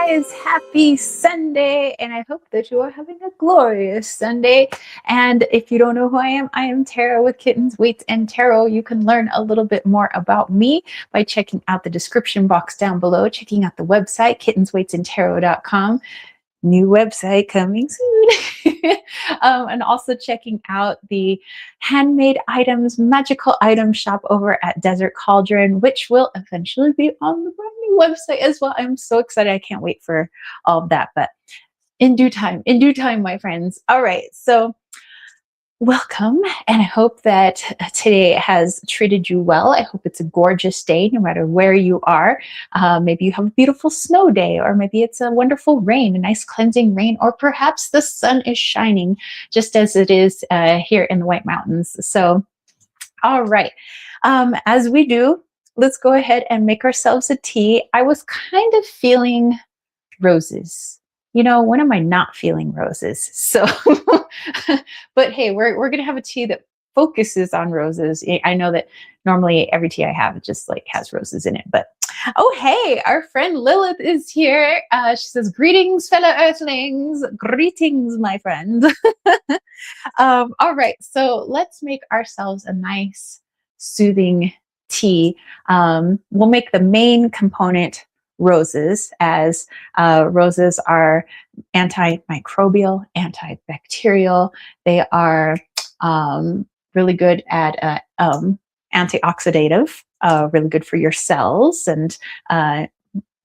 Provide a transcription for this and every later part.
guys, happy Sunday, and I hope that you are having a glorious Sunday. And if you don't know who I am Tara with Kittens, Weights, and Tarot. You can learn a little bit more about me by checking out the description box down below, checking out the website, kittensweightsandtarot.com. New website coming soon. And also checking out the handmade items, magical item shop over at Desert Cauldron, which will eventually be on the brand new website as well. I'm so excited. I can't wait for all of that, but in due time, my friends. All right. So welcome, and I hope that today has treated you well. I hope it's a gorgeous day, no matter where you are. Maybe you have a beautiful snow day, or maybe it's a wonderful rain, a nice cleansing rain, or perhaps the sun is shining just as it is here in the White Mountains. So, all right, as we do, let's go ahead and make ourselves a tea. I was kind of feeling roses. You know, when am I not feeling roses? So, but hey, we're gonna have a tea that focuses on roses. I know that normally every tea I have just like has roses in it, but oh hey, our friend Lilith is here. She says, "Greetings, fellow Earthlings. Greetings, my friends." All right, so let's make ourselves a nice, soothing tea. We'll make the main component roses, as roses are antimicrobial, antibacterial. They are really good at antioxidative, really good for your cells, and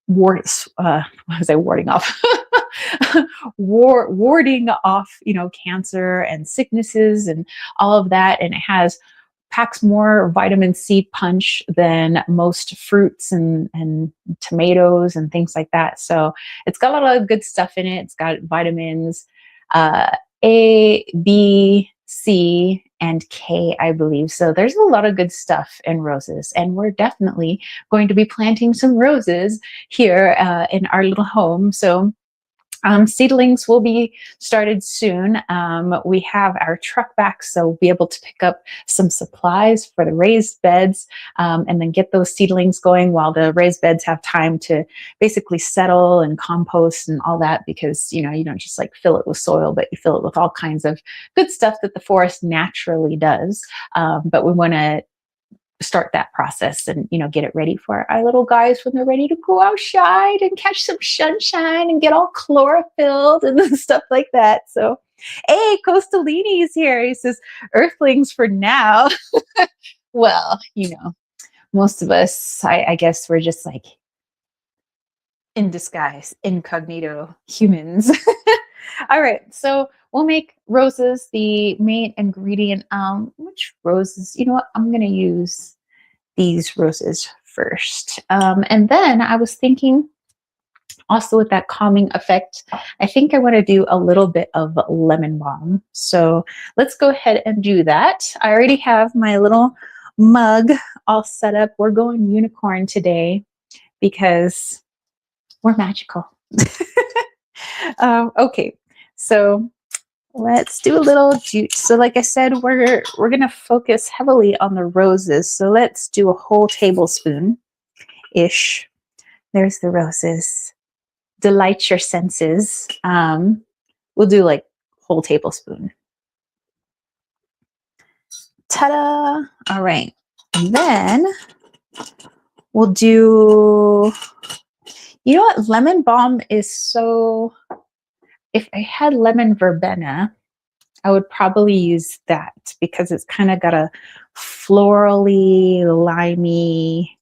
what was I warding off? Warding off, cancer and sicknesses and all of that. And it packs more vitamin C punch than most fruits and tomatoes and things like that. So it's got a lot of good stuff in it. It's got vitamins A, B, C, and K, I believe. So there's a lot of good stuff in roses. And we're definitely going to be planting some roses here in our little home. So seedlings will be started soon. We have our truck back, so we'll be able to pick up some supplies for the raised beds, and then get those seedlings going while the raised beds have time to basically settle and compost and all that, because you don't just like fill it with soil, but you fill it with all kinds of good stuff that the forest naturally does. But we want to start that process and get it ready for our little guys when they're ready to go outside and catch some sunshine and get all chlorophylled and stuff like that. So hey, Costolini is here. He says, "Earthlings for now." Well, most of us, I guess we're just like in disguise, incognito humans. All right, so we'll make roses the main ingredient. Which roses? You know what? I'm going to use these roses first. And then I was thinking also with that calming effect, I think I want to do a little bit of lemon balm. So let's go ahead and do that. I already have my little mug all set up. We're going unicorn today because we're magical. Okay, so let's do a little juice. So like I said, we're gonna focus heavily on the roses. So let's do a whole tablespoon-ish. There's the roses. Delight your senses. We'll do like whole tablespoon. Ta-da! All right. And then we'll do, you know what? Lemon balm is so, if I had lemon verbena, I would probably use that because it's kind of got a florally, limey,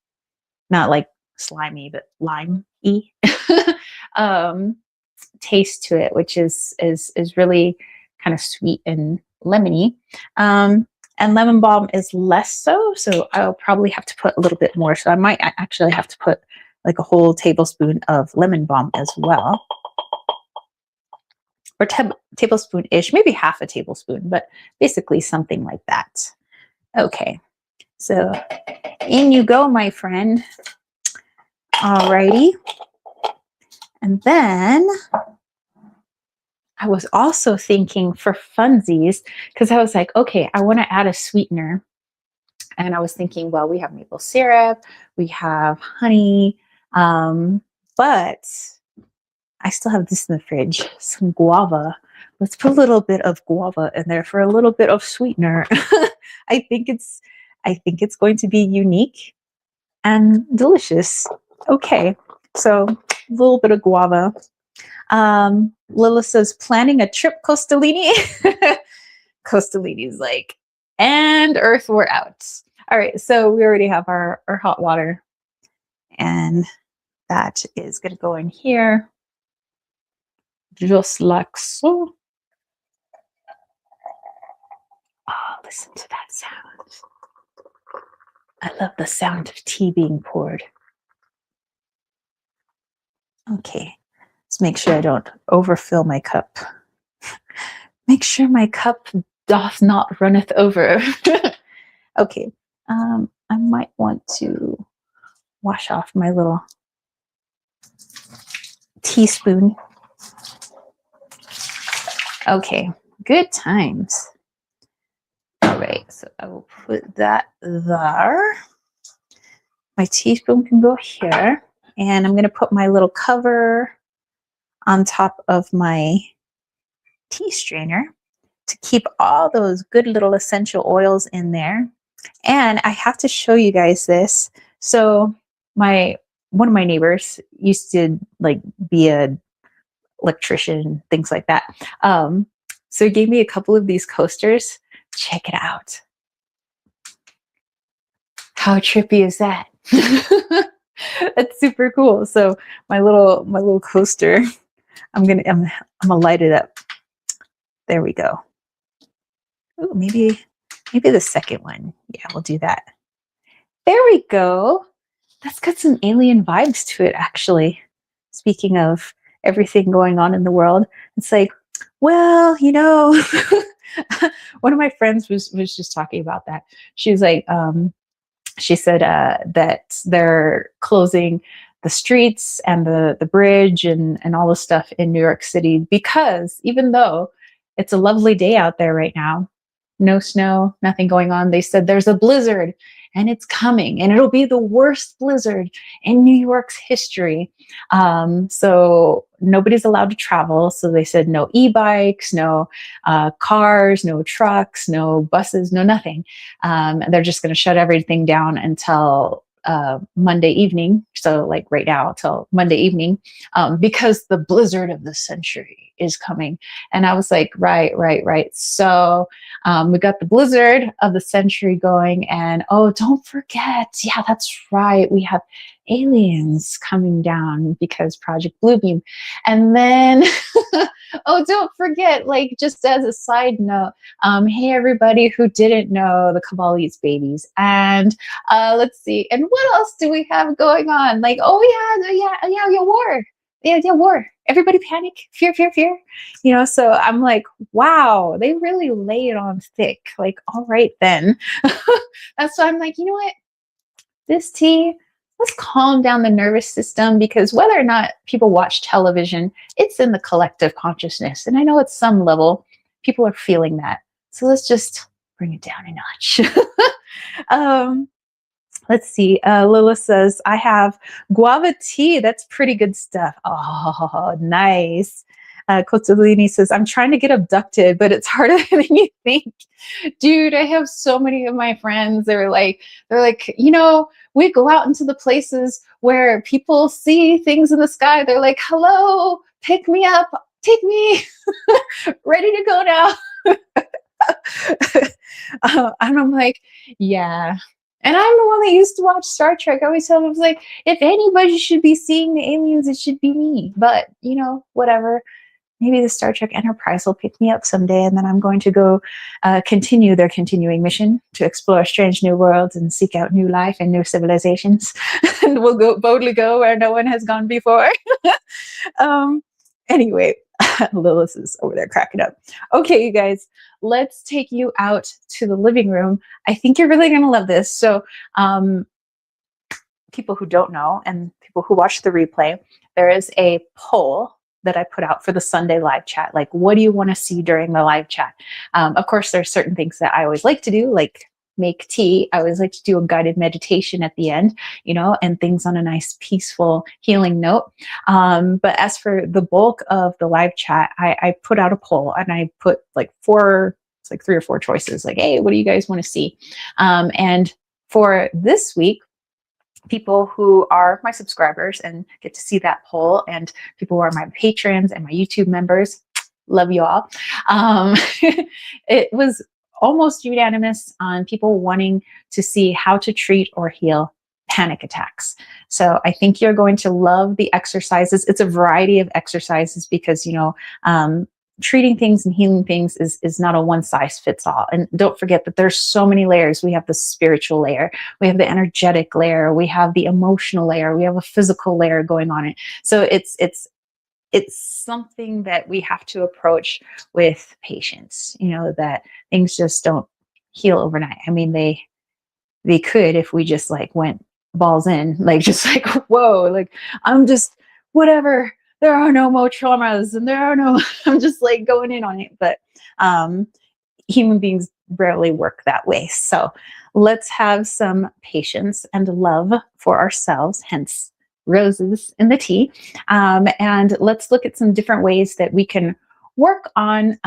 not like slimy, but lime-y taste to it, which is really kind of sweet and lemony. And lemon balm is less so. So I'll probably have to put a little bit more. So I might actually have to put like a whole tablespoon of lemon balm as well. Or tablespoon-ish, maybe half a tablespoon, but basically something like that. Okay, so in you go, my friend. Alrighty. And then I was also thinking for funsies, because I was like, okay, I want to add a sweetener. And I was thinking, well, we have maple syrup, we have honey, but I still have this in the fridge, some guava. Let's put a little bit of guava in there for a little bit of sweetener. I think it's going to be unique and delicious. Okay, so a little bit of guava. Lila says, planning a trip Costolini. Costolini's like, and Earth, we're out. All right, so we already have our hot water, and that is going to go in here, just like so. Oh, listen to that sound. I love the sound of tea being poured. Okay, let's make sure I don't overfill my cup. Make sure my cup doth not runneth over. Okay, I might want to wash off my little teaspoon. Okay, good times. All right, so I will put that there. My teaspoon can go here, and I'm going to put my little cover on top of my tea strainer to keep all those good little essential oils in there. And I have to show you guys this. So one of my neighbors used to like be a electrician, things like that. So he gave me a couple of these coasters. Check it out. How trippy is that? That's super cool. So my little coaster, I'm gonna light it up. There we go. Ooh, maybe the second one. Yeah, we'll do that. There we go. That's got some alien vibes to it, actually. Speaking of everything going on in the world, it's like, well, one of my friends was just talking about that. She's like, she said that they're closing the streets and the bridge and all the stuff in New York City because even though it's a lovely day out there right now, no snow, nothing going on, they said there's a blizzard and it's coming and it'll be the worst blizzard in New York's history. So nobody's allowed to travel. So they said no e-bikes, no cars, no trucks, no buses, no nothing. They're just going to shut everything down until Monday evening. So like right now till Monday evening, because the blizzard of the century is coming. And I was like, right. So we got the blizzard of the century going, and oh, don't forget, yeah, that's right, we have aliens coming down because Project Bluebeam. And then oh, don't forget, like just as a side note, hey everybody who didn't know, the cabal eats babies. And let's see, and what else do we have going on? Like, oh, we had war. Yeah, war. Everybody panic, fear. So I'm like, wow, they really lay it on thick. Like, all right then. That's why I'm like, you know what? This tea, let's calm down the nervous system, because whether or not people watch television, it's in the collective consciousness. And I know at some level, people are feeling that. So let's just bring it down a notch. Let's see. Lila says, I have guava tea. That's pretty good stuff. Oh, nice. Cotolini says, I'm trying to get abducted, but it's harder than you think. Dude, I have so many of my friends. They're like, we go out into the places where people see things in the sky. They're like, hello, pick me up, take me, ready to go now. And I'm like, yeah. And I'm the one that used to watch Star Trek. I always tell them, I was like, if anybody should be seeing the aliens, it should be me. But, whatever. Maybe the Star Trek Enterprise will pick me up someday, and then I'm going to go continue their continuing mission to explore strange new worlds and seek out new life and new civilizations. And we'll boldly go where no one has gone before. Anyway, Lilith is over there cracking up. Okay, you guys, let's take you out to the living room. I think you're really going to love this. So people who don't know and people who watch the replay, there is a poll that I put out for the Sunday live chat. Like, what do you want to see during the live chat? Of course, there's certain things that I always like to do, like make tea, I always like to do a guided meditation at the end, and things on a nice, peaceful, healing note. But as for the bulk of the live chat, I put out a poll and I put like it's like 3 or 4 choices, like, hey, what do you guys want to see? And for this week, people who are my subscribers and get to see that poll, and people who are my patrons and my YouTube members, love you all. It was almost unanimous on people wanting to see how to treat or heal panic attacks. So I think you're going to love the exercises. It's a variety of exercises because, treating things and healing things is not a one size fits all. And don't forget that there's so many layers. We have the spiritual layer, we have the energetic layer, we have the emotional layer, we have a physical layer going on it. So it's something that we have to approach with patience, that things just don't heal overnight. I mean, they could if we just like went balls in, like just like, whoa, like I'm just whatever. There are no more traumas and I'm just like going in on it. But human beings rarely work that way. So let's have some patience and love for ourselves, hence roses in the tea. And let's look at some different ways that we can work on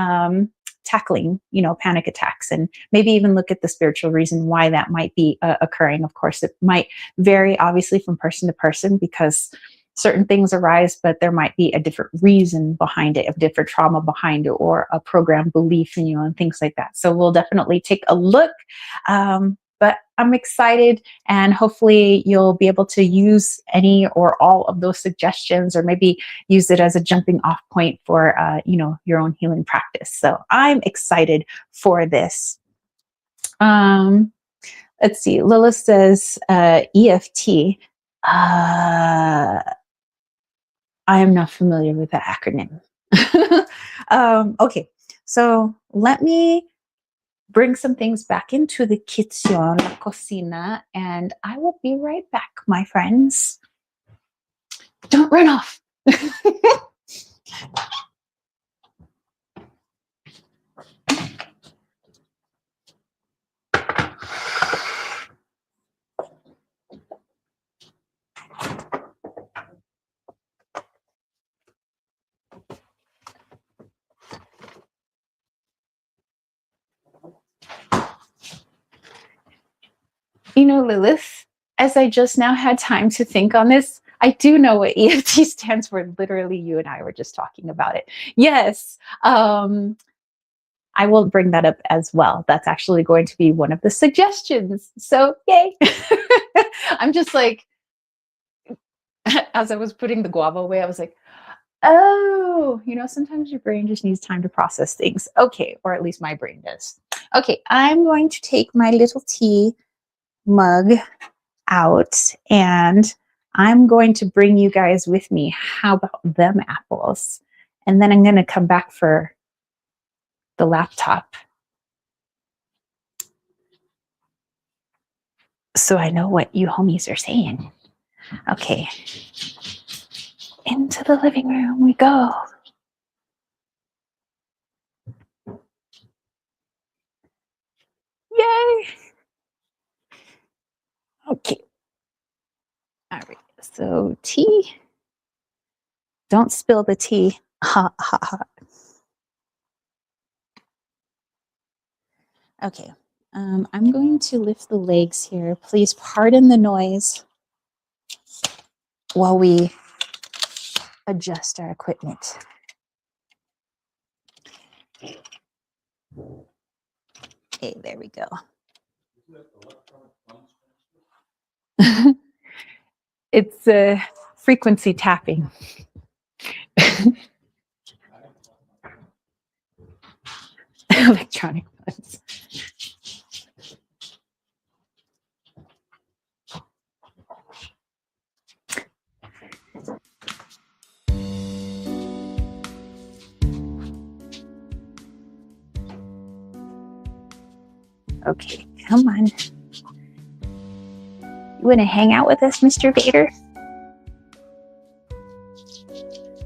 tackling, panic attacks, and maybe even look at the spiritual reason why that might be occurring. Of course, it might vary obviously from person to person because certain things arise, but there might be a different reason behind it, a different trauma behind it, or a program belief, and things like that. So we'll definitely take a look. But I'm excited, and hopefully you'll be able to use any or all of those suggestions, or maybe use it as a jumping off point for, your own healing practice. So I'm excited for this. Let's see. Lila says EFT. I am not familiar with the acronym. Okay, so let me bring some things back into the kitchen, la cocina, and I will be right back, my friends. Don't run off. Lilith, as I just now had time to think on this, I do know what EFT stands for. Literally, you and I were just talking about it. Yes. I will bring that up as well. That's actually going to be one of the suggestions. So yay. I'm just like, as I was putting the guava away, I was like, oh, sometimes your brain just needs time to process things. Okay, or at least my brain does. Okay, I'm going to take my little tea mug out, and I'm going to bring you guys with me. How about them apples? And then I'm going to come back for the laptop, so I know what you homies are saying. Okay, into the living room we go. Yay! Okay. All right, so tea. Don't spill the tea. Hot, hot, hot. Okay, I'm going to lift the legs here. Please pardon the noise while we adjust our equipment. Okay, there we go. It's frequency tapping. Electronic ones. Okay, come on. You want to hang out with us, Mr. Vader?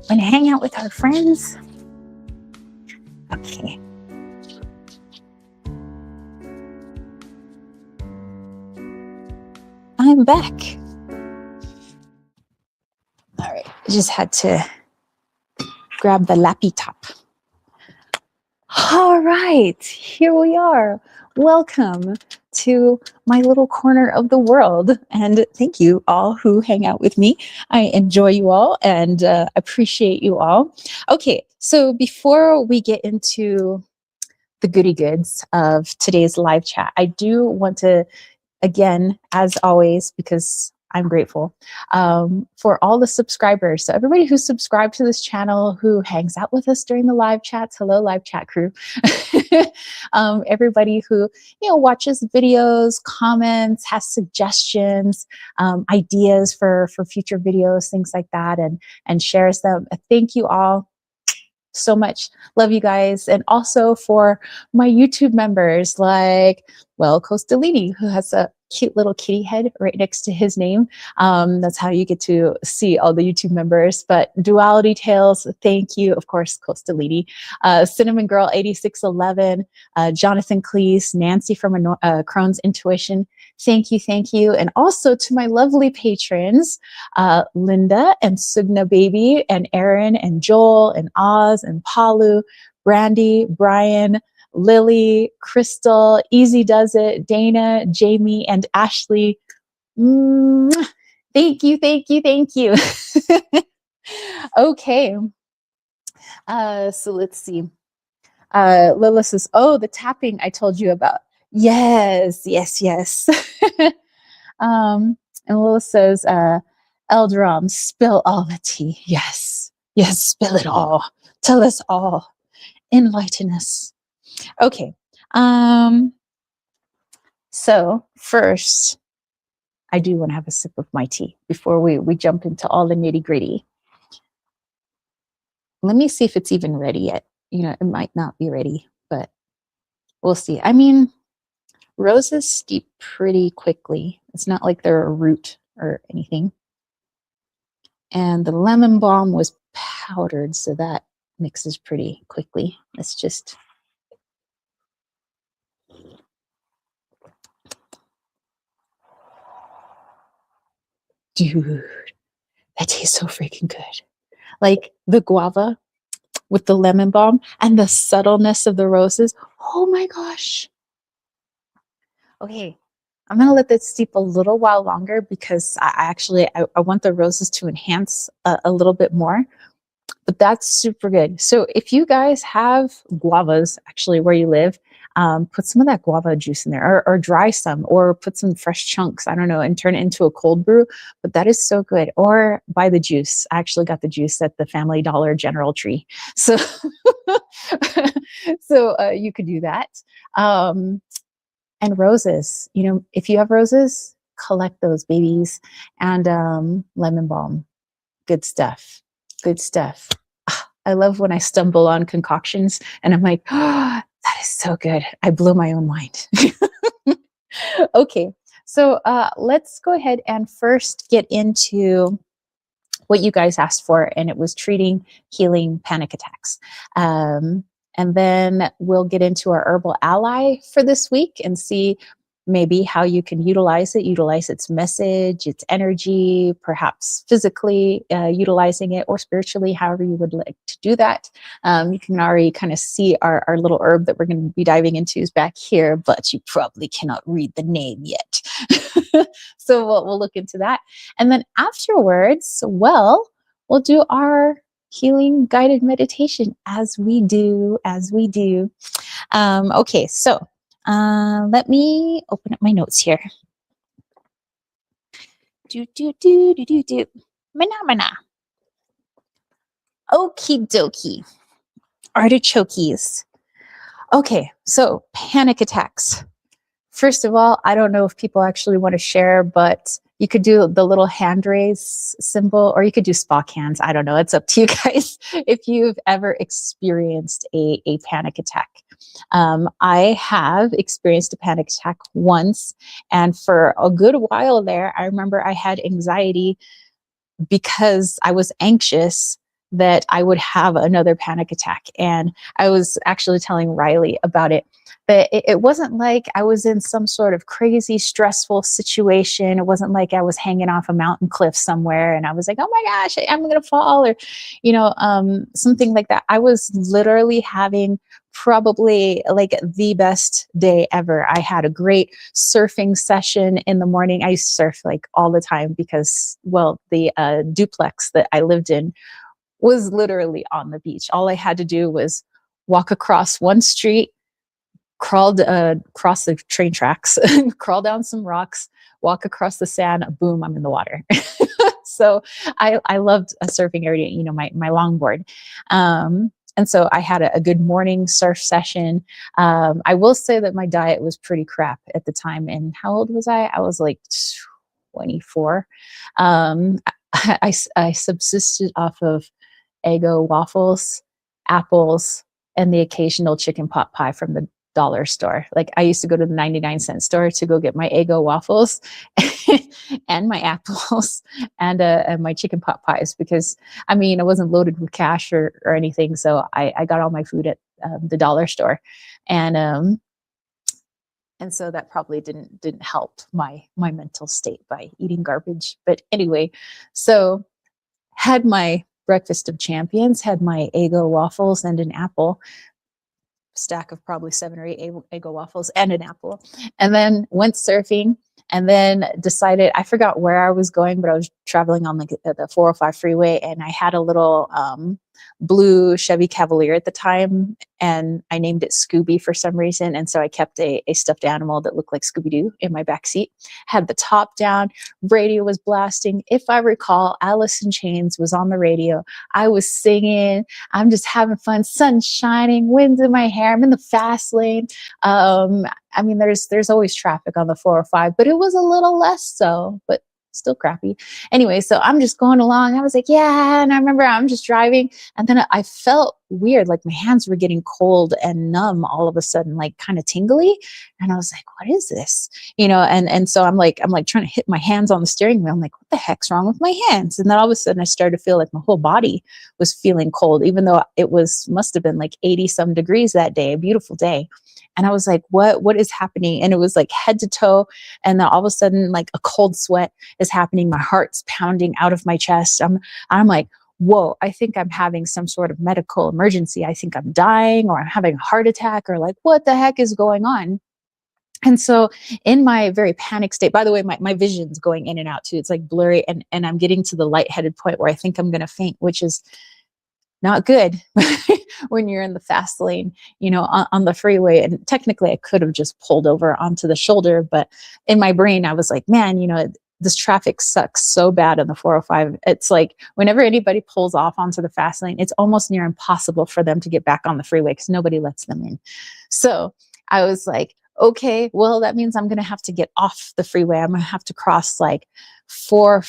Want to hang out with our friends? Okay. I'm back. All right, I just had to grab the lappy top. All right, here we are. Welcome to my little corner of the world. And thank you all who hang out with me. I enjoy you all and appreciate you all. Okay, so before we get into the goody goods of today's live chat, I do want to, again, as always, because I'm grateful for all the subscribers. So everybody who's subscribed to this channel, who hangs out with us during the live chats, hello, live chat crew. Everybody who, watches videos, comments, has suggestions, ideas for future videos, things like that, and shares them. Thank you all so much. Love you guys. And also for my YouTube members, like, Costalini, who has a cute little kitty head right next to his name. That's how you get to see all the YouTube members. But Duality Tales, thank you. Of course, Costalini, Cinnamon Girl 8611, Jonathan Cleese, Nancy from Crohn's Intuition. Thank you. And also to my lovely patrons, Linda and Sugna Baby and Aaron and Joel and Oz and Palu, Brandy, Brian, Lily, Crystal, Easy Does It, Dana, Jamie, and Ashley. Thank you. Okay. So let's see. Lila says, oh, the tapping I told you about. Yes. And Lila says, Eldram, spill all the tea. Yes, spill it all. Tell us all. Enlighten us. Okay. So first, I do want to have a sip of my tea before we jump into all the nitty gritty. Let me see if it's even ready yet. It might not be ready, but we'll see. I mean, roses steep pretty quickly. It's not like they're a root or anything. And the lemon balm was powdered, so that mixes pretty quickly. Let's just... Dude, that tastes so freaking good. Like the guava with the lemon balm and the subtleness of the roses. Oh my gosh. Okay, I'm going to let that steep a little while longer because I want the roses to enhance a little bit more. But that's super good. So if you guys have guavas actually where you live, put some of that guava juice in there, or dry some, or put some fresh chunks, I don't know, and turn it into a cold brew. But that is so good. Or buy the juice. I actually got the juice at the Family Dollar General Tree. So, you could do that. And roses, if you have roses, collect those babies. And lemon balm, good stuff. I love when I stumble on concoctions and I'm like, oh, that is so good. I blew my own mind. Okay, so let's go ahead and first get into what you guys asked for, and it was treating, healing panic attacks. And then we'll get into our herbal ally for this week and see maybe how you can utilize its message, its energy, perhaps physically utilizing it, or spiritually, however you would like to do that. You can already kind of see our little herb that we're going to be diving into is back here, but you probably cannot read the name yet. So we'll look into that. And then afterwards, we'll do our healing guided meditation as we do. Okay, so let me open up my notes here. Mana. Okie dokie. Artichokies. Okay, so panic attacks. First of all, I don't know if people actually want to share, but you could do the little hand raise symbol, or you could do Spock hands. I don't know. It's up to you guys if you've ever experienced a panic attack. I have experienced a panic attack once, and for a good while there, I remember I had anxiety because I was anxious that I would have another panic attack. And I was actually telling Riley about it, but it wasn't like I was in some sort of crazy stressful situation. It wasn't like I was hanging off a mountain cliff somewhere and I was like, oh my gosh, I'm going to fall, or, something like that. I was literally having probably like the best day ever. I had a great surfing session in the morning. I used to surf like all the time because, well, the duplex that I lived in was literally on the beach. All I had to do was walk across one street, crawled across the train tracks, crawl down some rocks, walk across the sand, boom, I'm in the water. So I loved a surfing area, my longboard. And so I had a good morning surf session. I will say that my diet was pretty crap at the time. And how old was I? I was like 24. I subsisted off of Eggo waffles, apples, and the occasional chicken pot pie from the dollar store. Like I used to go to the 99-cent store to go get my Eggo waffles and my apples and my chicken pot pies, because I wasn't loaded with cash or anything. So I got all my food at the dollar store. And so that probably didn't help my mental state by eating garbage. But anyway, so had my breakfast of champions, had my Eggo waffles and an apple, stack of probably 7 or 8 Eggo waffles and an apple, and then went surfing, and then decided, I forgot where I was going, but I was traveling on the 405 freeway, and I had a little blue Chevy Cavalier at the time, and I named it Scooby for some reason. And so I kept a stuffed animal that looked like Scooby-Doo in my backseat, had the top down, radio was blasting. If I recall, Alice in Chains was on the radio. I was singing, I'm just having fun, sun shining, winds in my hair, I'm in the fast lane. There's always traffic on the 405, but it was a little less so, but still crappy. Anyway, so I'm just going along. I was like, yeah. And I remember I'm just driving. And then I felt weird. Like my hands were getting cold and numb all of a sudden, like kind of tingly. And I was like, what is this? And so I'm like trying to hit my hands on the steering wheel. I'm like, what the heck's wrong with my hands? And then all of a sudden I started to feel like my whole body was feeling cold, even though must have been like 80 some degrees that day, a beautiful day. And I was like, what is happening? And it was like head to toe. And then all of a sudden, like a cold sweat is happening. My heart's pounding out of my chest. I'm like, whoa, I think I'm having some sort of medical emergency. I think I'm dying, or I'm having a heart attack, or like, what the heck is going on? And so in my very panic state, by the way, my vision's going in and out too. It's like blurry, and I'm getting to the lightheaded point where I think I'm going to faint, which is not good when you're in the fast lane, on the freeway. And technically I could have just pulled over onto the shoulder, but in my brain, I was like, man, this traffic sucks so bad on the 405. It's like whenever anybody pulls off onto the fast lane, it's almost near impossible for them to get back on the freeway because nobody lets them in. So I was like, okay, well, that means I'm going to have to get off the freeway. I'm going to have to cross like four,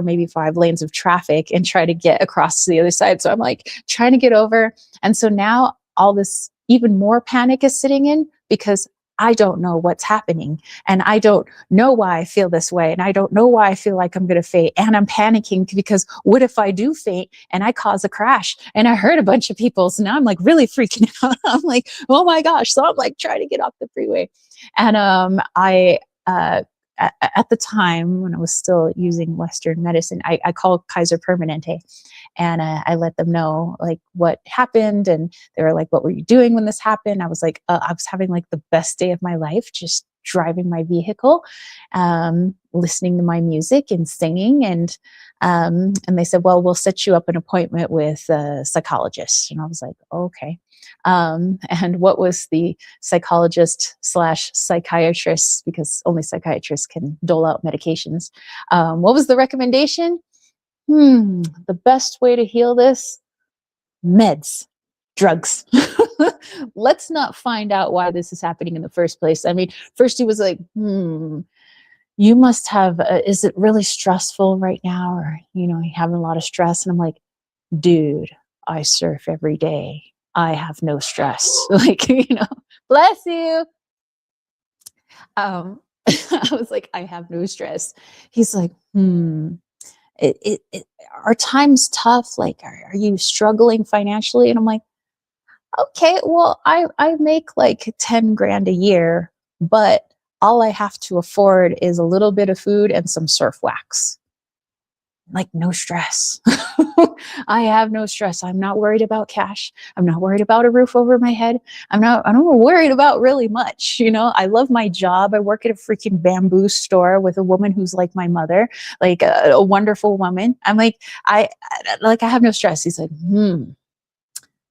maybe 5 lanes of traffic and try to get across to the other side. So I'm like trying to get over. And so now all this even more panic is sitting in, because I don't know what's happening, and I don't know why I feel this way, and I don't know why I feel like I'm going to faint, and I'm panicking because what if I do faint and I cause a crash and I hurt a bunch of people? So now I'm like really freaking out. I'm like, oh my gosh. So I'm like trying to get off the freeway. And at the time when I was still using Western medicine, I called Kaiser Permanente, and I let them know like what happened. And they were like, what were you doing when this happened? I was like, I was having like the best day of my life, just driving my vehicle, listening to my music and singing. And they said, well, we'll set you up an appointment with a psychologist. And I was like, okay. And what was the psychologist / psychiatrist, because only psychiatrists can dole out medications. What was the recommendation? The best way to heal this? Meds, drugs. Let's not find out why this is happening in the first place. First he was like, you must have, is it really stressful right now? Or, you having a lot of stress? And I'm like, dude, I surf every day. I have no stress. Like, bless you. I was like, I have no stress. He's like, are times tough? Like, are you struggling financially? And I'm like, Okay, well, I make like 10 grand a year, but all I have to afford is a little bit of food and some surf wax. Like, no stress. I have no stress. I'm not worried about cash. I'm not worried about a roof over my head. I'm not worried about really much. I love my job. I work at a freaking bamboo store with a woman who's like my mother, like a wonderful woman. I'm like, I have no stress. He's like,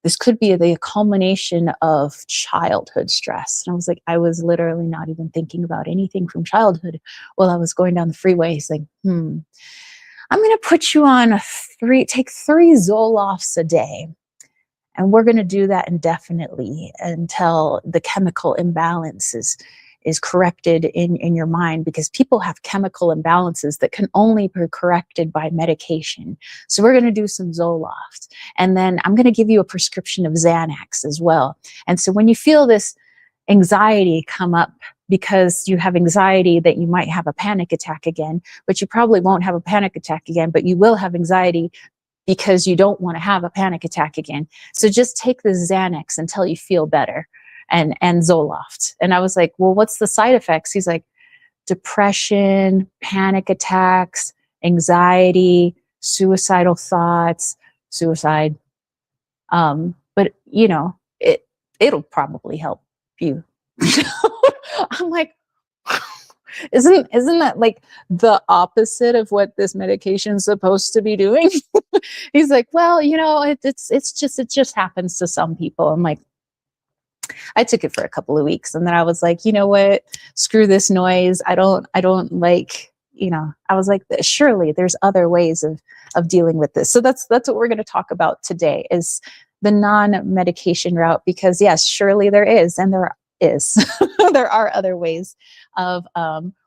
this could be the culmination of childhood stress. And I was like, I was literally not even thinking about anything from childhood while I was going down the freeway. He's like, I'm going to put you on take 3 Zolofts a day. And we're going to do that indefinitely until the chemical imbalance is corrected in your mind, because people have chemical imbalances that can only be corrected by medication. So we're going to do some Zoloft. And then I'm going to give you a prescription of Xanax as well. And so when you feel this anxiety come up, because you have anxiety that you might have a panic attack again, but you probably won't have a panic attack again, but you will have anxiety because you don't want to have a panic attack again. So just take the Xanax until you feel better, and Zoloft. And I was like, well, what's the side effects? He's like, depression, panic attacks, anxiety, suicidal thoughts, suicide. But it'll probably help you. I'm like, isn't that like the opposite of what this medication is supposed to be doing? He's like, well, it just happens to some people. I'm like, I took it for a couple of weeks, and then I was like, you know what? Screw this noise. I don't like, I was like, surely there's other ways of dealing with this. So that's what we're going to talk about today, is the non-medication route, because yes, surely there is, and there is, there are other ways of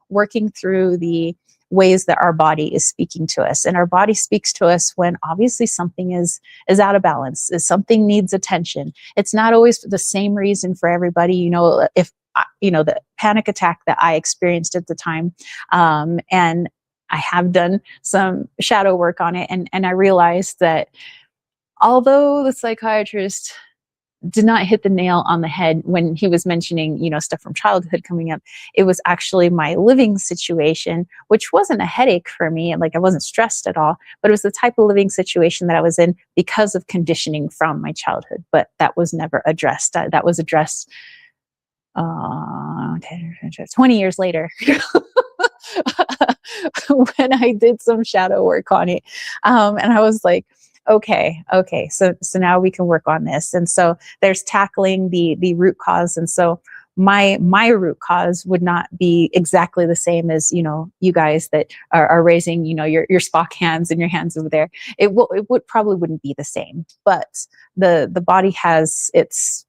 working through the ways that our body is speaking to us. And our body speaks to us when obviously something is out of balance, is something needs attention. It's not always the same reason for everybody. If the panic attack that I experienced at the time, and I have done some shadow work on it, and I realized that although the psychiatrist did not hit the nail on the head when he was mentioning, stuff from childhood coming up, it was actually my living situation, which wasn't a headache for me. Like, I wasn't stressed at all, but it was the type of living situation that I was in because of conditioning from my childhood. But that was never addressed. That was addressed 20 years later when I did some shadow work on it. And I was like, okay. So now we can work on this. And so there's tackling the root cause. And so my root cause would not be exactly the same as, you guys that are raising, your Spock hands and your hands over there. It would probably wouldn't be the same, but the body has its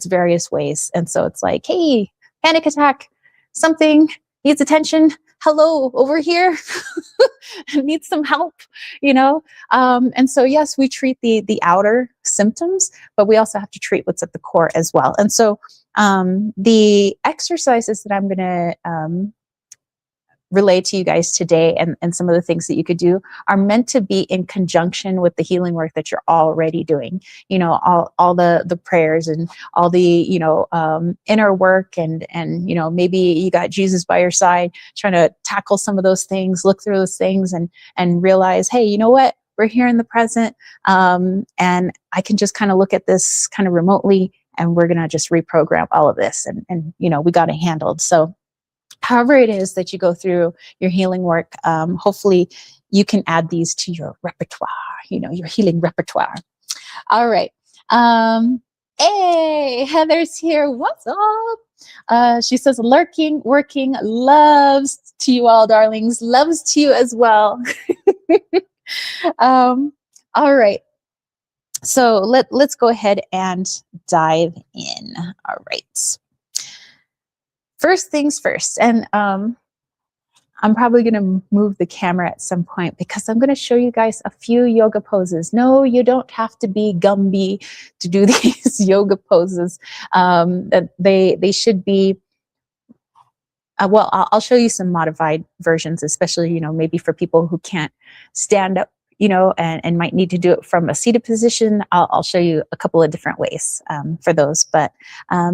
various ways. And so it's like, hey, panic attack, something needs attention. Hello, over here. Needs some help, and so yes, we treat the outer symptoms, but we also have to treat what's at the core as well. And so the exercises that I'm going to relay to you guys today, and some of the things that you could do, are meant to be in conjunction with the healing work that you're already doing. All the prayers and all the inner work, and maybe you got Jesus by your side trying to tackle some of those things, look through those things, and realize, hey, you know what, we're here in the present, and I can just kind of look at this kind of remotely, and we're gonna just reprogram all of this, and we got it handled. So however it is that you go through your healing work, hopefully you can add these to your repertoire, your healing repertoire. All right. Hey, Heather's here. What's up? She says, lurking, working, loves to you all, darlings. Loves to you as well. All right. So let's go ahead and dive in. All right. First things first, and I'm probably going to move the camera at some point, because I'm going to show you guys a few yoga poses. No, you don't have to be Gumby to do these yoga poses. That they should be. I'll show you some modified versions, especially maybe for people who can't stand up and might need to do it from a seated position, I'll show you a couple of different ways for those. But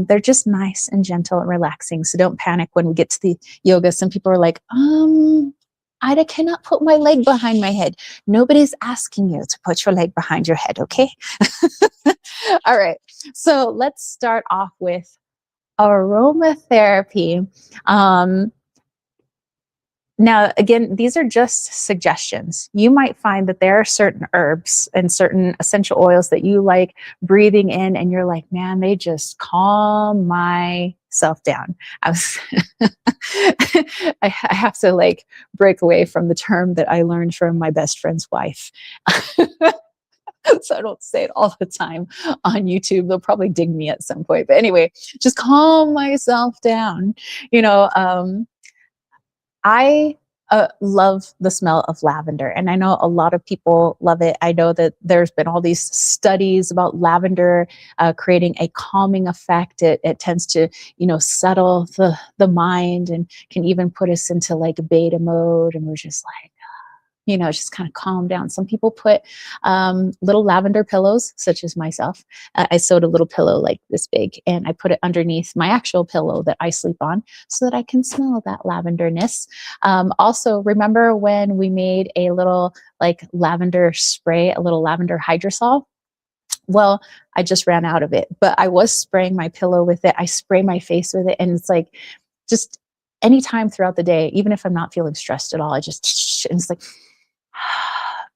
they're just nice and gentle and relaxing. So don't panic when we get to the yoga. Some people are like, I cannot put my leg behind my head. Nobody's asking you to put your leg behind your head, okay? All right. So let's start off with aromatherapy. Now, again, these are just suggestions. You might find that there are certain herbs and certain essential oils that you like breathing in, and you're like, man, they just calm myself down. I was, I have to like break away from the term that I learned from my best friend's wife. So I don't say it all the time on YouTube. They'll probably dig me at some point. But anyway, just calm myself down. I love the smell of lavender, and I know a lot of people love it. I know that there's been all these studies about lavender creating a calming effect. It tends to, settle the mind and can even put us into like beta mode, and we're just like, just kind of calm down. Some people put little lavender pillows, such as myself. I sewed a little pillow like this big, and I put it underneath my actual pillow that I sleep on so that I can smell that lavenderness. Also, remember when we made a little like lavender spray, a little lavender hydrosol? Well, I just ran out of it, but I was spraying my pillow with it. I spray my face with it, and it's like just anytime throughout the day, even if I'm not feeling stressed at all, and it's like,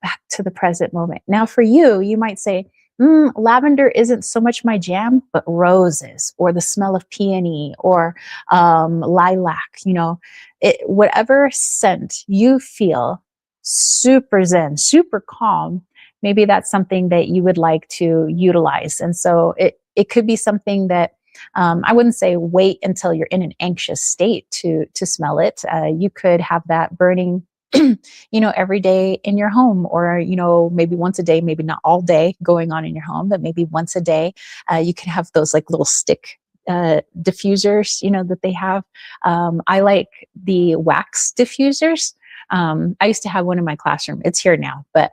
back to the present moment. Now for you, you might say, lavender isn't so much my jam, but roses or the smell of peony or lilac, whatever scent you feel super zen, super calm, maybe that's something that you would like to utilize. And so it could be something that I wouldn't say wait until you're in an anxious state to smell it. You could have that burning every day in your home, or, maybe once a day, maybe not all day going on in your home, but maybe once a day. You can have those like little stick diffusers, that they have. I like the wax diffusers. I used to have one in my classroom. It's here now, but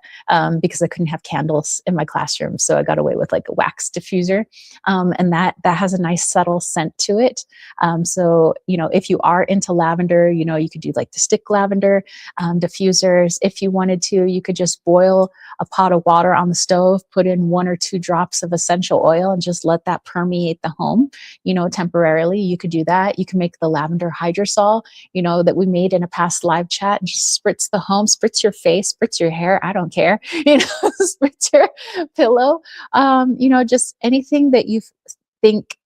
because I couldn't have candles in my classroom, so I got away with like a wax diffuser, and that has a nice subtle scent to it. So if you are into lavender, you could do like the stick lavender diffusers. If you wanted to, you could just boil a pot of water on the stove, put in 1 or 2 drops of essential oil, and just let that permeate the home. Temporarily, you could do that. You can make the lavender hydrosol, that we made in a past live chat. Just spritz the home, spritz your face, spritz your hair. I don't care. Spritz your pillow. Just anything that you think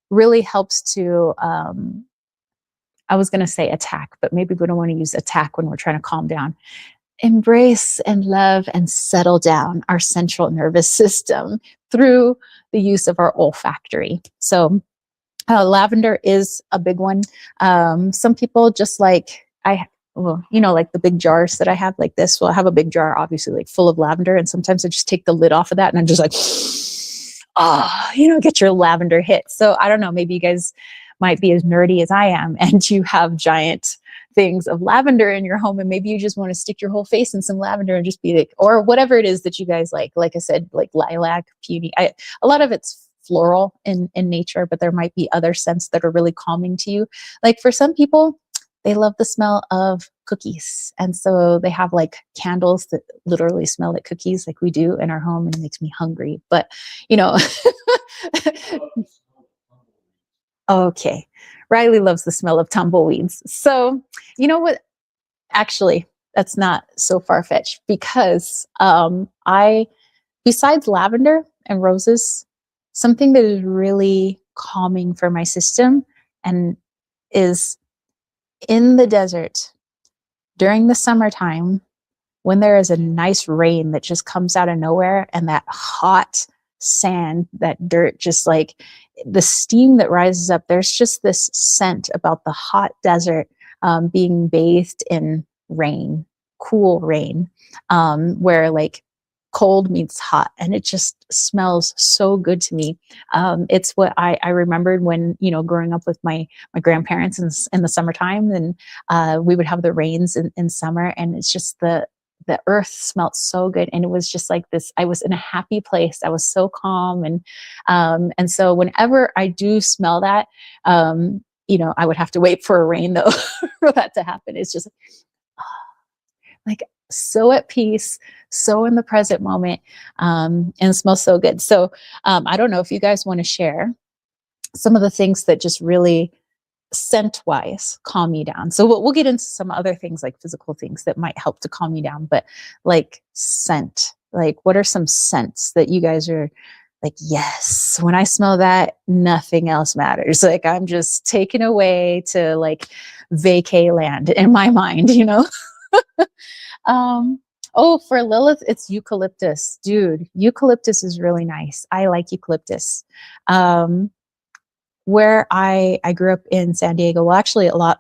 really helps to. I was going to say attack, but maybe we don't want to use attack when we're trying to calm down. Embrace and love and settle down our central nervous system through the use of our olfactory. So lavender is a big one. Some people just like like the big jars that I have like this. Well, I have a big jar, obviously, like full of lavender. And sometimes I just take the lid off of that and I'm just like, get your lavender hit. So I don't know, maybe you guys might be as nerdy as I am and you have giant things of lavender in your home, and maybe you just want to stick your whole face in some lavender and just be like, or whatever it is that you guys like I said, like lilac, peony. A lot of it's floral in nature, but there might be other scents that are really calming to you. Like for some people, they love the smell of cookies, and so they have like candles that literally smell like cookies, like we do in our home, and it makes me hungry. But okay, Riley loves the smell of tumbleweeds. So you know what? Actually, that's not so far-fetched, because besides lavender and roses, something that is really calming for my system and is in the desert during the summertime, when there is a nice rain that just comes out of nowhere, and that hot sand, that dirt, just like the steam that rises up, there's just this scent about the hot desert being bathed in rain, cool rain, where like cold meets hot, and it just smells so good to me. It's what I remembered when, growing up with my grandparents in the summertime, and we would have the rains in summer, and it's just the the earth smelled so good, and it was just like this. I was in a happy place. I was so calm, and so whenever I do smell that, I would have to wait for a rain though for that to happen. It's just like so at peace, so in the present moment, and it smells so good. So I don't know if you guys want to share some of the things that just really scent wise calm you down. So we'll get into some other things like physical things that might help to calm you down, but like scent, like what are some scents that you guys are like, yes, when I smell that, nothing else matters. Like I'm just taken away to like vacay land in my mind, you know? um, oh, for Lilith, it's eucalyptus. Dude, eucalyptus is really nice. I like eucalyptus. Where I grew up in San Diego, well, actually a lot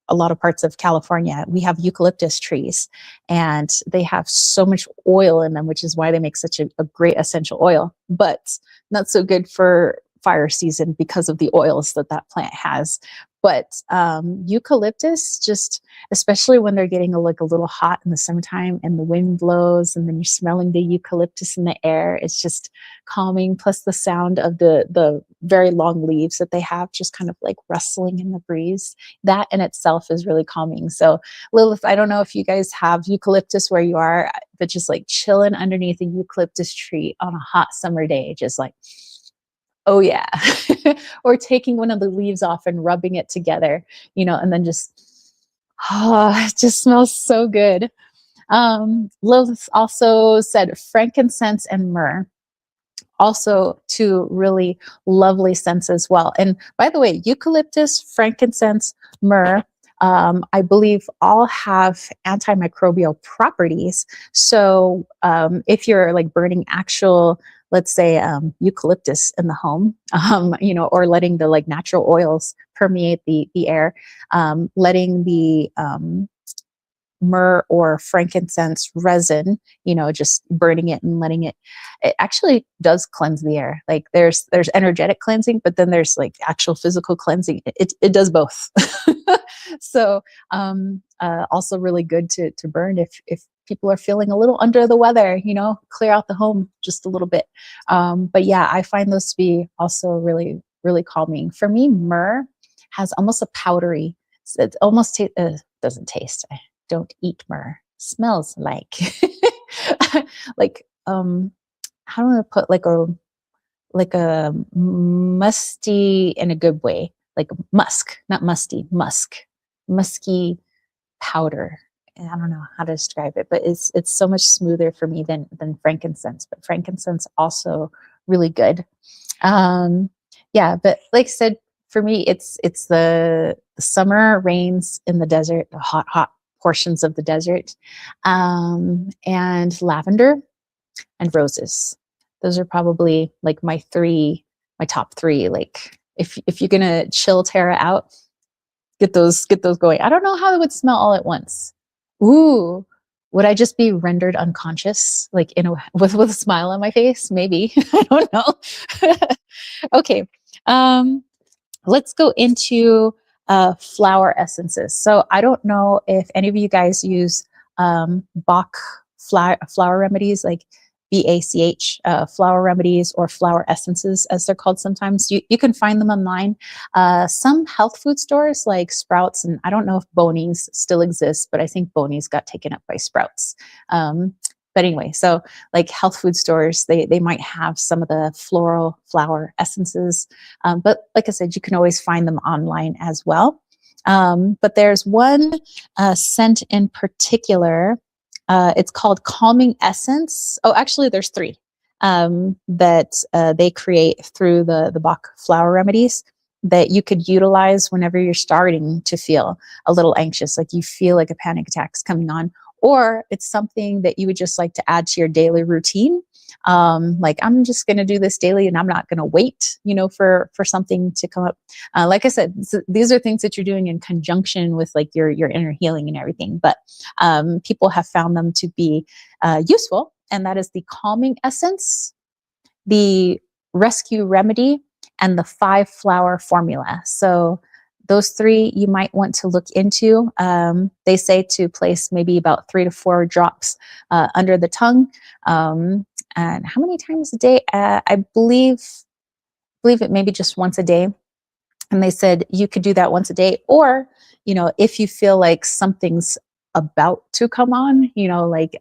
of parts of California, we have eucalyptus trees, and they have so much oil in them, which is why they make such a great essential oil, but not so good for fire season because of the oils that that plant has. But eucalyptus, just especially when they're getting like a little hot in the summertime and the wind blows and then you're smelling the eucalyptus in the air, it's just calming. Plus the sound of the very long leaves that they have just kind of like rustling in the breeze. That in itself is really calming. So Lilith, I don't know if you guys have eucalyptus where you are, but just like chilling underneath a eucalyptus tree on a hot summer day, just like, oh yeah. Or taking one of the leaves off and rubbing it together, and then just, it just smells so good. Lilith also said frankincense and myrrh, also two really lovely scents as well. And by the way, eucalyptus, frankincense, myrrh, I believe all have antimicrobial properties. So if you're like burning actual, let's say eucalyptus in the home, or letting the like natural oils permeate the air, letting the myrrh or frankincense resin, just burning it and letting it actually does cleanse the air. Like there's energetic cleansing, but then there's like actual physical cleansing. It does both. So also really good to burn if people are feeling a little under the weather, clear out the home just a little bit. But yeah, I find those to be also really, really calming. For me, myrrh has almost a powdery, it almost doesn't taste. I don't eat myrrh. Smells like like how do I put like a musty in a good way, like musk, not musty, musky powder. And I don't know how to describe it, but it's so much smoother for me than frankincense. But frankincense also really good. Yeah, but like I said, for me, it's the summer rains in the desert, the hot portions of the desert, and lavender and roses. Those are probably like my top three. Like if you're gonna chill Tara out, get those going. I don't know how it would smell all at once. Ooh, would I just be rendered unconscious, like with a smile on my face? Maybe. I don't know. Okay. Let's go into flower essences. So I don't know if any of you guys use Bach flower remedies, like BACH flower remedies, or flower essences as they're called sometimes. You can find them online. Some health food stores like Sprouts, and I don't know if Boney's still exists, but I think Boney's got taken up by Sprouts. But anyway, so like health food stores, they might have some of the floral flower essences. But like I said, you can always find them online as well. But there's one scent in particular. It's called Calming Essence. Oh, actually, there's three that they create through the Bach flower remedies that you could utilize whenever you're starting to feel a little anxious, like you feel like a panic attack's coming on, or it's something that you would just like to add to your daily routine. Like I'm just going to do this daily and I'm not going to wait, for something to come up. Like I said, these are things that you're doing in conjunction with like your inner healing and everything, but people have found them to be useful. And that is the Calming Essence, the Rescue Remedy, and the 5 Flower Formula. So those three you might want to look into. They say to place maybe about 3 to 4 drops under the tongue. And how many times a day? I believe it maybe just once a day. And they said you could do that once a day, or if you feel like something's about to come on, like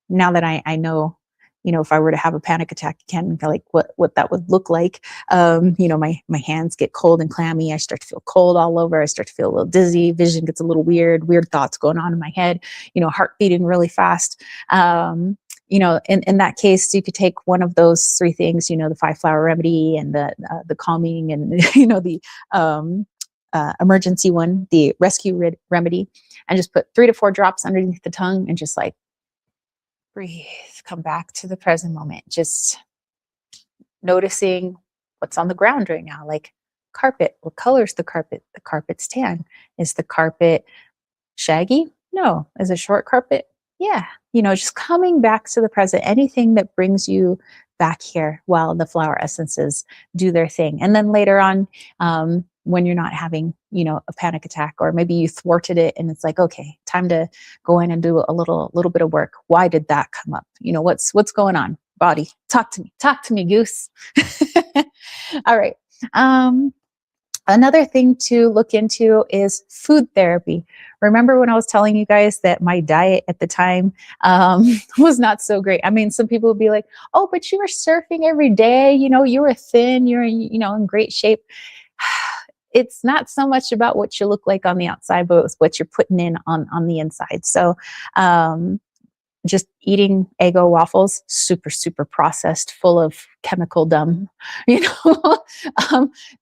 now that I know, if I were to have a panic attack again, like what that would look like. My hands get cold and clammy. I start to feel cold all over. I start to feel a little dizzy. Vision gets a little weird thoughts going on in my head. Heart beating really fast. In that case, you could take one of those three things, the 5-flower remedy and the calming and, the emergency one, the rescue remedy, and just put 3 to 4 drops underneath the tongue and just like breathe, come back to the present moment. Just noticing what's on the ground right now, like carpet. What color is the carpet? The carpet's tan. Is the carpet shaggy? No. Is it short carpet? Yeah. Just coming back to the present, anything that brings you back here while the flower essences do their thing. And then later on, when you're not having, a panic attack, or maybe you thwarted it and it's like, okay, time to go in and do a little bit of work. Why did that come up? What's going on? Body, talk to me, goose. All right. Another thing to look into is food therapy. Remember when I was telling you guys that my diet at the time was not so great? I mean, some people would be like, oh, but you were surfing every day. You were thin. You're, in great shape. It's not so much about what you look like on the outside, but it's what you're putting in on the inside. So, just eating Eggo waffles, super, super processed, full of chemical dumb,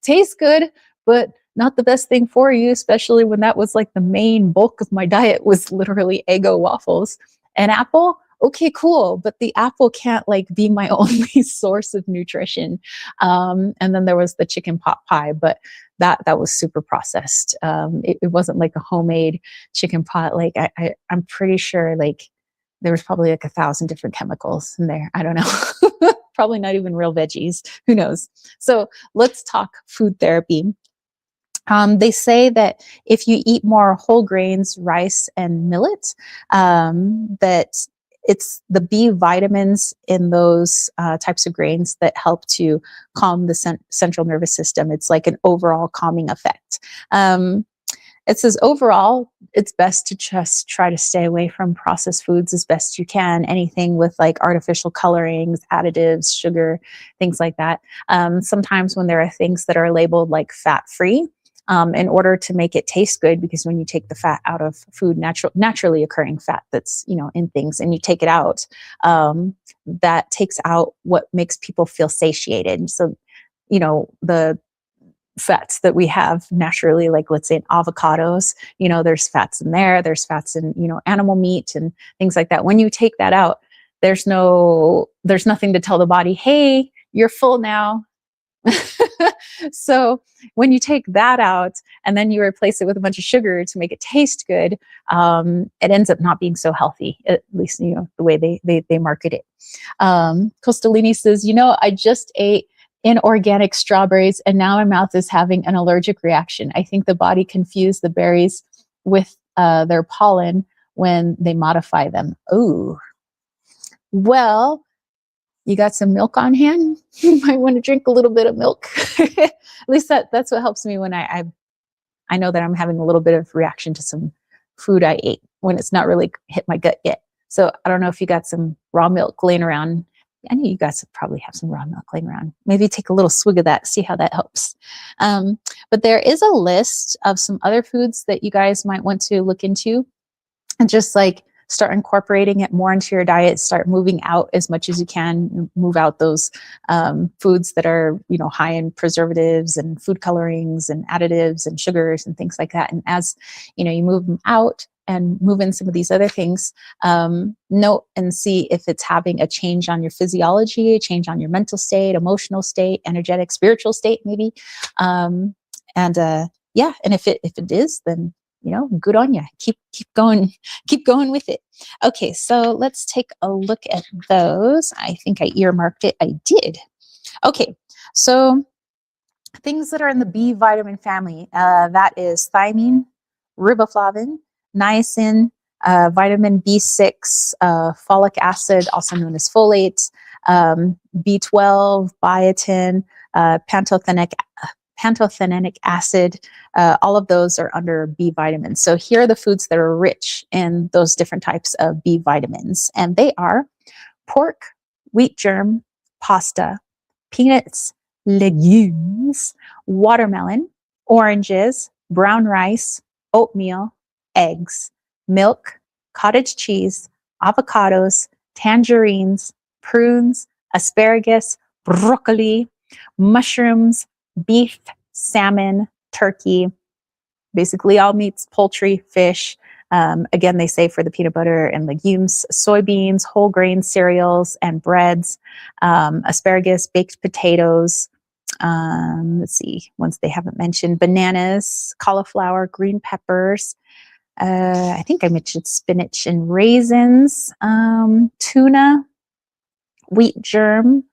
tastes good, but not the best thing for you, especially when that was like the main bulk of my diet was literally Eggo waffles. And apple, okay, cool, but the apple can't like be my only source of nutrition. And then there was the chicken pot pie, but that was super processed. It wasn't like a homemade chicken pot. Like I'm pretty sure like there was probably like 1,000 different chemicals in there. I don't know. Probably not even real veggies. Who knows? So let's talk food therapy. They say that if you eat more whole grains, rice, and millet, that it's the B vitamins in those types of grains that help to calm the central nervous system. It's like an overall calming effect. It says overall, it's best to just try to stay away from processed foods as best you can. Anything with like artificial colorings, additives, sugar, things like that. Sometimes when there are things that are labeled like fat-free, in order to make it taste good, because when you take the fat out of food, naturally occurring fat that's in things, and you take it out, that takes out what makes people feel satiated. So the fats that we have naturally, like let's say in avocados, there's fats in there, there's fats in, animal meat and things like that. When you take that out, there's nothing to tell the body, hey, you're full now. So when you take that out and then you replace it with a bunch of sugar to make it taste good, it ends up not being so healthy, at least, the way they market it. Costolini says, I just ate inorganic strawberries and now my mouth is having an allergic reaction. I think the body confused the berries with their pollen when they modify them. Oh, well, you got some milk on hand? You might want to drink a little bit of milk. At least that's what helps me when I know that I'm having a little bit of reaction to some food I ate when it's not really hit my gut yet. So I don't know if you got some raw milk laying around. I know you guys probably have some raw milk laying around. Maybe take a little swig of that, see how that helps. But there is a list of some other foods that you guys might want to look into, and just like start incorporating it more into your diet, start moving out as much as you can, move out those foods that are, high in preservatives and food colorings and additives and sugars and things like that. And as, you move them out and move in some of these other things, note and see if it's having a change on your physiology, a change on your mental state, emotional state, energetic, spiritual state, maybe. And if it is, then good on you. Keep going with it. Okay, so let's take a look at those. I think I earmarked it. I did. Okay, so things that are in the B vitamin family, that is thiamine, riboflavin, niacin, vitamin B6, folic acid, also known as folate, B12, biotin, pantothenic acid. All of those are under B vitamins. So here are the foods that are rich in those different types of B vitamins, and they are pork, wheat germ, pasta, peanuts, legumes, watermelon, oranges, brown rice, oatmeal, eggs, milk, cottage cheese, avocados, tangerines, prunes, asparagus, broccoli, mushrooms, beef, salmon, turkey, basically all meats, poultry, fish. Again, they say for the peanut butter and legumes, soybeans, whole grain cereals and breads, asparagus, baked potatoes. Let's see, ones they haven't mentioned, bananas, cauliflower, green peppers. I think I mentioned spinach and raisins, tuna, wheat germ,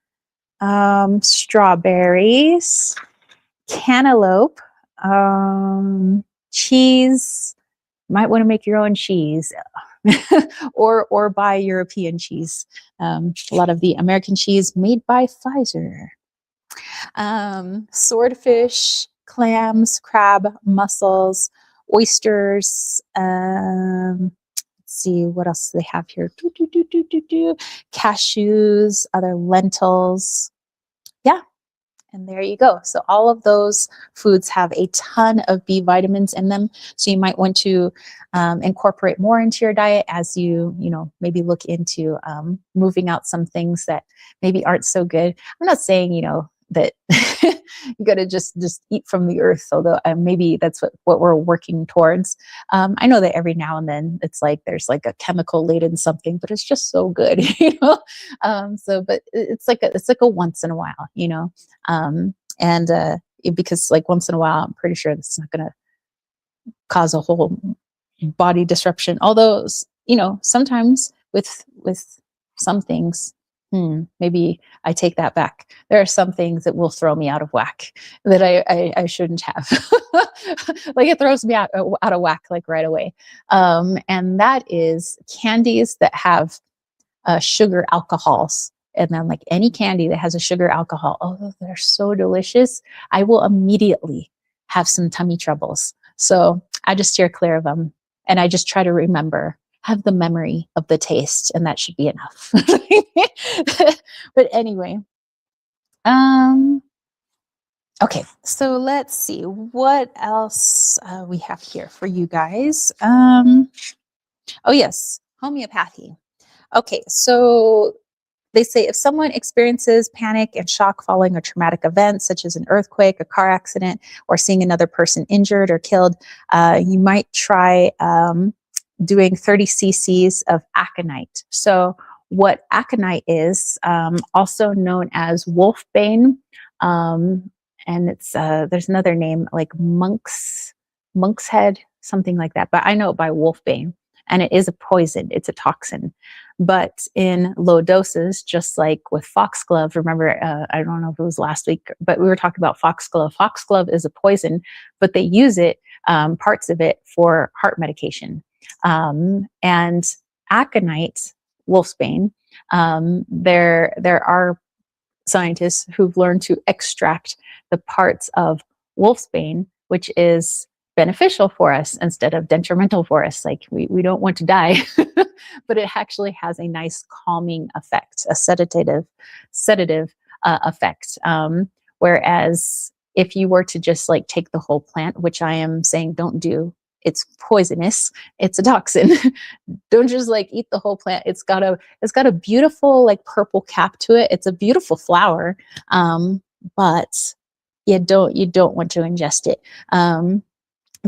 strawberries, cantaloupe, cheese. Might want to make your own cheese, or buy European cheese. A lot of the American cheese made by Pfizer. Swordfish, clams, crab, mussels, oysters. Let's see what else they have here. Cashews, other lentils. Yeah. And there you go. So all of those foods have a ton of B vitamins in them. So you might want to incorporate more into your diet as you maybe look into moving out some things that maybe aren't so good. I'm not saying, that you got to just eat from the earth, although maybe that's what we're working towards. I know that every now and then it's like there's like a chemical laden something, but it's just so good, but it's like a once in a while, because like once in a while, I'm pretty sure it's not going to cause a whole body disruption. Although, sometimes with some things, maybe I take that back. There are some things that will throw me out of whack that I shouldn't have. Like it throws me out of whack like right away. And that is candies that have sugar alcohols. And then like any candy that has a sugar alcohol, oh, they're so delicious. I will immediately have some tummy troubles. So I just steer clear of them. And I just try to have the memory of the taste, and that should be enough. But anyway, okay, so let's see what else we have here for you guys. Oh yes, homeopathy. Okay, so they say if someone experiences panic and shock following a traumatic event, such as an earthquake, a car accident, or seeing another person injured or killed, you might try doing 30 cc's of aconite. So what aconite is, also known as wolfbane, and it's there's another name like monk's head, something like that, but I know it by wolfbane. And it is a poison, it's a toxin. But in low doses, just like with foxglove, remember, I don't know if it was last week, but we were talking about foxglove. Foxglove is a poison, but they use it, parts of it, for heart medication. And aconite, wolfsbane, there are scientists who've learned to extract the parts of wolfsbane, which is beneficial for us instead of detrimental for us. Like we don't want to die, but it actually has a nice calming effect, a sedative effect. Whereas if you were to just like take the whole plant, which I am saying don't do, it's poisonous, it's a toxin. Don't just like eat the whole plant. It's got a beautiful like purple cap to it. It's a beautiful flower, but you don't want to ingest it.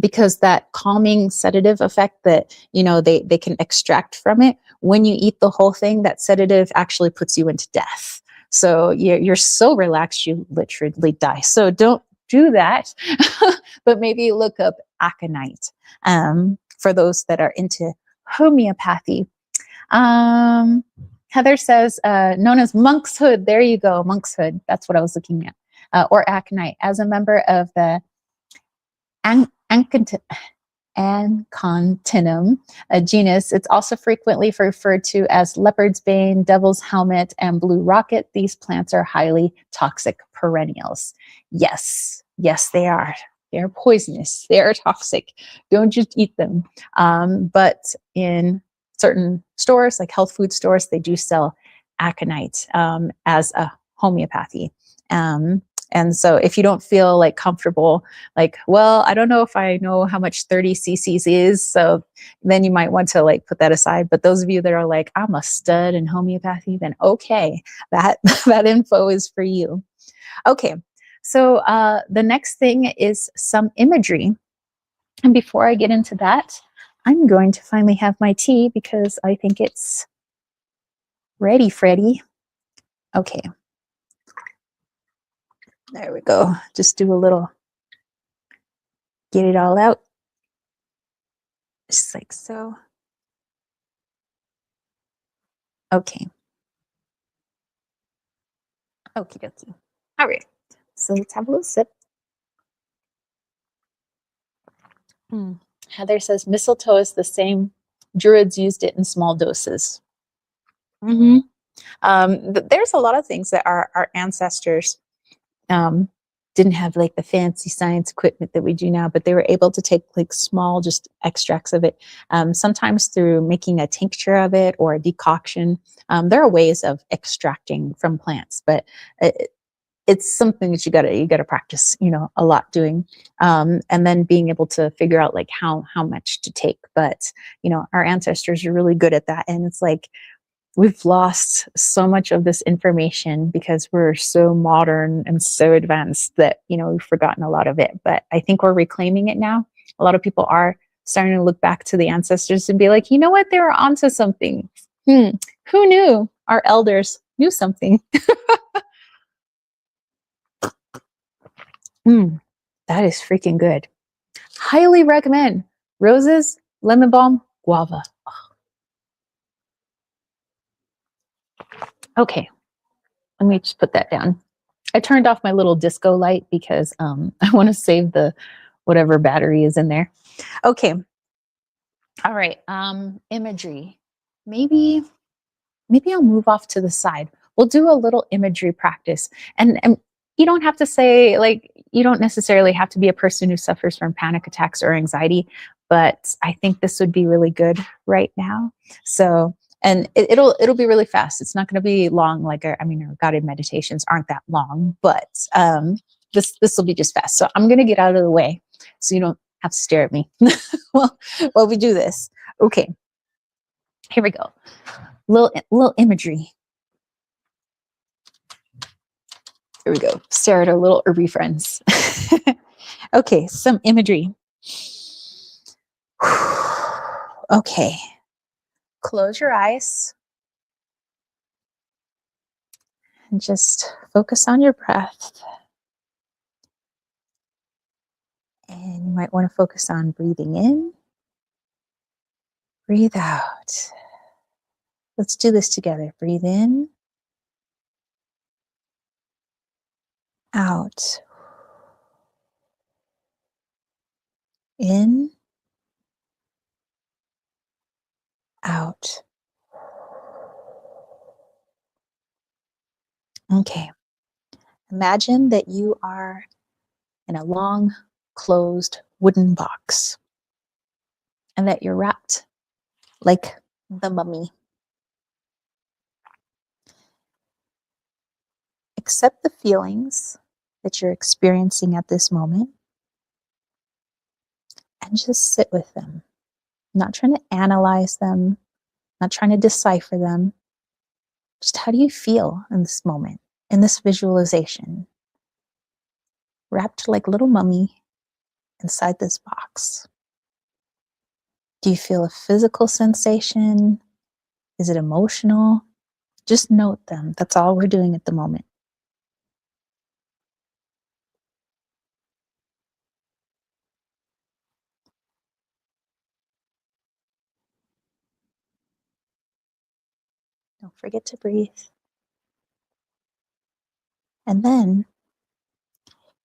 Because that calming sedative effect that they can extract from it, when you eat the whole thing, that sedative actually puts you into death. So you're so relaxed you literally die. So don't do that. But maybe look up aconite for those that are into homeopathy. Heather says, known as monk's hood. There you go, monk's hood. That's what I was looking at. or aconite. As a member of the Ancontinum, a genus. It's also frequently referred to as leopard's bane, devil's helmet, and blue rocket. These plants are highly toxic perennials. Yes, yes, they are. They are poisonous. They are toxic. Don't just eat them. But in certain stores, like health food stores, they do sell aconite as a homeopathy. And so if you don't feel like comfortable, like, well, I don't know if I know how much 30 cc's is, so then you might want to like put that aside. But those of you that are like, I'm a stud in homeopathy, then okay, that that info is for you. Okay, so the next thing is some imagery. And before I get into that, I'm going to finally have my tea because I think it's ready, Freddie. Okay. There we go. Just do a little, get it all out. Just like so. Okay. Okie dokie. All right. So let's have a little sip. Heather says mistletoe is the same. Druids used it in small doses. There's a lot of things that our ancestors didn't have, like the fancy science equipment that we do now, but they were able to take like small, just extracts of it, sometimes through making a tincture of it or a decoction. There are ways of extracting from plants, but it's something that you gotta practice, a lot doing, and then being able to figure out like how much to take. But our ancestors are really good at that, and it's like we've lost so much of this information because we're so modern and so advanced that we've forgotten a lot of it. But I think we're reclaiming it now. A lot of people are starting to look back to the ancestors and be like, you know what, they were onto something. Who knew? Our elders knew something. That is freaking good. Highly recommend. Roses, lemon balm, guava. Okay, let me just put that down. I turned off my little disco light because I want to save the whatever battery is in there. Okay. All right. Imagery. Maybe I'll move off to the side. We'll do a little imagery practice. And you don't have to say, like, you don't necessarily have to be a person who suffers from panic attacks or anxiety, but I think this would be really good right now. So, and it'll be really fast. It's not going to be long. Like, our guided meditations aren't that long, but this will be just fast. So I'm going to get out of the way so you don't have to stare at me while we do this. Okay, here we go. Little imagery. Here we go. Stare at our little herby friends. Okay, some imagery. Okay. Close your eyes and just focus on your breath. And you might want to focus on breathing in, breathe out. Let's do this together. Breathe in, out, in, out. Okay. Imagine that you are in a long, closed wooden box and that you're wrapped like the mummy. Accept the feelings that you're experiencing at this moment and just sit with them. Not trying to analyze them, not trying to decipher them. Just how do you feel in this moment, in this visualization? Wrapped like little mummy inside this box. Do you feel a physical sensation? Is it emotional? Just note them. That's all we're doing at the moment. Don't forget to breathe. And then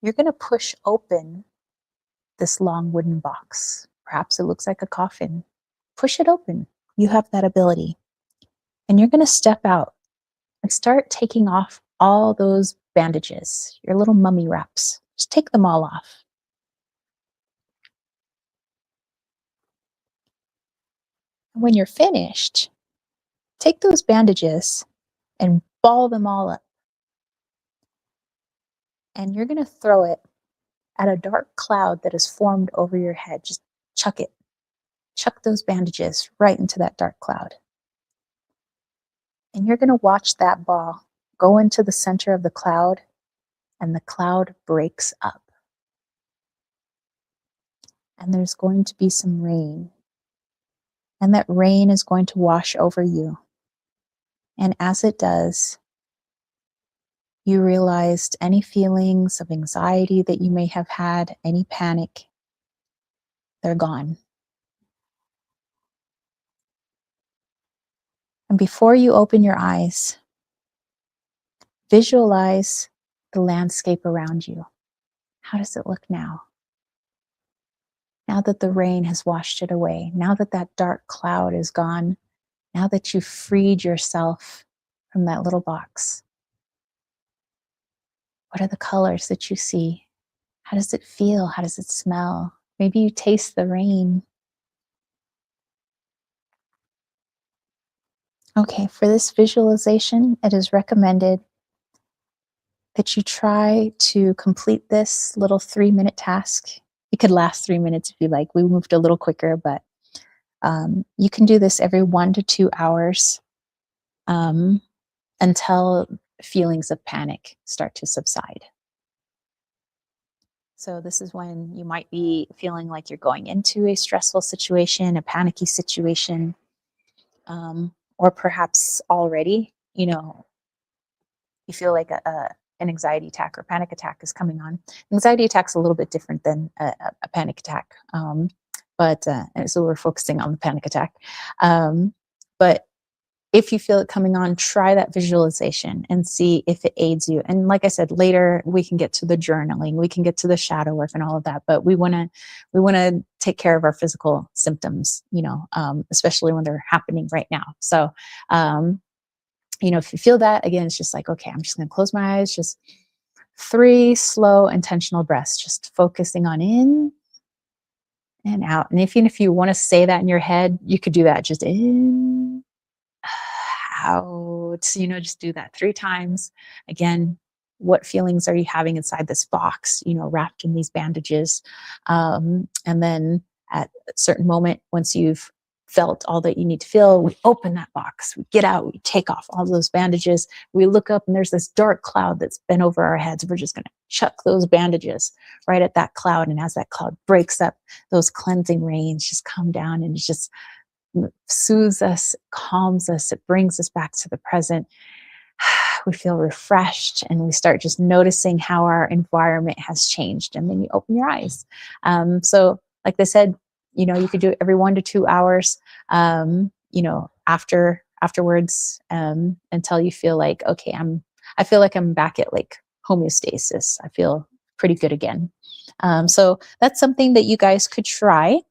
You're going to push open this long wooden box. Perhaps it looks like a coffin. Push it open. You have that ability. And you're going to step out and start taking off all those bandages, your little mummy wraps. Just take them all off. And when you're finished, take those bandages and ball them all up. And you're going to throw it at a dark cloud that has formed over your head. Just chuck it. Chuck those bandages right into that dark cloud. And you're going to watch that ball go into the center of the cloud, and the cloud breaks up. And there's going to be some rain. And that rain is going to wash over you. And as it does, you realized any feelings of anxiety that you may have had, any panic, they're gone. And before you open your eyes, visualize the landscape around you. How does it look now? Now that the rain has washed it away, now that that dark cloud is gone, now that you've freed yourself from that little box, what are the colors that you see? How does it feel? How does it smell? Maybe you taste the rain. Okay, for this visualization, it is recommended that you try to complete this little 3-minute task. It could last 3 minutes if you like. We moved a little quicker, but you can do this every 1 to 2 hours until feelings of panic start to subside. So this is when you might be feeling like you're going into a stressful situation, a panicky situation, or perhaps already, you feel like an anxiety attack or panic attack is coming on. Anxiety attack is a little bit different than a panic attack, but so we're focusing on the panic attack. But if you feel it coming on, try that visualization and see if it aids you. And like I said, later we can get to the journaling, we can get to the shadow work and all of that. But we want to take care of our physical symptoms, especially when they're happening right now. So, if you feel that, again, it's just like, okay, I'm just going to close my eyes, just 3 slow, intentional breaths, just focusing on in and out. And even if you want to say that in your head, you could do that, just in, out, just do that 3 times. Again, what feelings are you having inside this box, wrapped in these bandages? And then at a certain moment, once you've felt all that you need to feel, we open that box, we get out, we take off all those bandages, we look up and there's this dark cloud that's been over our heads. We're just going to chuck those bandages right at that cloud. And as that cloud breaks up, those cleansing rains just come down and it just soothes us, calms us, it brings us back to the present. We feel refreshed and we start just noticing how our environment has changed. And then you open your eyes. So like I said, you could do it every 1 to 2 hours, afterwards, until you feel like, okay, I feel like I'm back at like homeostasis. I feel pretty good again. So that's something that you guys could try.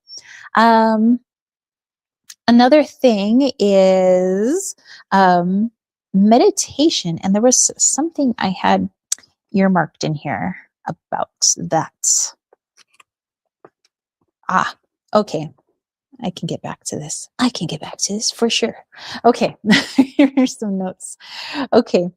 Another thing is meditation. And there was something I had earmarked in here about that. Okay. I can get back to this. For sure. Okay. Here's some notes. Okay.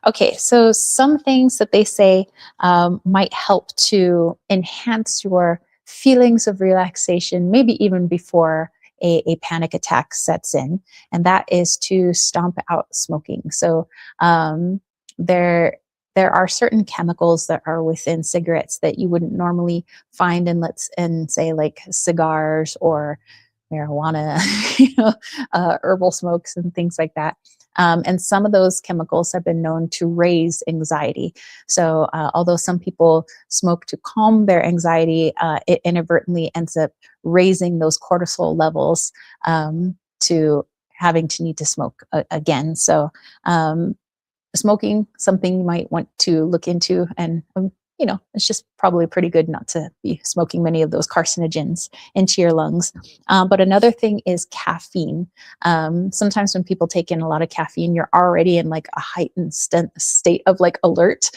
Okay, so some things that they say might help to enhance your feelings of relaxation, maybe even before a panic attack sets in, and that is to stomp out smoking. So there are certain chemicals that are within cigarettes that you wouldn't normally find in say like cigars or marijuana, herbal smokes and things like that. And some of those chemicals have been known to raise anxiety. So although some people smoke to calm their anxiety, it inadvertently ends up raising those cortisol levels to having to need to smoke again. So smoking, something you might want to look into, and it's just probably pretty good not to be smoking many of those carcinogens into your lungs. But another thing is caffeine. Sometimes when people take in a lot of caffeine, you're already in like a heightened state of like alert.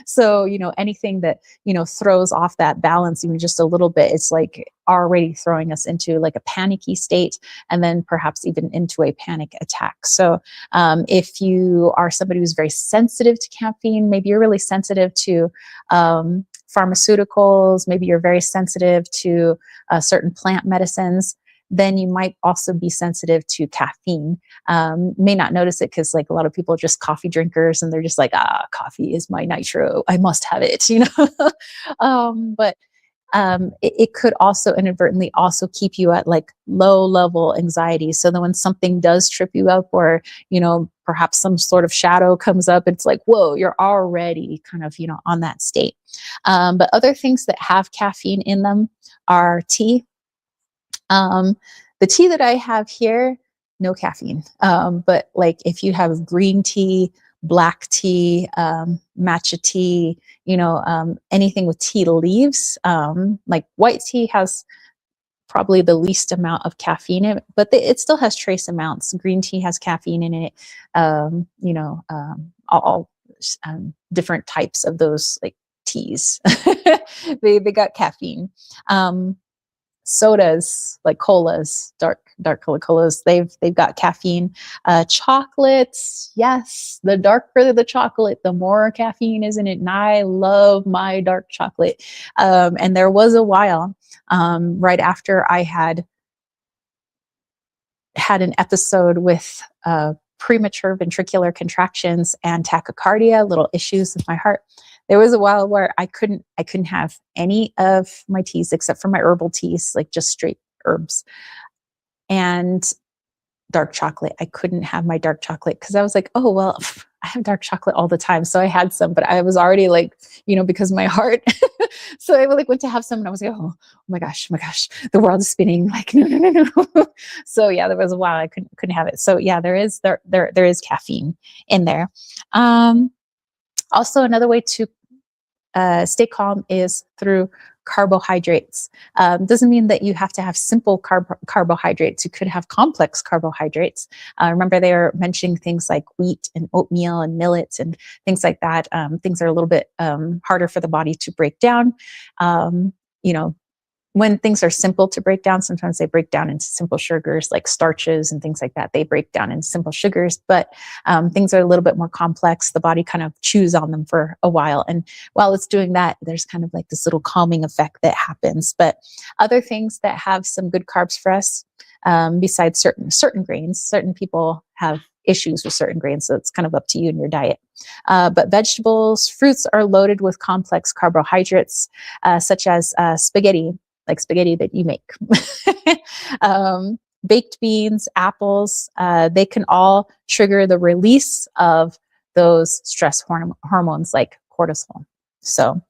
So, anything that, throws off that balance even just a little bit, it's like already throwing us into like a panicky state, and then perhaps even into a panic attack. So if you are somebody who's very sensitive to caffeine, maybe you're really sensitive to pharmaceuticals, maybe you're very sensitive to certain plant medicines, then you might also be sensitive to caffeine. May not notice it because like a lot of people are just coffee drinkers, and they're just like, coffee is my nitro, I must have it, but it could also inadvertently also keep you at like low level anxiety. So then when something does trip you up, or, perhaps some sort of shadow comes up, it's like, whoa, you're already kind of, on that state. But other things that have caffeine in them are tea. The tea that I have here, no caffeine. But like if you have green tea, black tea, matcha tea, anything with tea leaves, like white tea has probably the least amount of caffeine in it, but it still has trace amounts. Green tea has caffeine in it. All different types of those like teas, they got caffeine. Sodas like colas, dark color colas, they've got caffeine. Chocolates, yes, the darker the chocolate, the more caffeine is in it, and I love my dark chocolate. And there was a while right after I had an episode with premature ventricular contractions and tachycardia, little issues with my heart. There was a while where I couldn't have any of my teas except for my herbal teas, like just straight herbs, and dark chocolate. I couldn't have my dark chocolate because I was like, oh, well, I have dark chocolate all the time. So I had some, but I was already like, because of my heart. So I like went to have some, and I was like, oh my gosh, the world is spinning. Like, no. So yeah, there was a while I couldn't have it. So yeah, there is caffeine in there. Also, another way to stay calm is through carbohydrates. Doesn't mean that you have to have simple carbohydrates. You could have complex carbohydrates. Remember, they are mentioning things like wheat and oatmeal and millet and things like that. Things are a little bit harder for the body to break down. When things are simple to break down, sometimes they break down into simple sugars like starches and things like that. They break down into simple sugars, but things are a little bit more complex. The body kind of chews on them for a while. And while it's doing that, there's kind of like this little calming effect that happens. But other things that have some good carbs for us, besides certain grains, certain people have issues with certain grains, so it's kind of up to you and your diet. But vegetables, fruits are loaded with complex carbohydrates, such as spaghetti, like spaghetti that you make. Baked beans, apples, they can all trigger the release of those stress hormones like cortisol. So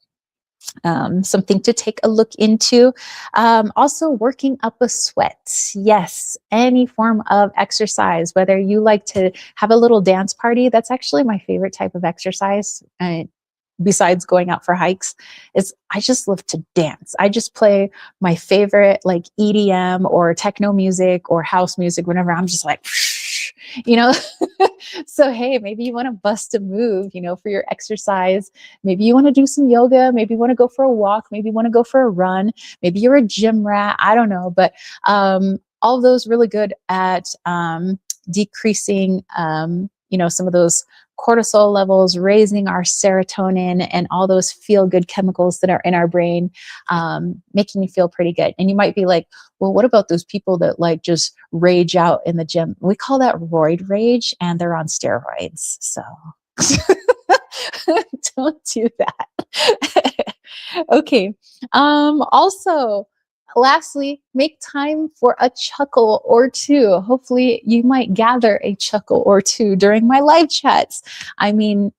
something to take a look into. Also, working up a sweat. Yes, any form of exercise, whether you like to have a little dance party, that's actually my favorite type of exercise. Besides going out for hikes, is I just love to dance. I just play my favorite like EDM or techno music or house music, whenever I'm just like, so, hey, maybe you want to bust a move, for your exercise. Maybe you want to do some yoga. Maybe you want to go for a walk. Maybe you want to go for a run. Maybe you're a gym rat. I don't know. But all of those really good at decreasing, some of those cortisol levels, raising our serotonin and all those feel-good chemicals that are in our brain, making you feel pretty good. And you might be like, well, what about those people that like just rage out in the gym? We call that roid rage, and they're on steroids. So don't do that. Okay. Also, lastly, make time for a chuckle or two. Hopefully you might gather a chuckle or two during my live chats. I mean,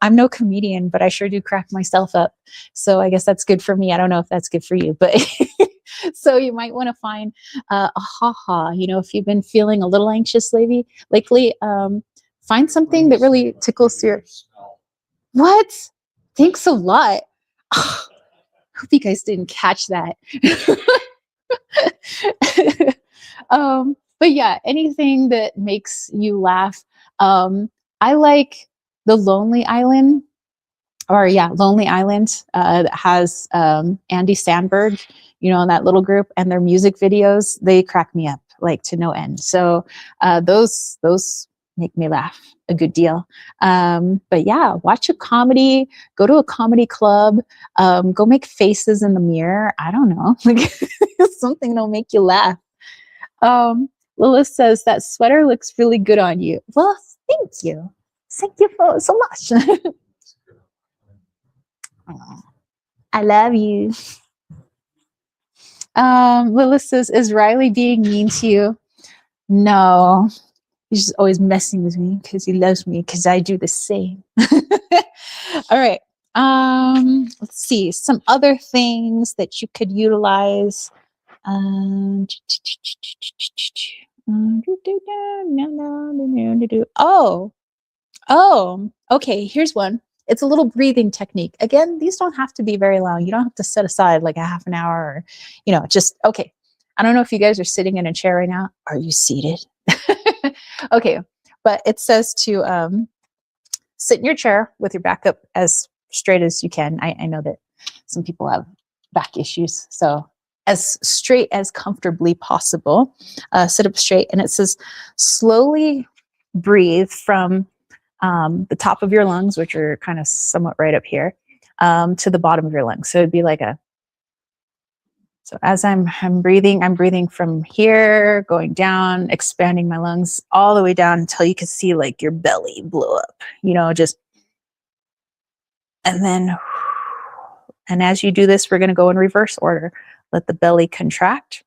I'm no comedian, but I sure do crack myself up. So I guess that's good for me. I don't know if that's good for you, but So you might want to find a ha-ha, if you've been feeling a little anxious lately, find something that really tickles your, what? Thanks a lot. Hope you guys didn't catch that. But yeah, anything that makes you laugh. I like the Lonely Island, or yeah, Lonely Island, that has Andy Samberg, in that little group, and their music videos, they crack me up like to no end. So those make me laugh a good deal. But yeah, watch a comedy, go to a comedy club, go make faces in the mirror. I don't know, like something that'll make you laugh. Lilith says that sweater looks really good on you. Well, thank you. Thank you so much. Oh, I love you. Lilith says, is Riley being mean to you? No, he's just always messing with me because he loves me, because I do the same. All right. Let's see some other things that you could utilize. Okay. Here's one. It's a little breathing technique. Again, these don't have to be very long. You don't have to set aside like a half an hour, or just, okay. I don't know if you guys are sitting in a chair right now. Are you seated? Okay. But it says to sit in your chair with your back up as straight as you can. I know that some people have back issues. So as straight as comfortably possible, sit up straight. And it says slowly breathe from the top of your lungs, which are kind of somewhat right up here, to the bottom of your lungs. So it'd be like so as I'm breathing from here, going down, expanding my lungs all the way down until you can see like your belly blow up, just, and as you do this, we're going to go in reverse order. Let the belly contract.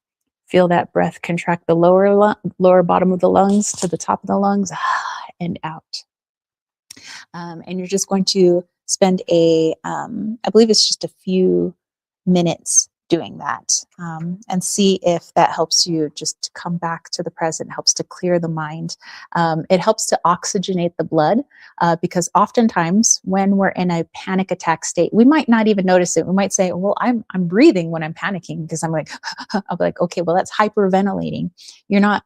Feel that breath contract the lower bottom of the lungs to the top of the lungs, and out. And you're just going to spend I believe it's just a few minutes doing that, and see if that helps you just to come back to the present, helps to clear the mind. It helps to oxygenate the blood, because oftentimes when we're in a panic attack state, we might not even notice it. We might say, well, I'm breathing when I'm panicking, because I'm like, I'll be like, okay, well, that's hyperventilating. You're not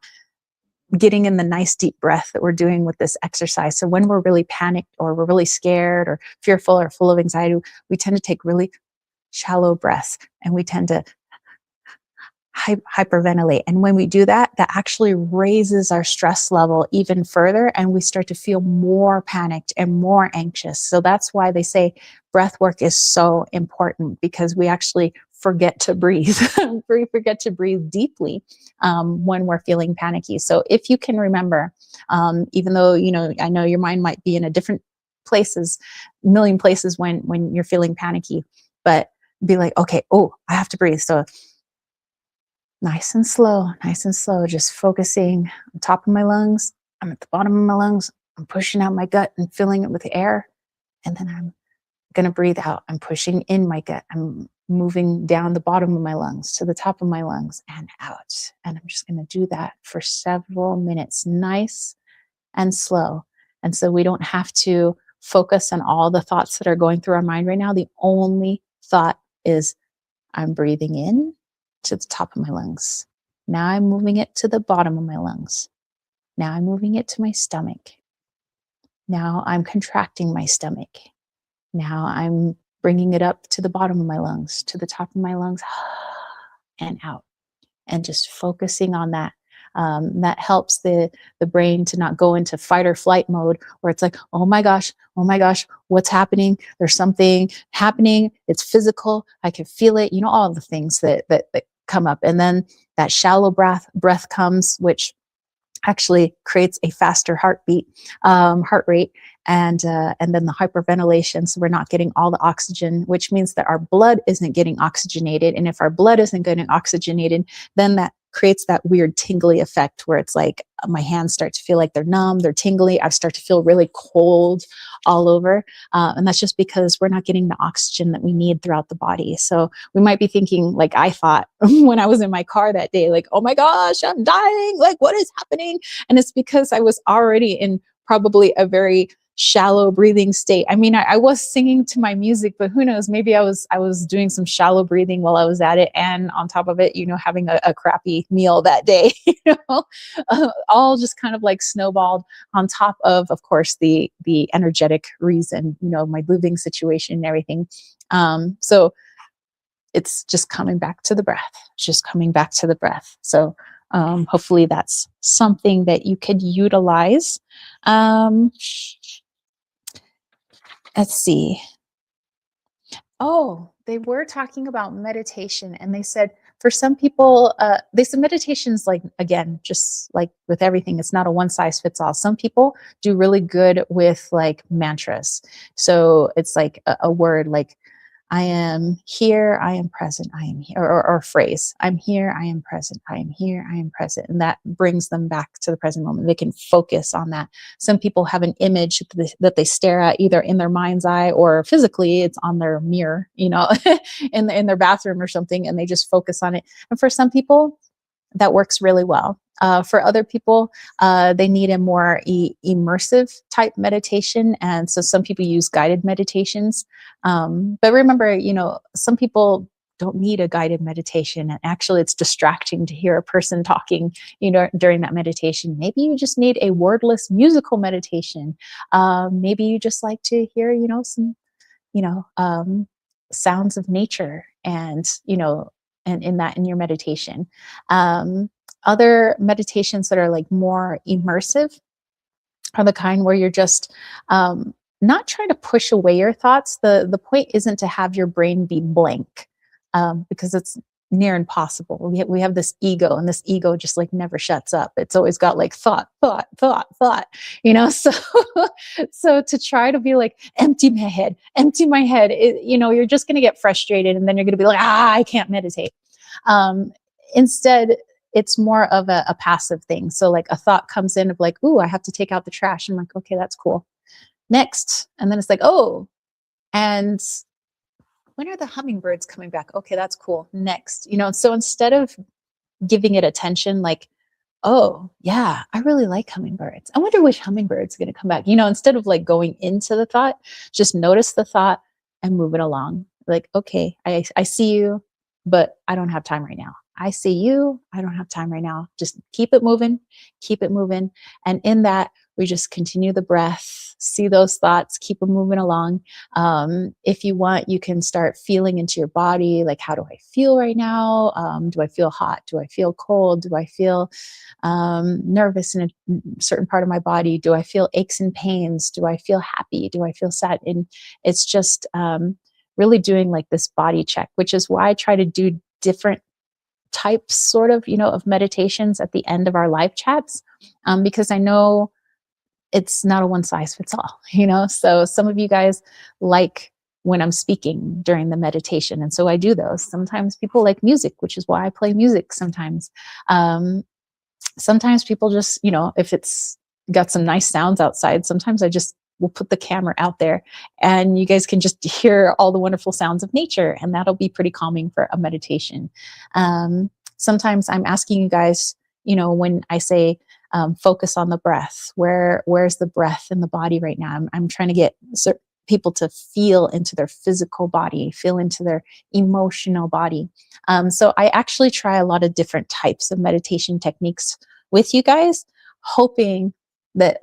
getting in the nice deep breath that we're doing with this exercise. So when we're really panicked, or we're really scared or fearful or full of anxiety, we tend to take really shallow breaths, and we tend to hyperventilate. And when we do that, that actually raises our stress level even further, and we start to feel more panicked and more anxious. So that's why they say breath work is so important, because we actually forget to breathe. We forget to breathe deeply when we're feeling panicky. So if you can remember, even though, I know your mind might be in a different million places when you're feeling panicky, but be like, okay, I have to breathe. So nice and slow, just focusing on top of my lungs. I'm at the bottom of my lungs. I'm pushing out my gut and filling it with air. And then I'm going to breathe out. I'm pushing in my gut. I'm moving down the bottom of my lungs to the top of my lungs and out. And I'm just going to do that for several minutes, nice and slow. And so we don't have to focus on all the thoughts that are going through our mind right now. The only thought is, I'm breathing in to the top of my lungs. Now I'm moving it to the bottom of my lungs. Now I'm moving it to my stomach. Now I'm contracting my stomach. Now I'm bringing it up to the bottom of my lungs, to the top of my lungs, and out. And just focusing on that. That helps the brain to not go into fight or flight mode, where it's like, oh my gosh, what's happening? There's something happening. It's physical. I can feel it. All the things that come up. And then that shallow breath comes, which actually creates a faster heart rate, and then the hyperventilation. So we're not getting all the oxygen, which means that our blood isn't getting oxygenated. And if our blood isn't getting oxygenated, then that creates that weird tingly effect where it's like my hands start to feel like they're numb, they're tingly. I start to feel really cold all over. And that's just because we're not getting the oxygen that we need throughout the body. So we might be thinking, like I thought when I was in my car that day, like, oh my gosh, I'm dying. Like, what is happening? And it's because I was already in probably a very shallow breathing state. I mean, I was singing to my music, but who knows, maybe I was doing some shallow breathing while I was at it. And on top of it, having a crappy meal that day, all just kind of like snowballed on top of course, the energetic reason, my living situation and everything. So it's just coming back to the breath, just coming back to the breath. So hopefully that's something that you could utilize. Let's see. Oh, they were talking about meditation, and they said for some people, they said meditation's like, again, just like with everything, it's not a one size fits all. Some people do really good with like mantras. So it's like a word like, I am here, I am present, I am here, or a phrase, I'm here, I am present, I am here, I am present. And that brings them back to the present moment. They can focus on that. Some people have an image that they stare at either in their mind's eye or physically it's on their mirror, in their bathroom or something, and they just focus on it. And for some people, that works really well. For other people, they need a more immersive type meditation. And so some people use guided meditations. But remember, some people don't need a guided meditation. And actually, it's distracting to hear a person talking, during that meditation. Maybe you just need a wordless musical meditation. Maybe you just like to hear, some, sounds of nature and, and in your meditation. Other meditations that are like more immersive are the kind where you're just not trying to push away your thoughts. The point isn't to have your brain be blank, because it's near impossible. We have this ego, and this ego just like never shuts up. It's always got like thought, so so to try to be like empty my head, you're just going to get frustrated, and then you're going to be like, I can't meditate. Instead, it's more of a passive thing. So like a thought comes in of like, ooh, I have to take out the trash. I'm like, okay, that's cool. Next. And then it's like, oh, and when are the hummingbirds coming back? Okay, that's cool. Next. So instead of giving it attention, like, oh yeah, I really like hummingbirds, I wonder which hummingbird's going to come back, instead of like going into the thought, just notice the thought and move it along. Like, okay, I see you, but I don't have time right now. I see you, I don't have time right now. Just keep it moving. And in that, we just continue the breath, see those thoughts, keep them moving along. If you want, you can start feeling into your body. Like, how do I feel right now? Do I feel hot? Do I feel cold? Do I feel nervous in a certain part of my body? Do I feel aches and pains? Do I feel happy? Do I feel sad? And it's just really doing like this body check, which is why I try to do different types sort of, of meditations at the end of our live chats, because I know it's not a one size fits all, so some of you guys like when I'm speaking during the meditation. And so I do those. Sometimes people like music, which is why I play music sometimes. Sometimes people just, if it's got some nice sounds outside, sometimes I just will put the camera out there and you guys can just hear all the wonderful sounds of nature, and that'll be pretty calming for a meditation. Sometimes I'm asking you guys, when I say focus on the breath, where's the breath in the body right now? I'm trying to get people to feel into their physical body, feel into their emotional body. So I actually try a lot of different types of meditation techniques with you guys, hoping that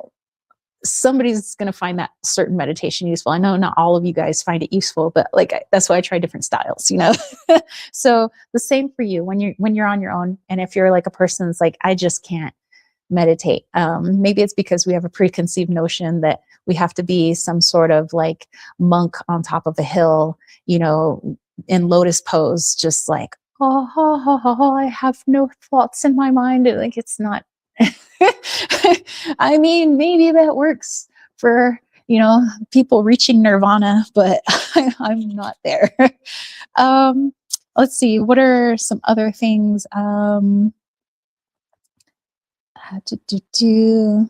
somebody's going to find that certain meditation useful. I know not all of you guys find it useful, but that's why I try different styles, So the same for you when you're on your own. And if you're like a person that's like, I just can't meditate. Maybe it's because we have a preconceived notion that we have to be some sort of like monk on top of a hill, in lotus pose, just like, I have no thoughts in my mind. Like, it's not. I mean, maybe that works for, people reaching nirvana, but I'm not there. Let's see, what are some other things? Do, do, do.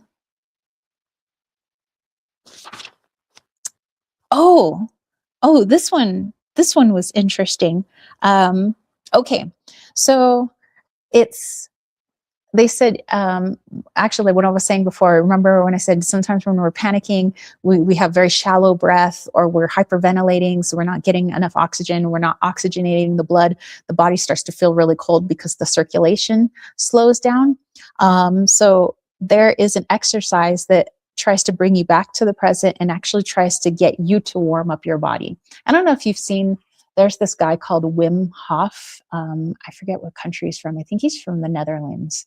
Oh, this one was interesting. Okay, so it's they said, actually, what I was saying before, remember when I said sometimes when we're panicking, we have very shallow breath, or we're hyperventilating, so we're not getting enough oxygen, we're not oxygenating the blood, the body starts to feel really cold because the circulation slows down. So there is an exercise that tries to bring you back to the present and actually tries to get you to warm up your body. I don't know if you've seen, there's this guy called Wim Hof. I forget what country he's from. I think he's from the Netherlands.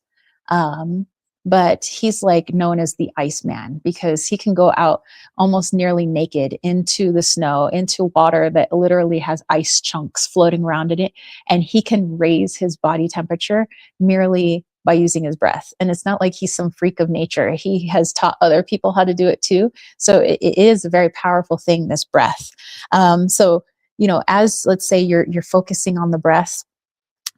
Um, but he's like known as the Iceman because he can go out almost nearly naked into the snow, into water that literally has ice chunks floating around in it. And he can raise his body temperature merely by using his breath. And it's not like he's some freak of nature. He has taught other people how to do it too. So it is a very powerful thing, this breath. So, you know, as let's say you're focusing on the breath,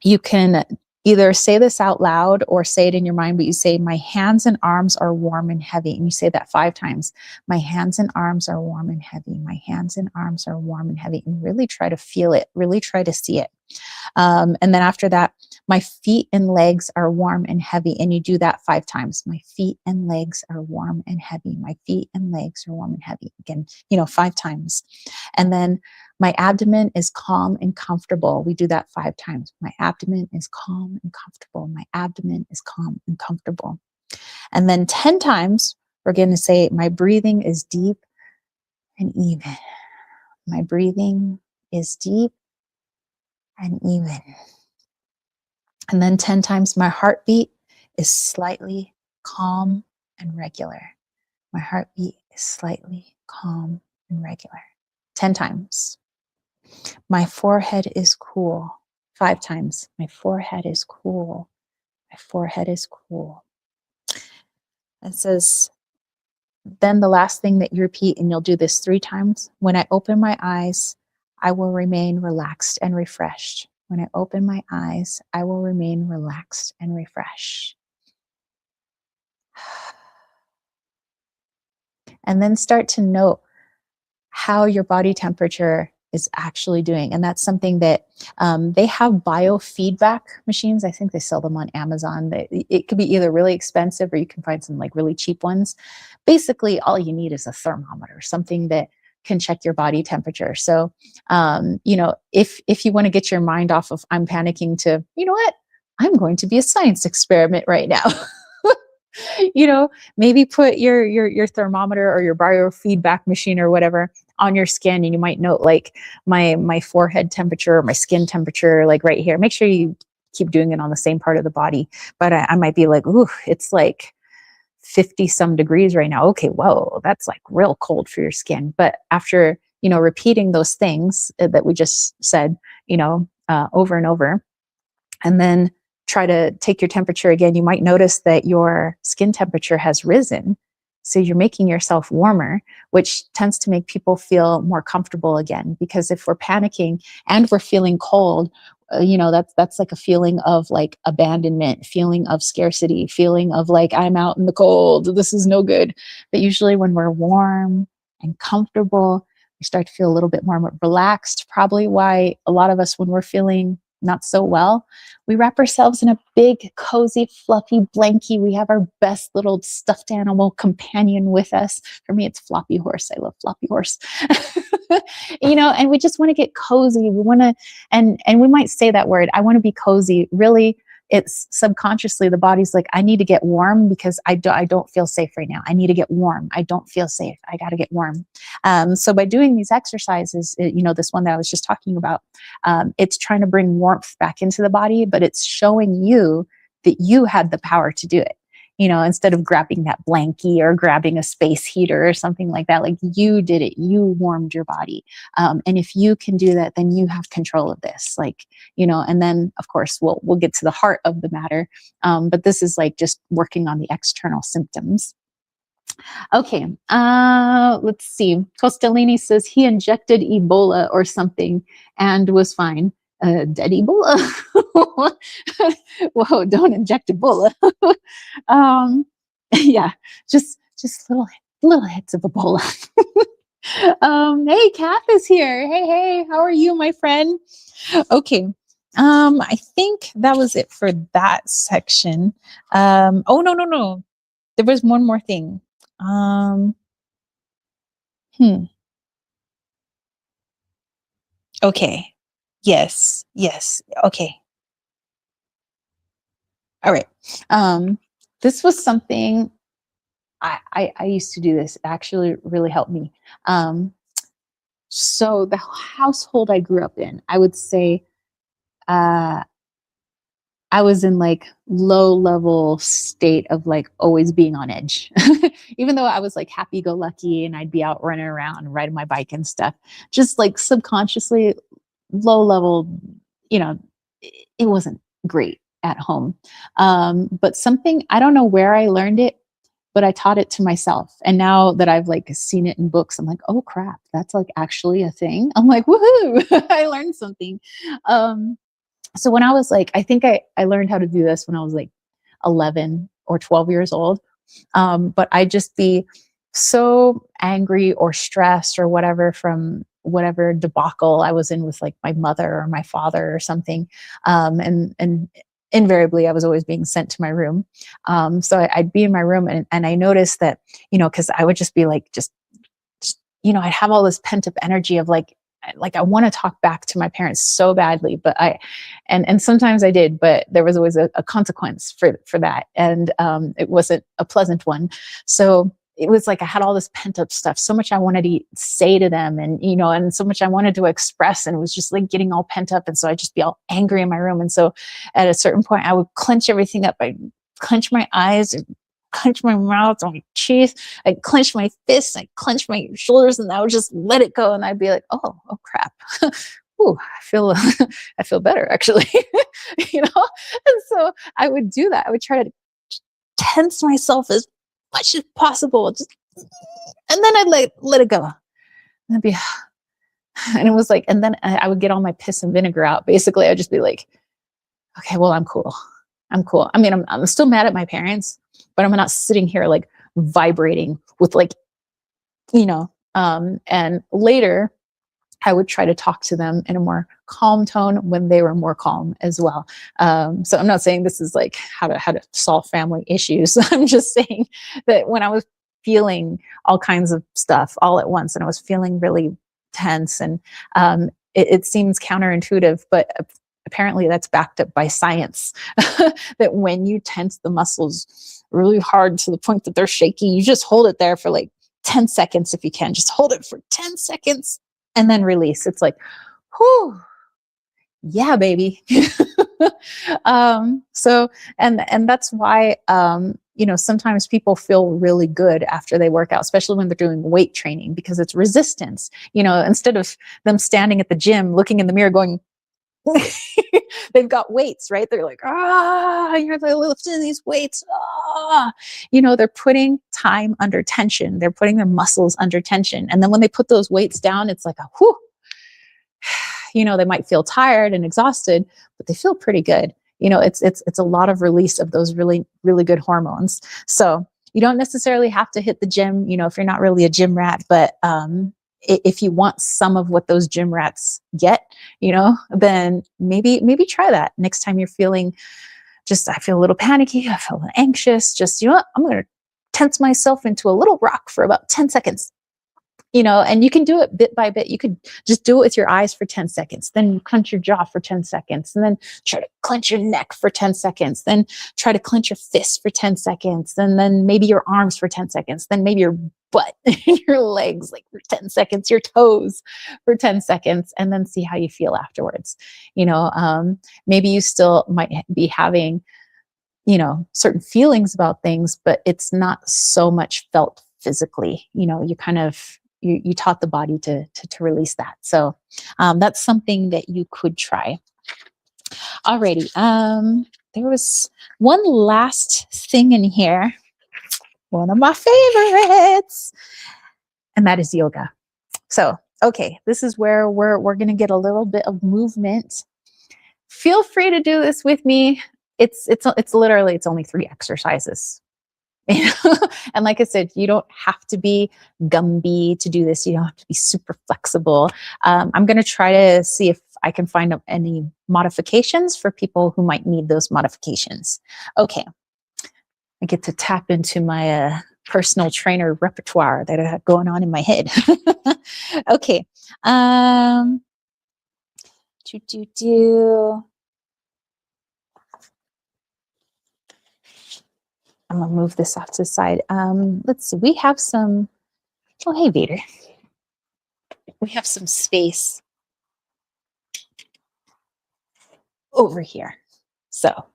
you can either say this out loud or say it in your mind, but you say, my hands and arms are warm and heavy. And you say that 5 times. My hands and arms are warm and heavy. My hands and arms are warm and heavy. And really try to feel it, really try to see it. And then after that, my feet and legs are warm and heavy. And you do that 5 times. My feet and legs are warm and heavy. My feet and legs are warm and heavy. Again, 5 times. And then my abdomen is calm and comfortable. We do that 5 times. My abdomen is calm and comfortable. My abdomen is calm and comfortable. And then 10 times, we're going to say, my breathing is deep and even. My breathing is deep and even. And then 10 times, my heartbeat is slightly calm and regular. My heartbeat is slightly calm and regular. 10 times. My forehead is cool. 5 times. My forehead is cool. My forehead is cool. It says, then the last thing that you repeat, and you'll do this 3 times. When I open my eyes, I will remain relaxed and refreshed. When I open my eyes, I will remain relaxed and refreshed. And then start to note how your body temperature is actually doing. And that's something that they have biofeedback machines. I think they sell them on Amazon. It could be either really expensive or you can find some like really cheap ones. Basically, all you need is a thermometer, something that can check your body temperature. So, if you want to get your mind off of I'm panicking to, you know what, I'm going to be a science experiment right now. Maybe put your thermometer or your biofeedback machine or whatever on your skin, and you might note like my forehead temperature or my skin temperature, like right here. Make sure you keep doing it on the same part of the body. But I might be like, ooh, it's like 50 some degrees right now. Okay, whoa, that's like real cold for your skin. But after, repeating those things that we just said, over and over, and then try to take your temperature again, you might notice that your skin temperature has risen. So you're making yourself warmer, which tends to make people feel more comfortable again. Because if we're panicking and we're feeling cold, that's like a feeling of like abandonment, feeling of scarcity, feeling of like, I'm out in the cold, this is no good. But usually when we're warm and comfortable, we start to feel a little bit more relaxed. Probably why a lot of us, when we're feeling not so well, we wrap ourselves in a big, cozy, fluffy blankie. We have our best little stuffed animal companion with us. For me, it's Floppy Horse. I love Floppy Horse. And we just want to get cozy. We want to, and we might say that word, I want to be cozy. Really, it's subconsciously the body's like, I need to get warm because I don't feel safe right now. I need to get warm. I don't feel safe. I got to get warm. So by doing these exercises, this one that I was just talking about, it's trying to bring warmth back into the body, but it's showing you that you had the power to do it. Instead of grabbing that blankie or grabbing a space heater or something like that, like you did it, you warmed your body. And if you can do that, then you have control of this, and then of course we'll get to the heart of the matter. But this is like just working on the external symptoms. Okay, let's see. Costellini says he injected Ebola or something and was fine. Daddy Ebola. Whoa, don't inject Ebola. um, yeah, just little hits of Ebola. Hey, Kath is here. Hey, hey, how are you, my friend? Okay. I think that was it for that section. Oh, no, no, no. There was one more thing. Um, hmm. Okay. Yes. Yes. Okay. All right. Um, this was something I used to do this. It actually really helped me. Um, so the household I grew up in, I would say, uh, I was in like low level state of like always being on edge. Even though I was like happy go lucky and I'd be out running around and riding my bike and stuff, just like subconsciously low level, you know, it wasn't great at home. But something, I don't know where I learned it, but I taught it to myself. And now that I've like seen it in books, I'm like, oh crap, that's like actually a thing. I'm like, woohoo, I learned something. Um, so when I was like, I think I learned how to do this when I was like 11 or 12 years old. But I'd just be so angry or stressed or whatever from whatever debacle I was in with like my mother or my father or something. And invariably I was always being sent to my room. I'd be in my room and I noticed that, cause I would just be like, I'd have all this pent up energy of like I want to talk back to my parents so badly, but and sometimes I did, but there was always a consequence for that, and it wasn't a pleasant one. So it was like I had all this pent up stuff, so much I wanted to say to them, and so much I wanted to express, and it was just like getting all pent up, and so I'd just be all angry in my room, and so at a certain point I would clench everything up. I clench my eyes, clench my mouth, my teeth, I clench my fists, I clench my shoulders, and I would just let it go. And I'd be like, oh crap. Ooh, I feel better actually. And so I would do that. I would try to tense myself as much as possible. And then I'd let it go. And I'd be, and it was like, and then I would get all my piss and vinegar out. Basically, I'd just be like, okay, well, I'm cool. I'm cool. I mean, I'm still mad at my parents, but I'm not sitting here like vibrating with like, and later I would try to talk to them in a more calm tone when they were more calm as well. So I'm not saying this is like how to solve family issues. I'm just saying that when I was feeling all kinds of stuff all at once and I was feeling really tense and it seems counterintuitive, but apparently that's backed up by science that when you tense the muscles really hard to the point that they're shaky, you just hold it there for like 10 seconds if you can. Just hold it for 10 seconds and then release. It's like, whew, yeah, baby. And that's why, sometimes people feel really good after they work out, especially when they're doing weight training, because it's resistance, instead of them standing at the gym, looking in the mirror going, they've got weights, right? They're like, you're lifting these weights. They're putting time under tension. They're putting their muscles under tension. And then when they put those weights down, it's like a whew. They might feel tired and exhausted, but they feel pretty good. It's a lot of release of those really, really good hormones. So you don't necessarily have to hit the gym, if you're not really a gym rat, but if you want some of what those gym rats get, then maybe try that next time you're feeling I feel a little panicky, I feel anxious, I'm going to tense myself into a little rock for about 10 seconds. And you can do it bit by bit. You could just do it with your eyes for 10 seconds, then clench your jaw for 10 seconds, and then try to clench your neck for 10 seconds, then try to clench your fists for 10 seconds, and then maybe your arms for 10 seconds, then maybe your butt and your legs like for 10 seconds, your toes for 10 seconds, and then see how you feel afterwards. Maybe you still might be having, certain feelings about things, but it's not so much felt physically. You kind of, you taught the body to release that. So that's something that you could try. Alrighty. There was one last thing in here, one of my favorites, and that is yoga. So, okay, this is where we're going to get a little bit of movement feel free to do this with me. It's literally, it's only 3 exercises. You know? And like I said, you don't have to be Gumby to do this. You don't have to be super flexible. I'm going to try to see if I can find any modifications for people who might need those modifications. Okay. I get to tap into my personal trainer repertoire that I have going on in my head. Okay. I'm gonna move this off to the side. Let's see. We have some. Oh, hey, Vader. We have some space over here. So,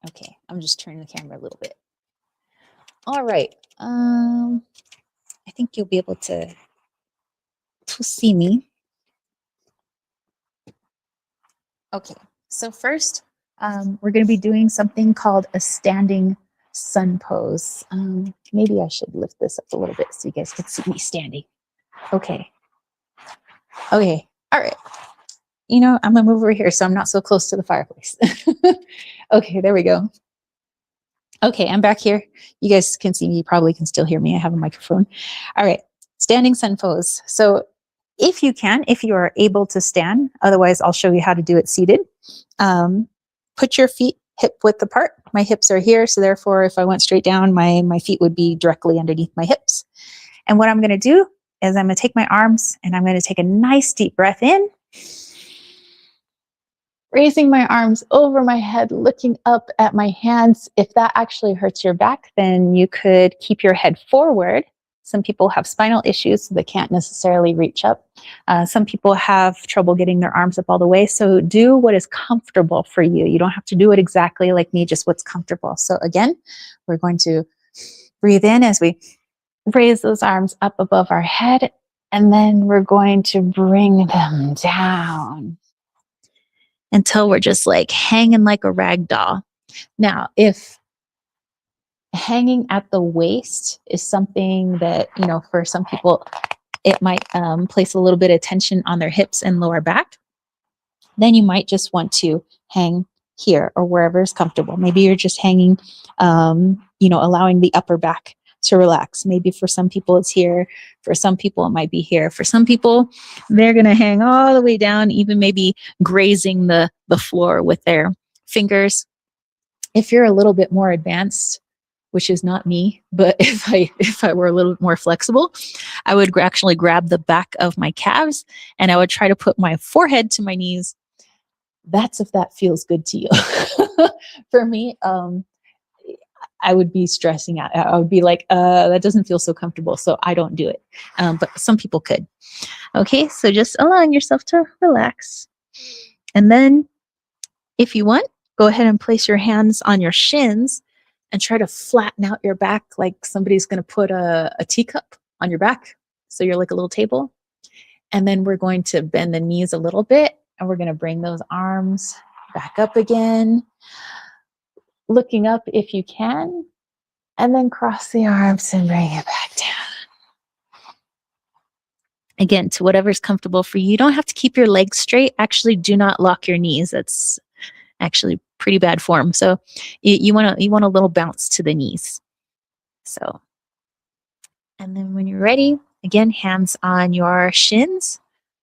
okay. I'm just turning the camera a little bit. All right. I think you'll be able to see me. Okay. So first, we're going to be doing something called a standing sun pose. Maybe I should lift this up a little bit so you guys can see me standing. Okay. Okay. All right. You know, I'm going to move over here so I'm not so close to the fireplace. Okay, there we go. Okay, I'm back here. You guys can see me. You probably can still hear me. I have a microphone. All right, standing sun pose. So if you can, if you are able to stand, otherwise I'll show you how to do it seated. Put your feet hip width apart. My hips are here, so therefore if I went straight down, my feet would be directly underneath my hips. And what I'm going to do is I'm going to take my arms and I'm going to take a nice deep breath in. Raising my arms over my head, looking up at my hands. If that actually hurts your back, then you could keep your head forward. Some people have spinal issues, so they can't necessarily reach up. Some people have trouble getting their arms up all the way. So do what is comfortable for you. You don't have to do it exactly like me, just what's comfortable. So again, we're going to breathe in as we raise those arms up above our head, and then we're going to bring them down until we're just like hanging like a rag doll. Now, if hanging at the waist is something that, you know, for some people, it might place a little bit of tension on their hips and lower back, then you might just want to hang here or wherever is comfortable. Maybe you're just hanging, you know, allowing the upper back to relax. Maybe for some people it's here. For some people it might be here. For some people, they're going to hang all the way down, even maybe grazing the floor with their fingers. If you're a little bit more advanced, which is not me, but if I were a little bit more flexible, I would actually grab the back of my calves and I would try to put my forehead to my knees. That's if that feels good to you. For me, I would be stressing out. I would be like, that doesn't feel so comfortable, so I don't do it. But some people could. Okay, so just allowing yourself to relax. And then if you want, go ahead and place your hands on your shins and try to flatten out your back like somebody's going to put a teacup on your back. So you're like a little table. And then we're going to bend the knees a little bit, and we're going to bring those arms back up again, looking up if you can, and then cross the arms and bring it back down. Again, to whatever's comfortable for you. You don't have to keep your legs straight. Actually, do not lock your knees. That's actually pretty bad form. So you want a little bounce to the knees. So, and then when you're ready, again, hands on your shins,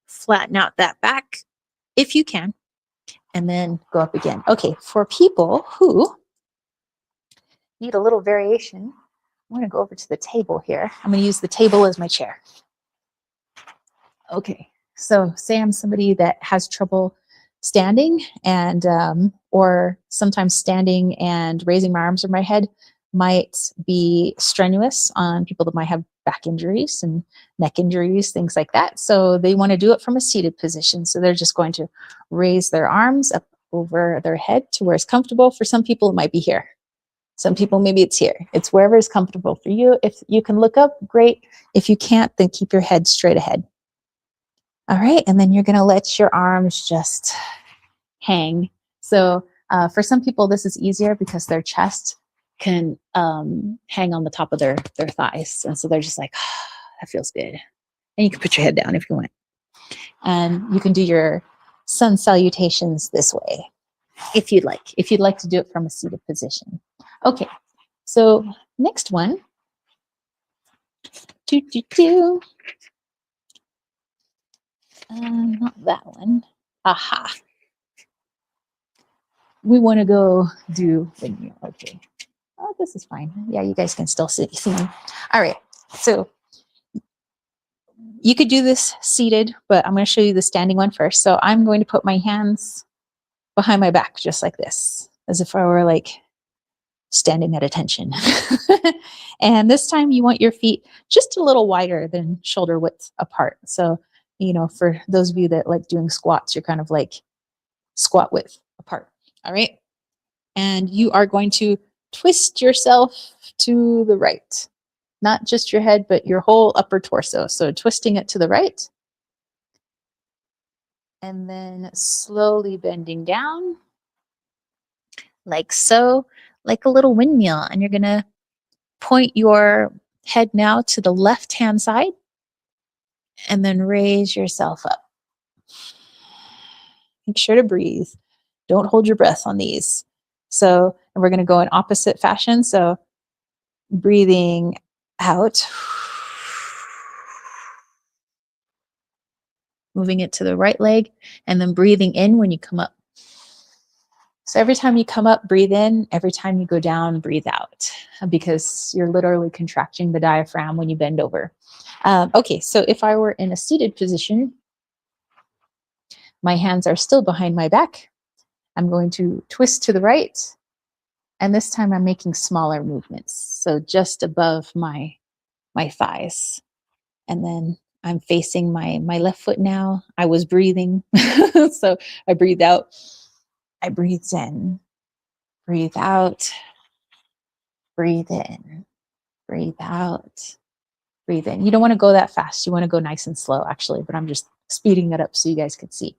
flatten out that back if you can, and then go up again. Okay, for people who need a little variation, I'm going to go over to the table here. I'm going to use the table as my chair. Okay, so say I'm somebody that has trouble standing, and or sometimes standing and raising my arms over my head might be strenuous on people that might have back injuries and neck injuries, things like that. So they want to do it from a seated position. So they're just going to raise their arms up over their head to where it's comfortable. For some people, it might be here. Some people, maybe it's here. It's wherever is comfortable for you. If you can look up, great. If you can't, then keep your head straight ahead. All right, and then you're going to let your arms just hang. So for some people, this is easier because their chest can hang on the top of their thighs. And so they're just like, oh, that feels good. And you can put your head down if you want. And you can do your sun salutations this way. if you'd like to do it from a seated position. Okay, so next one. Not that one. Aha. We want to go do the okay. Oh, this is fine. Yeah, you guys can still see me. All right. So you could do this seated, but I'm going to show you the standing one first. So I'm going to put my hands behind my back, just like this, as if I were like standing at attention. And this time you want your feet just a little wider than shoulder width apart. So, for those of you that like doing squats, you're kind of like squat width apart. All right. And you are going to twist yourself to the right, not just your head, but your whole upper torso. So twisting it to the right. And then slowly bending down like so, like a little windmill. And you're going to point your head now to the left-hand side and then raise yourself up. Make sure to breathe. Don't hold your breath on these. So, and we're going to go in opposite fashion. So breathing out, moving it to the right leg, and then breathing in when you come up. So every time you come up, breathe in. Every time you go down, breathe out, because you're literally contracting the diaphragm when you bend over. Okay, so if I were in a seated position, my hands are still behind my back. I'm going to twist to the right, and this time I'm making smaller movements. So just above my thighs. And then I'm facing my left foot now. I was breathing. So I breathe out. I breathe in. Breathe out. Breathe in. Breathe out. Breathe in. You don't want to go that fast. You want to go nice and slow, actually, but I'm just speeding it up so you guys can see.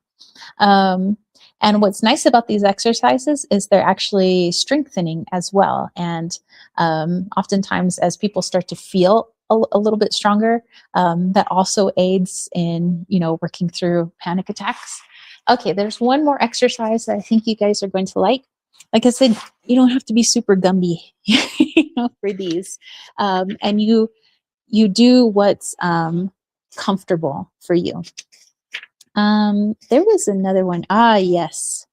And what's nice about these exercises is they're actually strengthening as well. And oftentimes, as people start to feel a little bit stronger, that also aids in, working through panic attacks. Okay, there's one more exercise that I think you guys are going to like. Like I said, you don't have to be super Gumby, for these. And you do what's comfortable for you. There was another one. Yes.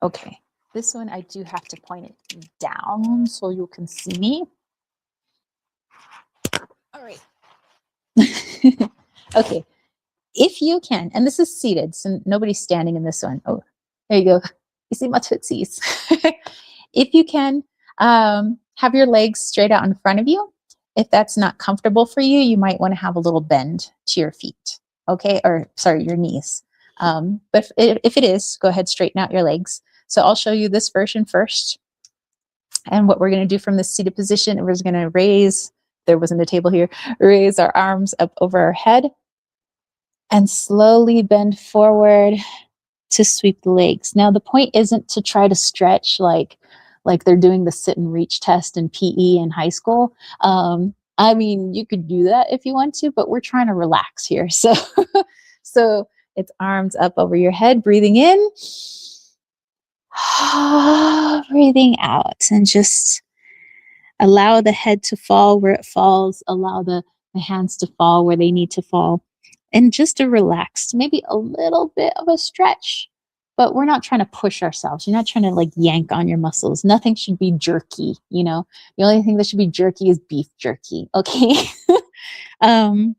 Okay. This one, I do have to point it down so you can see me. All right. Okay. If you can, and this is seated, so nobody's standing in this one. Oh, there you go. You see my tootsies. If you can, have your legs straight out in front of you. If that's not comfortable for you, you might want to have a little bend to your feet. Okay, or sorry, your knees. But if it is, go ahead, straighten out your legs. So I'll show you this version first. And what we're going to do from this seated position, we're just going to raise, there wasn't a table here, raise our arms up over our head and slowly bend forward to sweep the legs. Now, the point isn't to try to stretch like they're doing the sit and reach test in PE in high school. I mean, you could do that if you want to, but we're trying to relax here. So, so it's arms up over your head, breathing in, breathing out, and just allow the head to fall where it falls. Allow the hands to fall where they need to fall. And just a relaxed, maybe a little bit of a stretch, but we're not trying to push ourselves. You're not trying to like yank on your muscles. Nothing should be jerky, The only thing that should be jerky is beef jerky, okay? And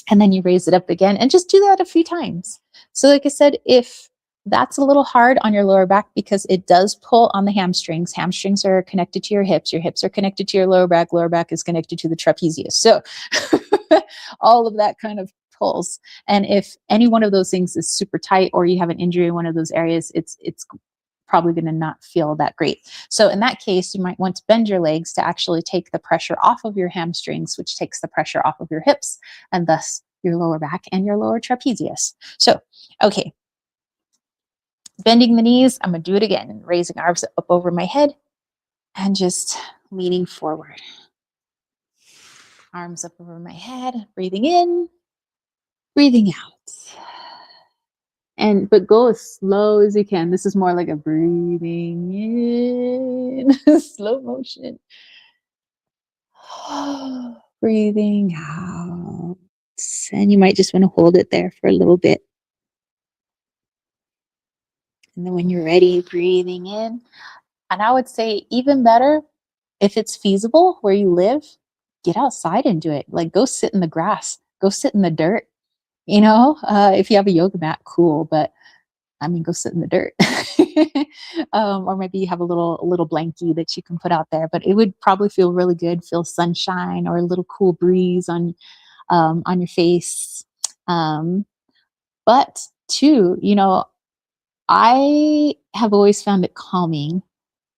then you raise it up again and just do that a few times. So like I said, if that's a little hard on your lower back because it does pull on the hamstrings. Hamstrings are connected to your hips are connected to your lower back is connected to the trapezius. So all of that kind of pulls. And if any one of those things is super tight or you have an injury in one of those areas, it's probably going to not feel that great. So in that case, you might want to bend your legs to actually take the pressure off of your hamstrings, which takes the pressure off of your hips and thus your lower back and your lower trapezius. So, okay. Bending the knees, I'm going to do it again. Raising arms up over my head and just leaning forward. Arms up over my head, breathing in, breathing out. but go as slow as you can. This is more like a breathing in, slow motion. Breathing out. And you might just want to hold it there for a little bit. And then when you're ready, breathing in. And I would say, even better, if it's feasible where you live, get outside and do it. Like, go sit in the grass, go sit in the dirt. If you have a yoga mat, cool. But I mean, go sit in the dirt. Or maybe you have a little blankie that you can put out there. But it would probably feel really good. Feel sunshine or a little cool breeze on your face. But too, I have always found it calming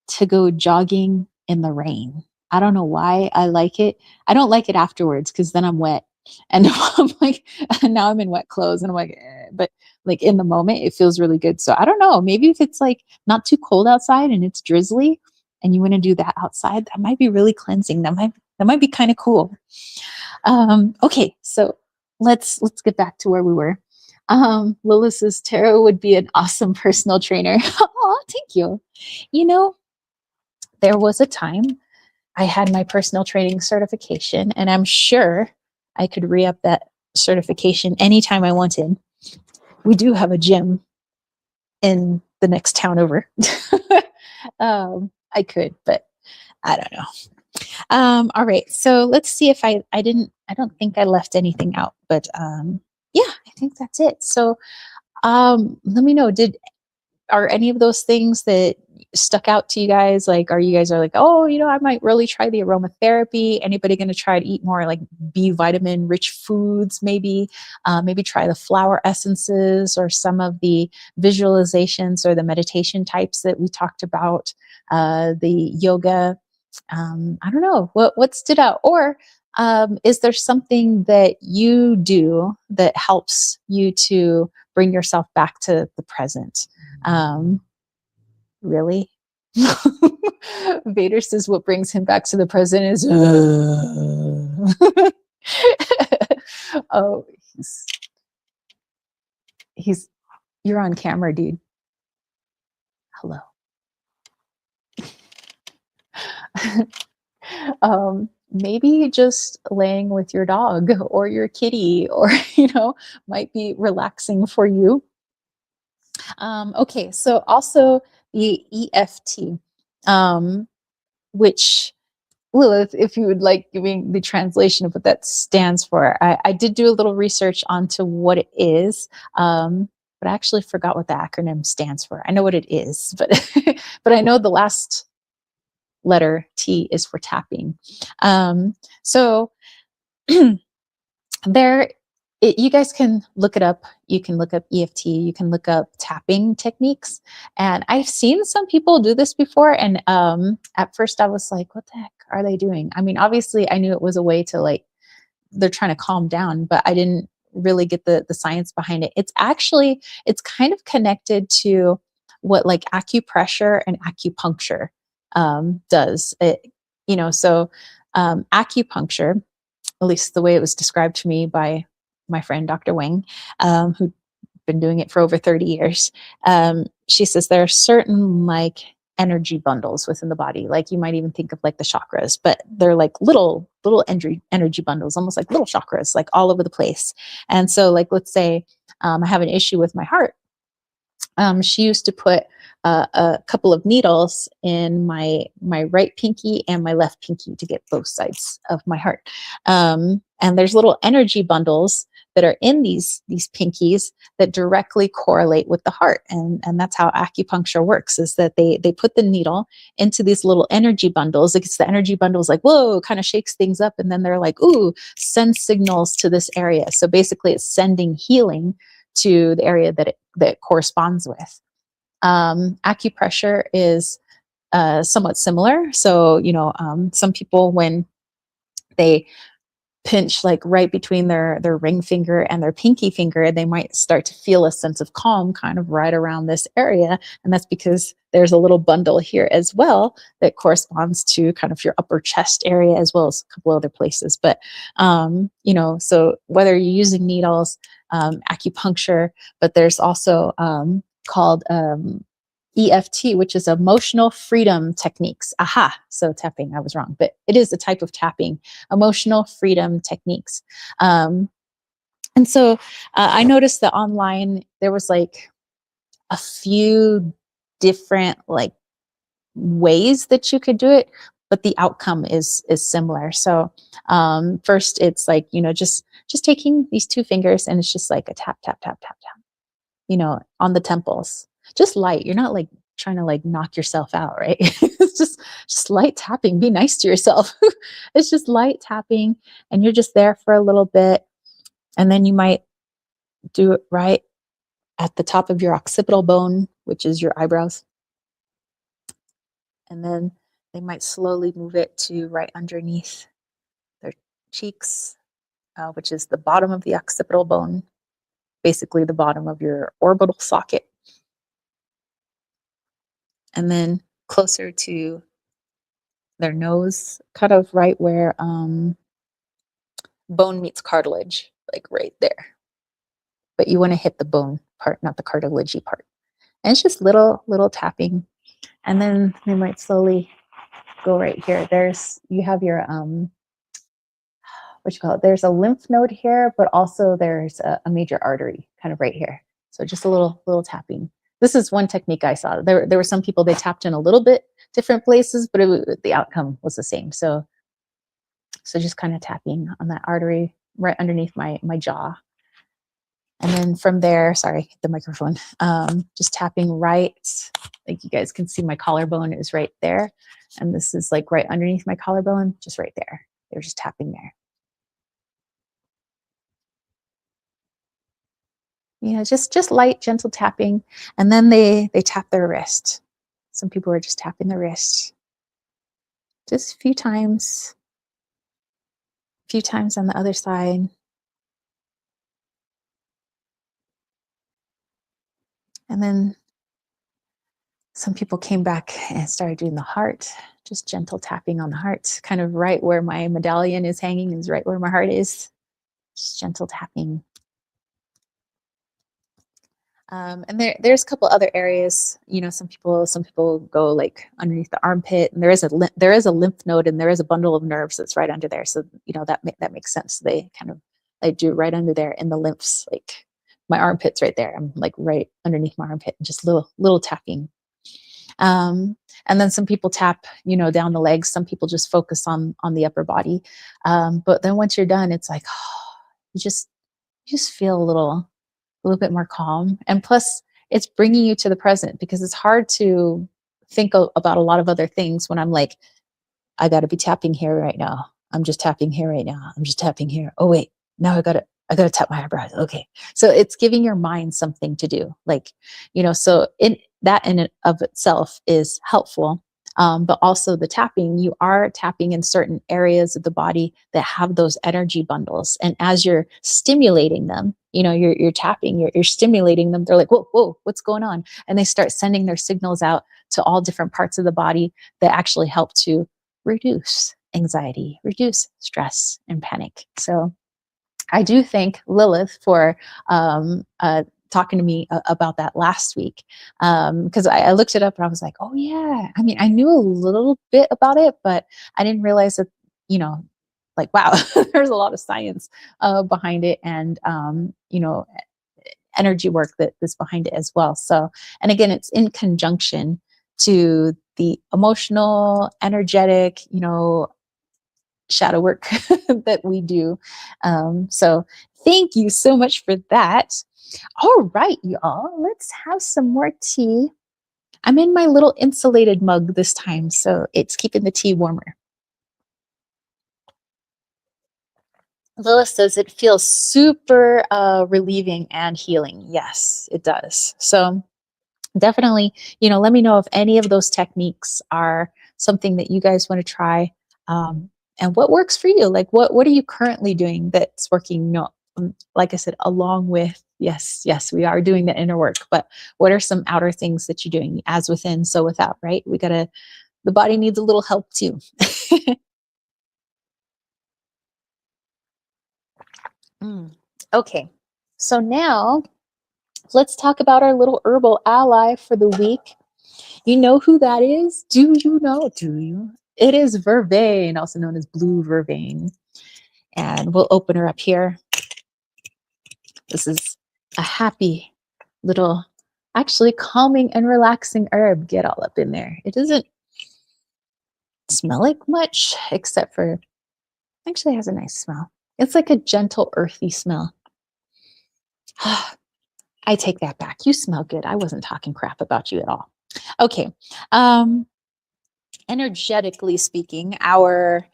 to go jogging in the rain. I don't know why I like it. I don't like it afterwards because then I'm wet. And I'm like, now I'm in wet clothes and I'm like, but like in the moment, it feels really good. So I don't know. Maybe if it's like not too cold outside and it's drizzly and you want to do that outside, that might be really cleansing. That might be kind of cool. Okay, so let's get back to where we were. Lila says tarot would be an awesome personal trainer. Oh, thank you. You know, there was a time I had my personal training certification, and I'm sure I could re up that certification anytime I wanted. We do have a gym in the next town over. I could, but I don't know. All right, so let's see if I don't think I left anything out, but yeah, I think that's it. So let me know, are any of those things that stuck out to you guys? Like, are you guys like, oh, I might really try the aromatherapy. Anybody going to try to eat more like B vitamin rich foods? Maybe try the flower essences or some of the visualizations or the meditation types that we talked about, the yoga. I don't know what stood out, or is there something that you do that helps you to bring yourself back to the present? Really? Vader says what brings him back to the present is oh, he's you're on camera, dude. Hello. Maybe just laying with your dog or your kitty, or might be relaxing for you. Okay, so also the EFT, which, Lilith, if you would like giving the translation of what that stands for. I did do a little research onto what it is, but I actually forgot what the acronym stands for. I know what it is, but but I know the last letter T is for tapping. So there, you guys can look it up. You can look up EFT. You can look up tapping techniques. And I've seen some people do this before. And at first I was like, what the heck are they doing? I mean, obviously I knew it was a way to, like, they're trying to calm down, but I didn't really get the science behind it. It's kind of connected to what like acupressure and acupuncture does. Acupuncture, at least the way it was described to me by my friend Dr. Wang, who'd been doing it for over 30 years. She says there are certain like energy bundles within the body. Like, you might even think of like the chakras, but they're like little energy bundles, almost like little chakras, like all over the place. And so, like, let's say I have an issue with my heart. She used to put a couple of needles in my right pinky and my left pinky to get both sides of my heart. And there's little energy bundles that are in these pinkies that directly correlate with the heart. And that's how acupuncture works, is that they put the needle into these little energy bundles. It's the energy bundles like, whoa, kind of shakes things up. And then they're like, ooh, send signals to this area. So basically it's sending healing to the area that it corresponds with. Acupressure is somewhat similar. So, some people, when they pinch like right between their ring finger and their pinky finger, and they might start to feel a sense of calm kind of right around this area. And that's because there's a little bundle here as well that corresponds to kind of your upper chest area, as well as a couple other places. But so whether you're using needles, acupuncture, but there's also called EFT, which is emotional freedom techniques. Aha. So tapping, I was wrong, but it is a type of tapping, emotional freedom techniques. And so I noticed that online there was like a few different like ways that you could do it, but the outcome is similar. So first it's like, just taking these two fingers, and it's just like a tap, tap, tap, tap, tap, on the temples. Just light. You're not like trying to like knock yourself out, right? It's just light tapping. Be nice to yourself. It's just light tapping, and you're just there for a little bit. And then you might do it right at the top of your occipital bone, which is your eyebrows. And then they might slowly move it to right underneath their cheeks, which is the bottom of the occipital bone, basically the bottom of your orbital socket. And then closer to their nose, kind of right where bone meets cartilage, like right there. But you want to hit the bone part, not the cartilagey part. And it's just little tapping. And then they might slowly go right here. You have your what you call it? There's a lymph node here, but also there's a major artery kind of right here. So just a little tapping. This is one technique I saw. There were some people, they tapped in a little bit different places, but the outcome was the same. So just kind of tapping on that artery right underneath my jaw. And then from there, sorry, the microphone, just tapping right, like you guys can see my collarbone is right there. And this is like right underneath my collarbone, just right there. They're just tapping there. Just light, gentle tapping. And then they tap their wrist. Some people are just tapping their wrist. Just a few times on the other side. And then some people came back and started doing the heart, just gentle tapping on the heart, kind of right where my medallion is hanging is right where my heart is. Just gentle tapping. And there's a couple other areas. Some people go like underneath the armpit, and there is a lymph node, and there is a bundle of nerves that's right under there. So that makes sense. They kind of do right under there in the lymphs, like my armpit's right there. I'm like right underneath my armpit, just little tapping. And then some people tap, down the legs. Some people just focus on the upper body. But then once you're done, it's like, you just feel a little bit more calm. And plus it's bringing you to the present, because it's hard to think about a lot of other things when I'm like, I got to be tapping here right now. I'm just tapping here right now. I'm just tapping here. Oh wait, now I gotta tap my eyebrows. Okay. So it's giving your mind something to do. Like, so in and of itself is helpful. But also the tapping, you are tapping in certain areas of the body that have those energy bundles. And as you're stimulating them, you're tapping, you're stimulating them. They're like, whoa, what's going on? And they start sending their signals out to all different parts of the body that actually help to reduce anxiety, reduce stress and panic. So I do thank Lilith for talking to me about that last week, because I looked it up and I was like, oh yeah. I mean, I knew a little bit about it, but I didn't realize that, like, wow, there's a lot of science behind it, and energy work that's behind it as well. So, and again, it's in conjunction to the emotional, energetic, shadow work that we do. So thank you so much for that. All right, y'all, let's have some more tea. I'm in my little insulated mug this time, so it's keeping the tea warmer. Lilith says it feels super relieving and healing. Yes, it does. So definitely, let me know if any of those techniques are something that you guys want to try. And what works for you? Like what are you currently doing that's working? No, like I said, along with yes, we are doing the inner work, but what are some outer things that you're doing? As within, so without, right? The body needs a little help too. Mm. Okay. So now let's talk about our little herbal ally for the week. You know who that is? Do you know? Do you? It is vervain, also known as blue vervain. And we'll open her up here. This is a happy little, actually calming and relaxing herb. Get all up in there. It doesn't smell like much, except for, actually has a nice smell. It's like a gentle, earthy smell. I take that back. You smell good. I wasn't talking crap about you at all. Okay. Um, Energetically speaking, our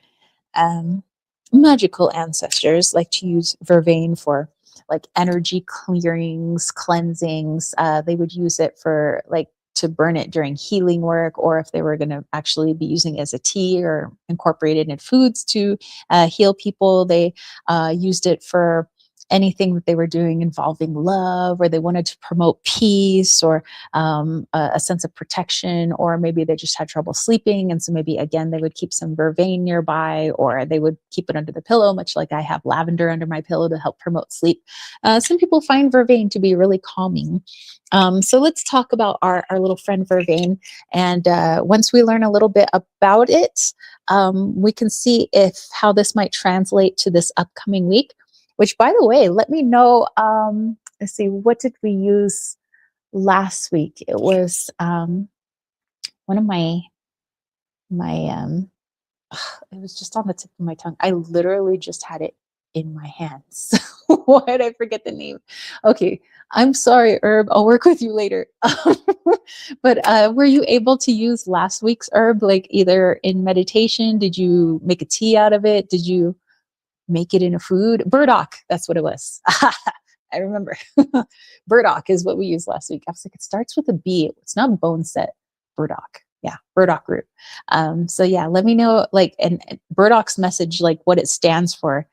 magical ancestors like to use vervain for like energy clearings, cleansings. They would use it for like to burn it during healing work, or if they were going to actually be using it as a tea or incorporated in foods to heal people, they used it for anything that they were doing involving love, or they wanted to promote peace, or a sense of protection, or maybe they just had trouble sleeping. And so maybe again, they would keep some vervain nearby, or they would keep it under the pillow, much like I have lavender under my pillow to help promote sleep. Some people find vervain to be really calming. So let's talk about our little friend vervain. And once we learn a little bit about it, we can see if how this might translate to this upcoming week. Which, by the way, let me know. Let's see, what did we use last week? It was one of my it was just on the tip of my tongue. I literally just had it in my hands. Why did I forget the name? Okay, I'm sorry, herb. I'll work with you later. But were you able to use last week's herb, like either in meditation? Did you make a tea out of it? Did you make it in a food? Burdock, that's what it was. I remember. Burdock is what we used last week. I was like, it starts with a B. It's not bone set. Burdock. Yeah, burdock root. So yeah, let me know like and burdock's message, like what it stands for.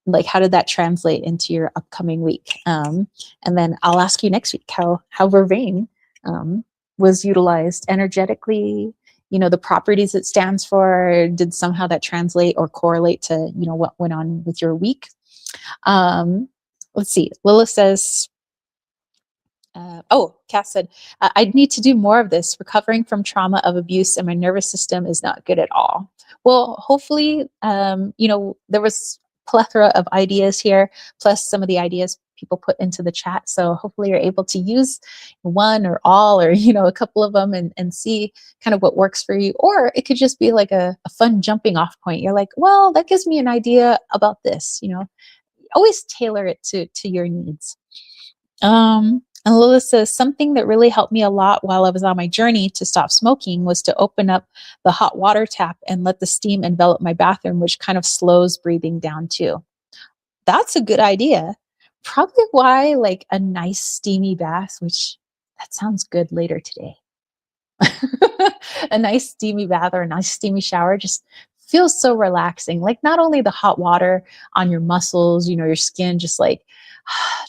Like how did that translate into your upcoming week? And then I'll ask you next week how vervain was utilized energetically, the properties it stands for. Did somehow that translate or correlate to, what went on with your week? Let's see. Lilith says, Cass said, I'd need to do more of this. Recovering from trauma of abuse and my nervous system is not good at all. Well, hopefully, there was plethora of ideas here, plus some of the ideas people put into the chat. So hopefully you're able to use one or all, or, a couple of them and see kind of what works for you. Or it could just be like a fun jumping off point. You're like, well, that gives me an idea about this, always tailor it to your needs. And Lilith says, something that really helped me a lot while I was on my journey to stop smoking was to open up the hot water tap and let the steam envelop my bathroom, which kind of slows breathing down too. That's a good idea. Probably why like a nice steamy bath, which that sounds good later today. A nice steamy bath or a nice steamy shower just feels so relaxing. Like not only the hot water on your muscles, your skin just like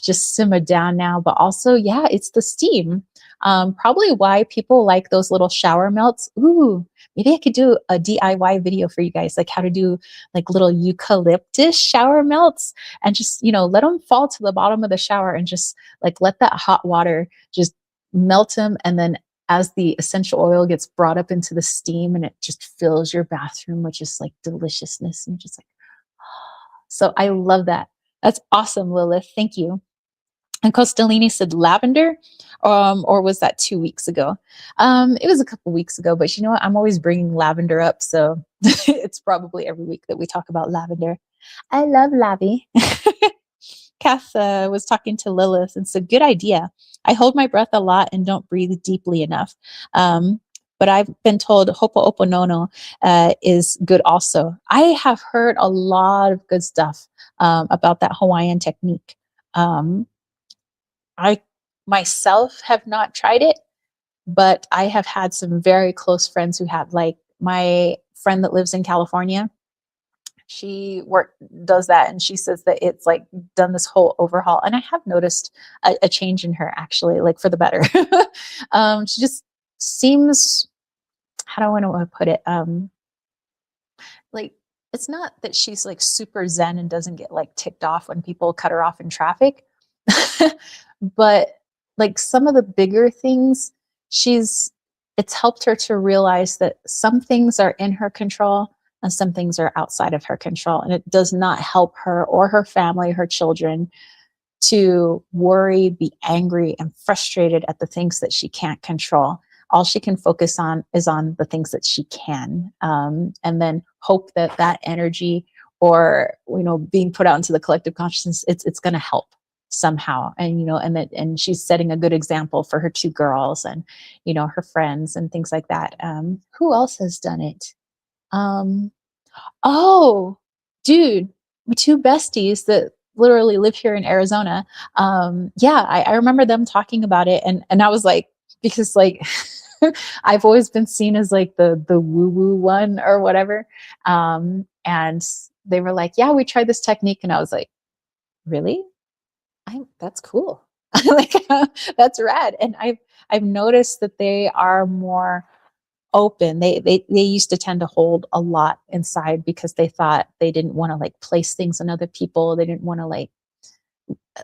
just simmer down now, but also, yeah, it's the steam. Probably why people like those little shower melts. Ooh, maybe I could do a DIY video for you guys, like how to do like little eucalyptus shower melts and just, let them fall to the bottom of the shower and just like let that hot water just melt them. And then as the essential oil gets brought up into the steam and it just fills your bathroom with just like deliciousness and just like, so I love that. That's awesome, Lilith. Thank you. And Costolini said lavender, or was that 2 weeks ago? It was a couple weeks ago, but you know what? I'm always bringing lavender up, so it's probably every week that we talk about lavender. I love Lavi. Kath was talking to Lilith and said, good idea. I hold my breath a lot and don't breathe deeply enough. But I've been told Ho'oponopono is good also. I have heard a lot of good stuff about that Hawaiian technique. I myself have not tried it, but I have had some very close friends who have, like my friend that lives in California. She does that, and she says that it's like done this whole overhaul. And I have noticed a change in her, actually, like for the better. She just seems, how do I want to put it? Like, it's not that she's like super zen and doesn't get like ticked off when people cut her off in traffic, but like some of the bigger things, she's it's helped her to realize that some things are in her control and some things are outside of her control, and it does not help her or her family, her children, to worry, be angry, and frustrated at the things that she can't control. All she can focus on is on the things that she can, and then hope that that energy, or being put out into the collective consciousness, it's going to help somehow. And and she's setting a good example for her two girls, and her friends and things like that. Who else has done it? Um, Oh, dude, my two besties that literally live here in Arizona. Yeah, I remember them talking about it, and I was like, because like I've always been seen as like the woo woo one or whatever, and they were like, yeah, we tried this technique, and I was like, really? That's cool. Like, that's rad. And I've noticed that they are more open. They used to tend to hold a lot inside because they thought they didn't want to like place things on other people. They didn't want to like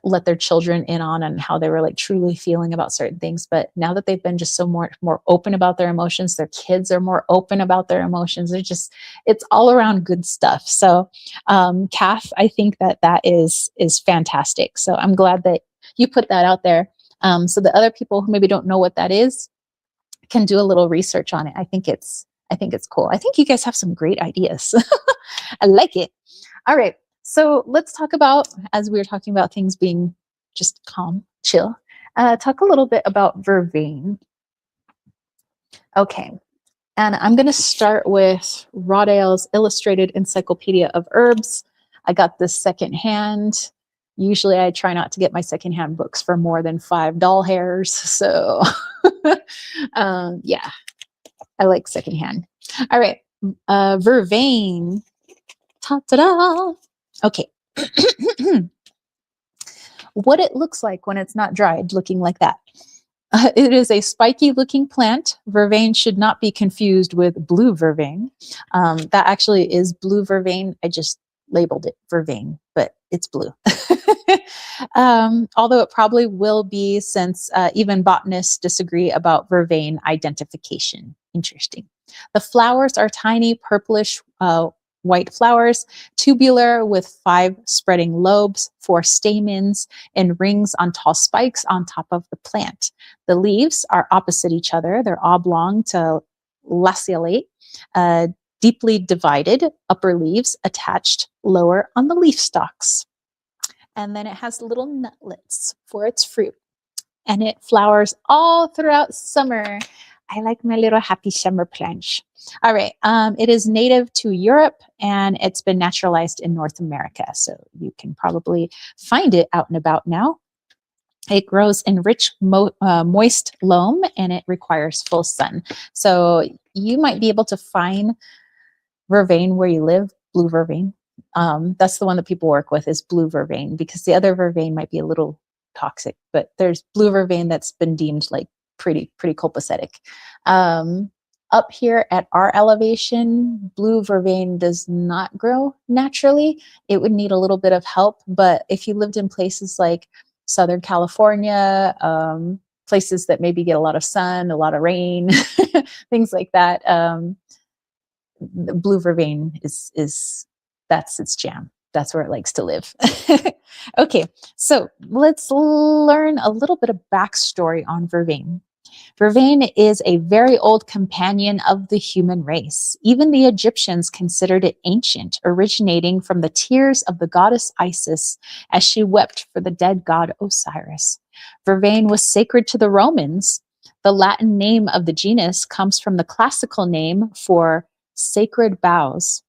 let their children in on how they were like truly feeling about certain things. But now that they've been just so more open about their emotions, their kids are more open about their emotions. It's all around good stuff. So, Kath, I think that is fantastic. So I'm glad that you put that out there. So the other people who maybe don't know what that is can do a little research on it. I think it's cool. I think you guys have some great ideas. I like it. All right. So let's talk about, as we were talking about things being just calm, chill, talk a little bit about vervain. Okay. And I'm going to start with Rodale's Illustrated Encyclopedia of Herbs. I got this secondhand. Usually I try not to get my secondhand books for more than 5 doll hairs. So yeah, I like secondhand. All right. Vervain. Ta-da-da. Okay. What it looks like when it's not dried, looking like that. It is a spiky looking plant. Vervain should not be confused with blue vervain. That actually is blue vervain. I just labeled it vervain, but it's blue. Although it probably will be, since even botanists disagree about vervain identification. Interesting. The flowers are tiny purplish white flowers, tubular with 5 spreading lobes, 4 stamens, and rings on tall spikes on top of the plant. The leaves are opposite each other. They're oblong to lanceolate, deeply divided, upper leaves attached lower on the leaf stalks. And then it has little nutlets for its fruit. And it flowers all throughout summer. I like my little happy summer plants. All right. It is native to Europe, and it's been naturalized in North America. So you can probably find it out and about now. It grows in rich, moist loam, and it requires full sun. So you might be able to find vervain where you live, blue vervain. That's the one that people work with, is blue vervain, because the other vervain might be a little toxic, but there's blue vervain that's been deemed like pretty copacetic. Up here at our elevation, blue vervain does not grow naturally. It would need a little bit of help, but if you lived in places like Southern California, places that maybe get a lot of sun, a lot of rain, things like that, blue vervain is that's its jam. That's where it likes to live. Okay, so let's learn a little bit of backstory on vervain. Vervain is a very old companion of the human race. Even the Egyptians considered it ancient, originating from the tears of the goddess Isis as she wept for the dead god Osiris. Vervain was sacred to the Romans. The Latin name of the genus comes from the classical name for sacred boughs.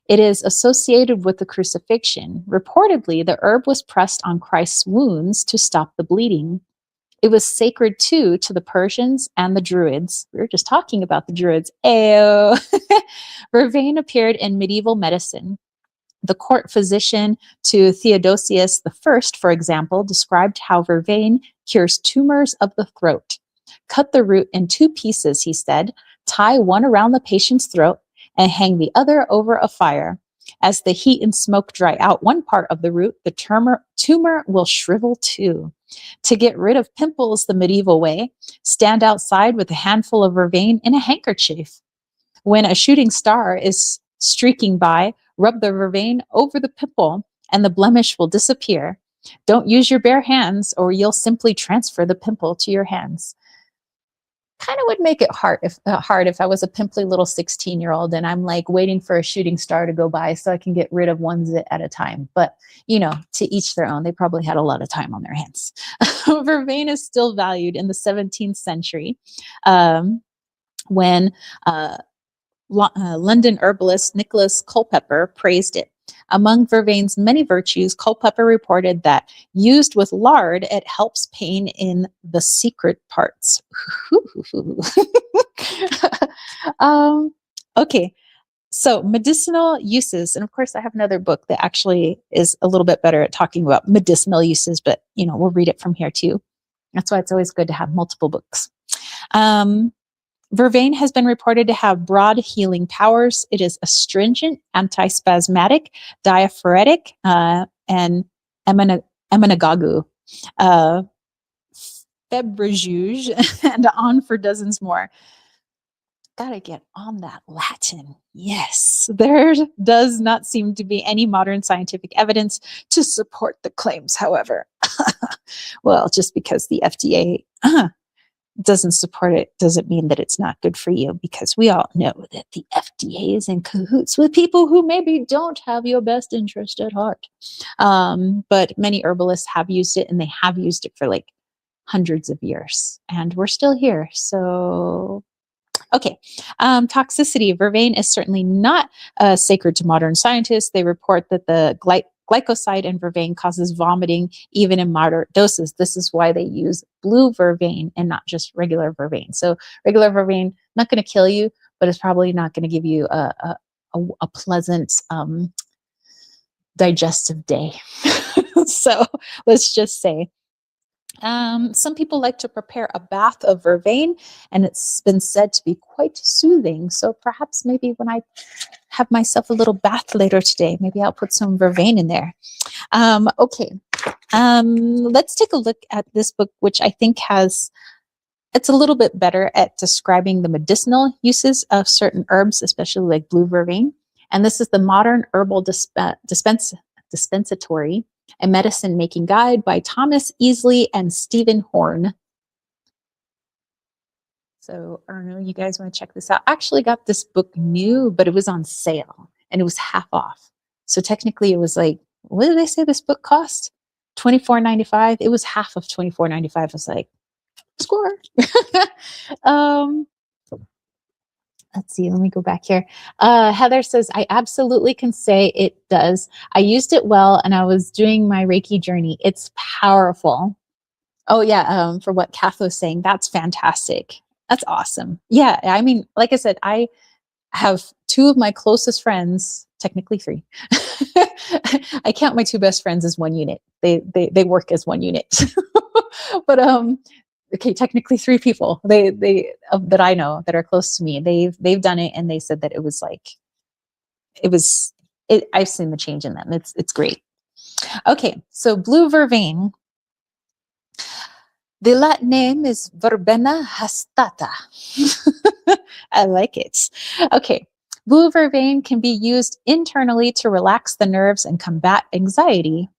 It is associated with the crucifixion. Reportedly, the herb was pressed on Christ's wounds to stop the bleeding. It was sacred too to the Persians and the Druids. We were just talking about the Druids. Ayo. Vervain appeared in medieval medicine. The court physician to Theodosius I, for example, described how vervain cures tumors of the throat. Cut the root in 2 pieces, he said, tie one around the patient's throat, and hang the other over a fire. As the heat and smoke dry out one part of the root, the tumor will shrivel too. To get rid of pimples the medieval way, stand outside with a handful of vervain in a handkerchief. When a shooting star is streaking by, rub the vervain over the pimple and the blemish will disappear. Don't use your bare hands or you'll simply transfer the pimple to your hands. Kind of would make it hard if I was a pimply little 16-year-old and I'm like waiting for a shooting star to go by so I can get rid of one zit at a time. But, to each their own. They probably had a lot of time on their hands. Vervain is still valued in the 17th century when London herbalist Nicholas Culpeper praised it. Among vervain's many virtues, Culpeper reported that used with lard, it helps pain in the secret parts. Okay, so medicinal uses. And of course, I have another book that actually is a little bit better at talking about medicinal uses, but we'll read it from here too. That's why it's always good to have multiple books. Vervain has been reported to have broad healing powers. It is astringent, antispasmodic, diaphoretic, and emmenagogue, febrifuge, and on for dozens more. Gotta get on that Latin. Yes, there does not seem to be any modern scientific evidence to support the claims, however. Well, just because the FDA doesn't support it doesn't mean that it's not good for you, because we all know that the FDA is in cahoots with people who maybe don't have your best interest at heart. But many herbalists have used it, and they have used it for like hundreds of years, and we're still here. So, okay. Toxicity. Vervain is certainly not sacred to modern scientists. They report that the glycoside in vervain causes vomiting even in moderate doses. This is why they use blue vervain and not just regular vervain. So regular vervain, not going to kill you, but it's probably not going to give you a pleasant digestive day. So let's just say. Some people like to prepare a bath of vervain, and it's been said to be quite soothing. So perhaps maybe when I have myself a little bath later today, maybe I'll put some vervain in there. Okay. Let's take a look at this book, which I think it's a little bit better at describing the medicinal uses of certain herbs, especially like blue vervain. And this is the Modern Herbal Dispensatory, a medicine making guide by Thomas Easley and Stephen Horn. So I don't know, you guys want to check this out? I actually got this book new, but it was on sale and it was half off. So technically it was like, what did they say this book cost? $24.95. It was half of $24.95. I was like, score. Let's see, let me go back here. Heather says, I absolutely can say it does. I used it well and I was doing my Reiki journey. It's powerful. Oh yeah, for what Kath was saying, that's fantastic. That's awesome. Yeah, I mean, like I said, I have 2 of my closest friends, technically 3. I count my 2 best friends as one unit. They work as one unit. But okay, technically 3 people they that I know that are close to me. They've done it, and they said that it was I've seen the change in them. It's great. Okay, so blue vervain. The Latin name is Verbena hastata. I like it. Okay. Blue vervain can be used internally to relax the nerves and combat anxiety.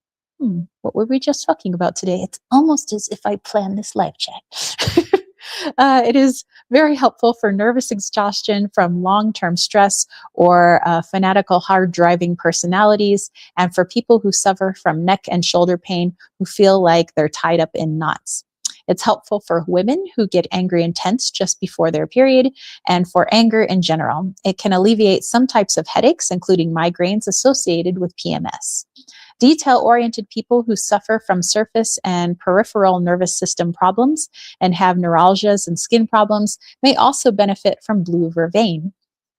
What were we just talking about today? It's almost as if I planned this live chat. It is very helpful for nervous exhaustion from long-term stress or fanatical, hard-driving personalities, and for people who suffer from neck and shoulder pain who feel like they're tied up in knots. It's helpful for women who get angry and tense just before their period, and for anger in general. It can alleviate some types of headaches, including migraines associated with PMS. Detail-oriented people who suffer from surface and peripheral nervous system problems and have neuralgias and skin problems may also benefit from blue vervain.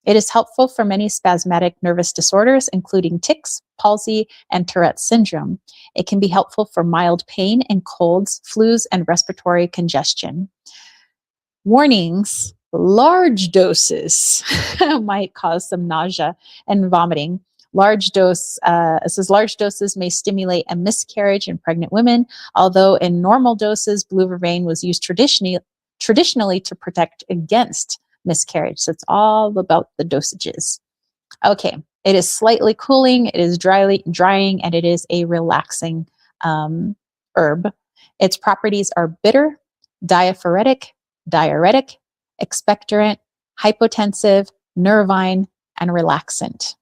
It is helpful for many spasmodic nervous disorders, including tics, palsy, and Tourette's syndrome. It can be helpful for mild pain and colds, flus, and respiratory congestion. Warnings: large doses might cause some nausea and vomiting. It says large doses may stimulate a miscarriage in pregnant women, although in normal doses, blue vervain was used traditionally to protect against miscarriage. So it's all about the dosages. Okay, it is slightly cooling, it is drying, and it is a relaxing herb. Its properties are bitter, diaphoretic, diuretic, expectorant, hypotensive, nervine, and relaxant.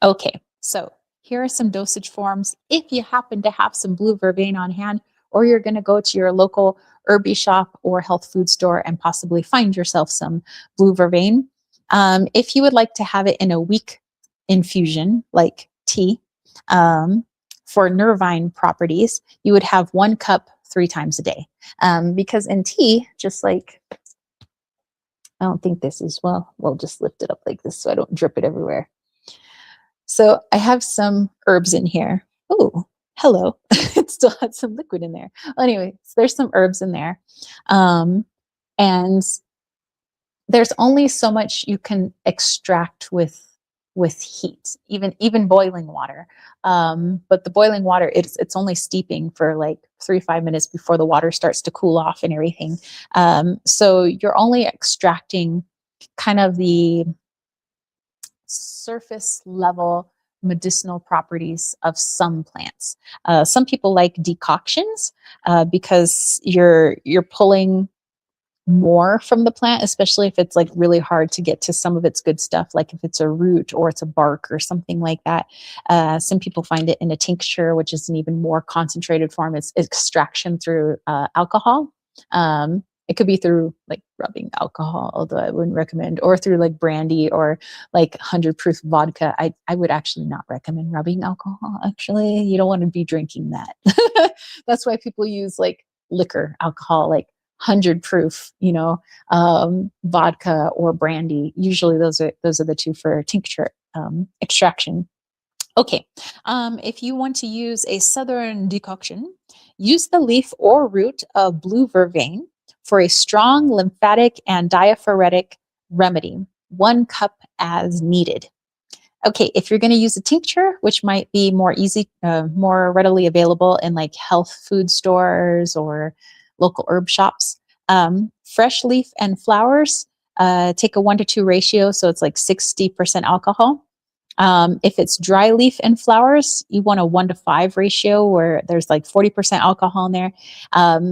Okay, so here are some dosage forms. If you happen to have some blue vervain on hand, or you're going to go to your local herby shop or health food store and possibly find yourself some blue vervain. If you would like to have it in a weak infusion, like tea, for nervine properties, you would have 1 cup 3 times a day. Because in tea, just like, I don't think this is, we'll just lift it up like this so I don't drip it everywhere. So I have some herbs in here. Oh, hello. It still had some liquid in there. Well, anyway, so there's some herbs in there. And there's only so much you can extract with heat, even boiling water. But the boiling water, it's only steeping for like 3-5 minutes before the water starts to cool off and everything. So you're only extracting kind of the surface level medicinal properties of some plants. Some people like decoctions because you're pulling more from the plant, especially if it's like really hard to get to some of its good stuff, like if it's a root or it's a bark or something like that. Some people find it in a tincture, which is an even more concentrated form. It's extraction through alcohol. It could be through like rubbing alcohol, although I wouldn't recommend, or through like brandy or like 100 proof vodka. I would actually not recommend rubbing alcohol. Actually, you don't want to be drinking that. That's why people use like liquor, alcohol, like 100 proof, vodka or brandy. Usually those are the two for tincture extraction. Okay, if you want to use a southern decoction, use the leaf or root of blue vervain for a strong lymphatic and diaphoretic remedy. 1 cup as needed. Okay, if you're going to use a tincture, which might be more readily available in like health food stores or local herb shops, fresh leaf and flowers, take a 1-to-2 ratio, so it's like 60% alcohol. If it's dry leaf and flowers, you want a 1-to-5 ratio where there's like 40% alcohol in there.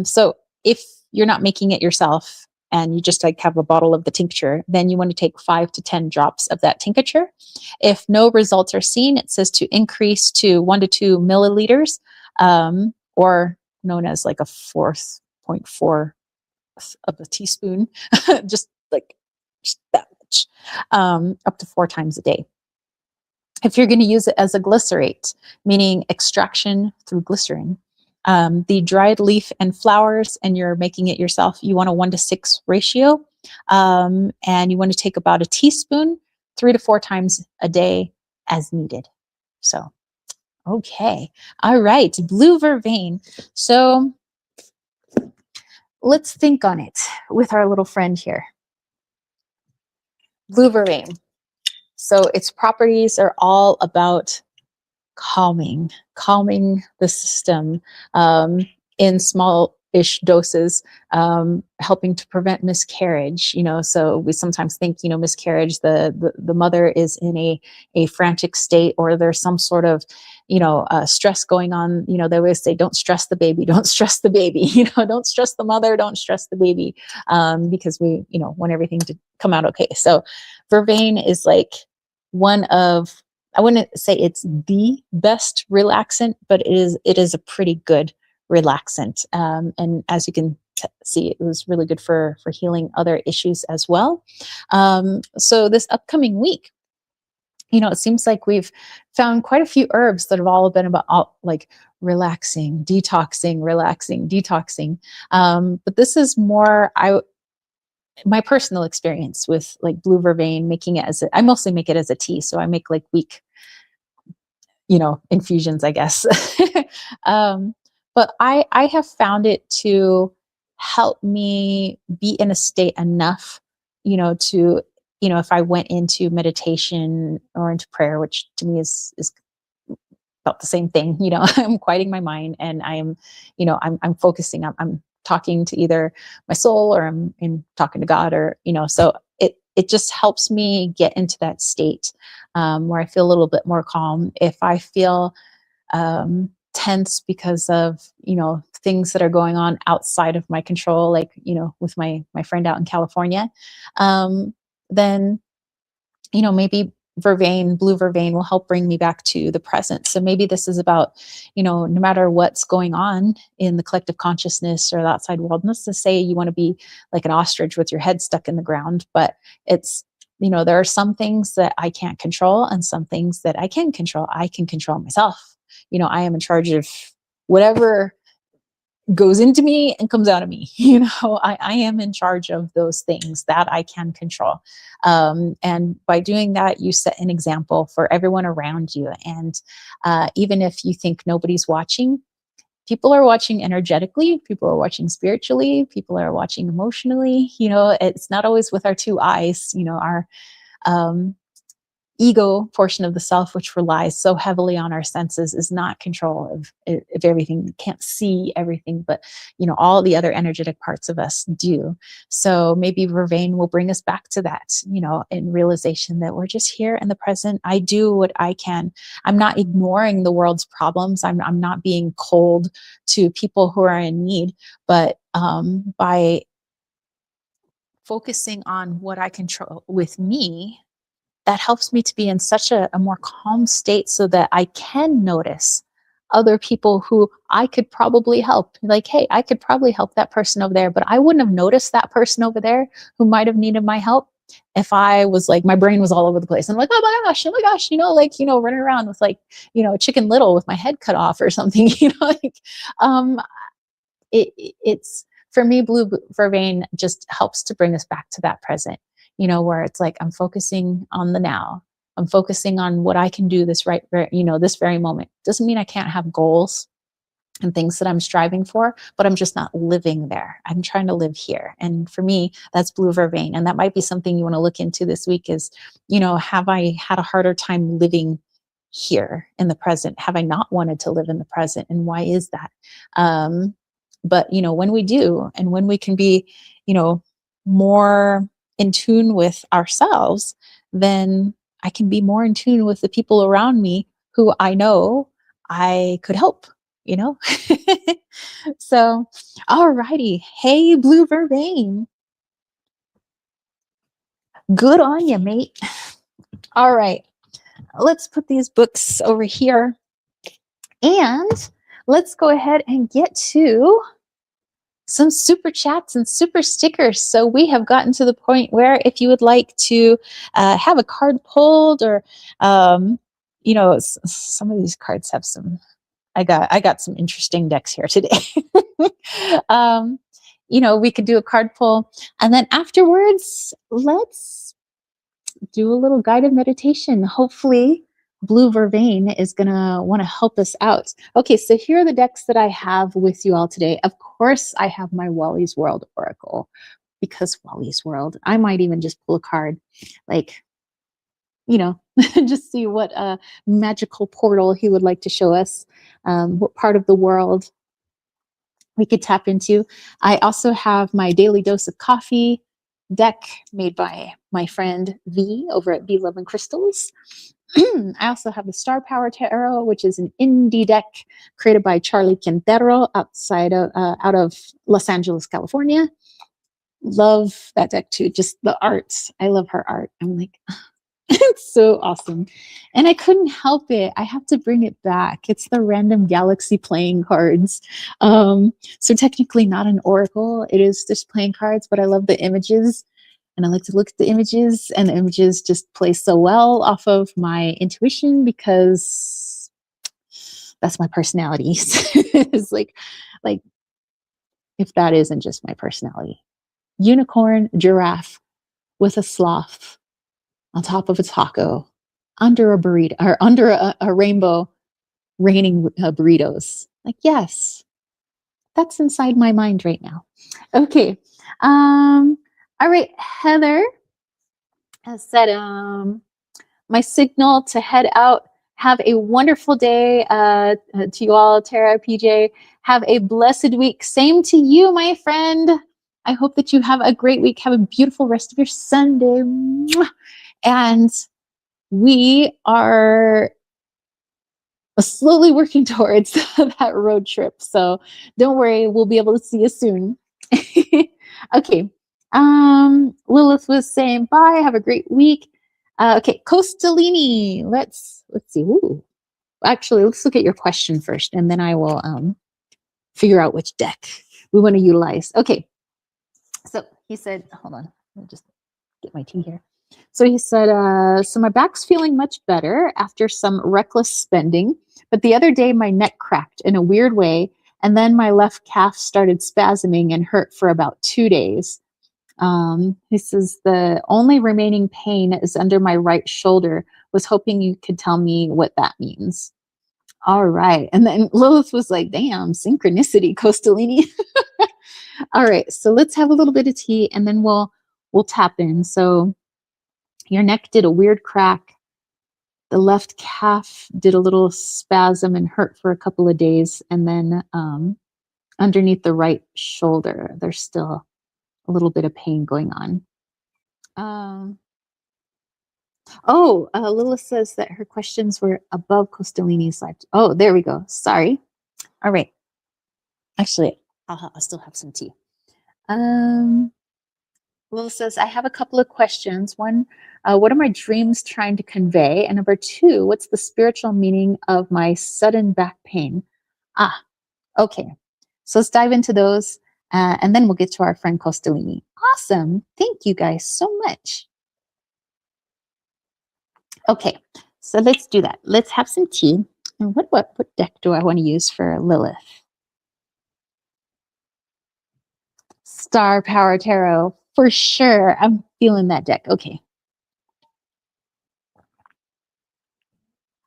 So if you're not making it yourself and you just like have a bottle of the tincture, then you want to take 5 to 10 drops of that tincture. If no results are seen, it says to increase to 1 to 2 milliliters, or known as like a 4.4 of a teaspoon, just that much, up to 4 times a day. If you're going to use it as a glycerate, meaning extraction through glycerin, the dried leaf and flowers, and you're making it yourself, you want a 1-to-6 ratio, and you want to take about a teaspoon 3 to 4 times a day as needed. So, okay. All right. Blue vervain. So let's think on it with our little friend here. Blue vervain. So its properties are all about calming the system in small-ish doses, helping to prevent miscarriage. So we sometimes think, miscarriage, the mother is in a frantic state, or there's some sort of, stress going on. They always say, don't stress the baby, don't stress the baby, don't stress the mother, don't stress the baby, because we, want everything to come out okay. So vervain is like one of, I wouldn't say it's the best relaxant, but it is a pretty good relaxant. And as you can see, it was really good for healing other issues as well. So this upcoming week, it seems like we've found quite a few herbs that have all been about like relaxing, detoxing. But this is more, my personal experience with like blue vervain, making it as I mostly make it as a tea. So I make like weak, infusions, I guess. um, but I have found it to help me be in a state enough, to, if I went into meditation or into prayer, which to me is about the same thing. I'm quieting my mind, and I'm focusing. I'm talking to either my soul, or I'm talking to God, or so it just helps me get into that state, where I feel a little bit more calm. If I feel tense because of things that are going on outside of my control, like with my friend out in California, then maybe blue vervain will help bring me back to the present. So maybe this is about, no matter what's going on in the collective consciousness or the outside world, not to say you want to be like an ostrich with your head stuck in the ground, but it's, there are some things that I can't control and some things that I can control. I can control myself. I am in charge of whatever goes into me and comes out of me. I am in charge of those things that I can control. And by doing that, you set an example for everyone around you. And even if you think nobody's watching, people are watching energetically, people are watching spiritually, people are watching emotionally. It's not always with our two eyes. Our um, ego portion of the self, which relies so heavily on our senses, is not control of everything. You can't see everything, but all the other energetic parts of us do. So maybe vervain will bring us back to that, in realization that we're just here in the present. I do what I can. I'm not ignoring the world's problems. I'm not being cold to people who are in need, but by focusing on what I control with me, that helps me to be in such a more calm state, so that I can notice other people who I could probably help. Like, hey, I could probably help that person over there, but I wouldn't have noticed that person over there who might have needed my help if I was like, my brain was all over the place. I'm like, oh my gosh, running around with like, Chicken Little with my head cut off or something, um, it's for me, blue vervain just helps to bring us back to that present, where it's like I'm focusing on the now. I'm focusing on what I can do this very moment. Doesn't mean I can't have goals and things that I'm striving for, but I'm just not living there. I'm trying to live here. And for me, that's blue vervain. And that might be something you want to look into this week is, have I had a harder time living here in the present? Have I not wanted to live in the present? And why is that? But, when we do, and when we can be, more in tune with ourselves, then I can be more in tune with the people around me who I know I could help, you know? So, all righty. Hey, blue vervain. Good on you, mate. All right. Let's put these books over here. And let's go ahead and get to some super chats and super stickers. So we have gotten to the point where if you would like to have a card pulled, or some of these cards have some. I got some interesting decks here today. We could do a card pull, and then afterwards, let's do a little guided meditation. Hopefully, blue vervain is going to want to help us out. Okay, so here are the decks that I have with you all today. Of course, I have my Wally's World Oracle, because Wally's World. I might even just pull a card, like, just see what magical portal he would like to show us, what part of the world we could tap into. I also have my Daily Dose of Coffee deck made by my friend V over at V Love and Crystals. I also have the Star Power Tarot, which is an indie deck created by Charlie Quintero out of Los Angeles, California. Love that deck too. Just the art. I love her art. I'm like, it's so awesome. And I couldn't help it. I have to bring it back. It's the Random Galaxy playing cards. So technically not an oracle. It is just playing cards, but I love the images. And I like to look at the images, and the images just play so well off of my intuition, because that's my personality. It's like if that isn't just my personality, unicorn giraffe with a sloth on top of a taco under a burrito or under a rainbow raining burritos. Like, yes, that's inside my mind right now. Okay. All right. Heather has said, my signal to head out. Have a wonderful day to you all, Tara, PJ. Have a blessed week. Same to you, my friend. I hope that you have a great week. Have a beautiful rest of your Sunday. And we are slowly working towards that road trip. So don't worry, we'll be able to see you soon. Okay. Lilith was saying bye. Have a great week. Okay, Costalini. Let's see. Ooh. Actually, let's look at your question first, and then I will figure out which deck we want to utilize. Okay. So he said, hold on, let me just get my tea here. So he said, so my back's feeling much better after some reckless spending, but the other day my neck cracked in a weird way, and then my left calf started spasming and hurt for about 2 days. He says, the only remaining pain is under my right shoulder. Was hoping you could tell me what that means. All right. And then Lilith was like, damn, synchronicity, Costalini. All right. So let's have a little bit of tea and then we'll tap in. So your neck did a weird crack. The left calf did a little spasm and hurt for a couple of days. And then underneath the right shoulder, there's still a little bit of pain going on. Lilith says that her questions were above Costalini's live. Oh, there we go. Sorry. All right. Actually, I'll still have some tea. Lilith says, I have a couple of questions. One, what are my dreams trying to convey? And number two, what's the spiritual meaning of my sudden back pain? Okay. So let's dive into those, and then we'll get to our friend Costalini. Awesome. Thank you guys so much. Okay, so let's do that. Let's have some tea. And what deck do I want to use for Lilith? Star Power Tarot, for sure. I'm feeling that deck. Okay.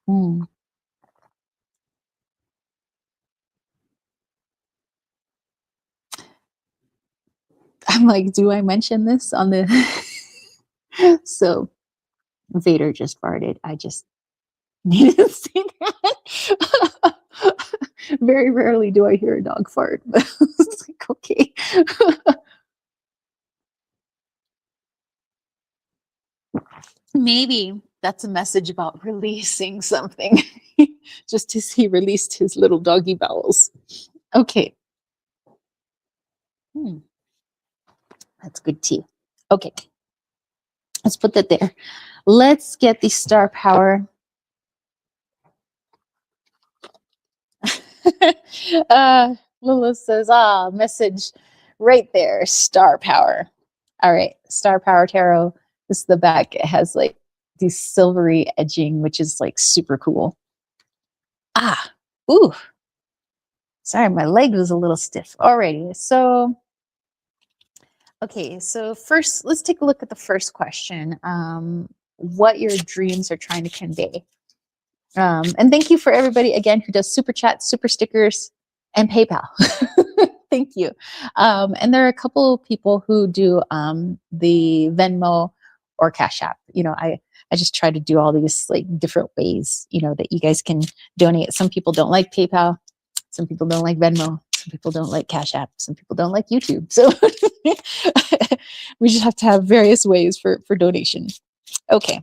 I'm like, do I mention this on the... So Vader just farted. I just needed to say that. Very rarely do I hear a dog fart, but it's like, okay. Maybe that's a message about releasing something. Just as he released his little doggy bowels. Okay. That's good tea. Okay. Let's put that there. Let's get the star power. Lila says, message right there. Star power. All right. Star Power Tarot. This is the back. It has like these silvery edging, which is like super cool. Ooh. Sorry, my leg was a little stiff. Alrighty. So, okay. So first, let's take a look at the first question. What your dreams are trying to convey. And thank you for everybody, again, who does super chats, super stickers, and PayPal. Thank you. And there are a couple of people who do the Venmo or Cash App. You know, I just try to do all these like different ways, you know, that you guys can donate. Some people don't like PayPal. Some people don't like Venmo. Some people don't like Cash App. Some people don't like YouTube. So we just have to have various ways for donation. Okay.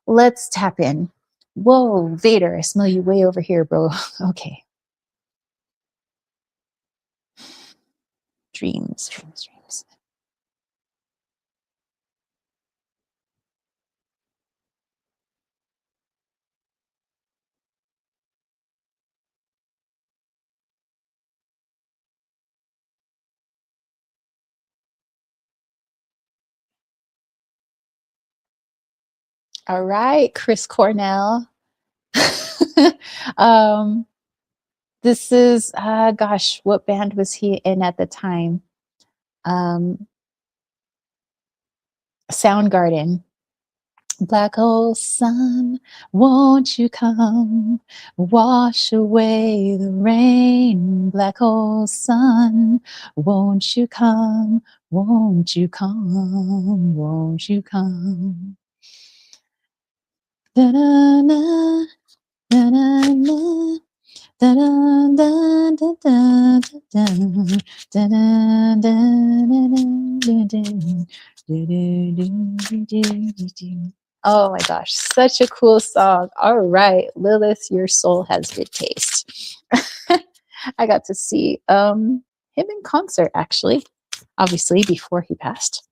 Let's tap in. Whoa, Vader, I smell you way over here, bro. Okay. Dreams. All right, Chris Cornell. This is, gosh, what band was he in at the time? Um, Soundgarden. Black hole sun, won't you come wash away the rain? Black hole sun, won't you come? Won't you come? Won't you come? Da-da-na, da-da-na, da-da-da-da-da-da-da, da-da-da-da-da-da-da-da-da-da-da-da-da-da. Oh my gosh, such a cool song. All right, Lilith, your soul has good taste. I got to see him in concert actually, obviously before he passed.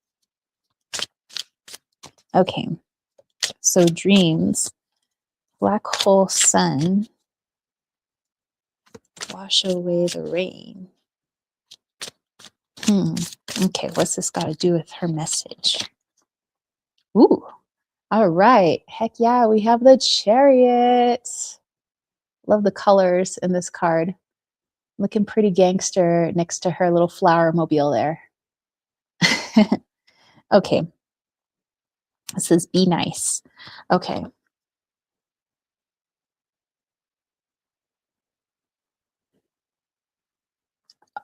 Okay, so dreams, black hole sun, wash away the rain. Okay, what's this got to do with her message? Ooh, all right. Heck yeah, we have the Chariot. Love the colors in this card. Looking pretty gangster next to her little flower mobile there. Okay. This says be nice. Okay.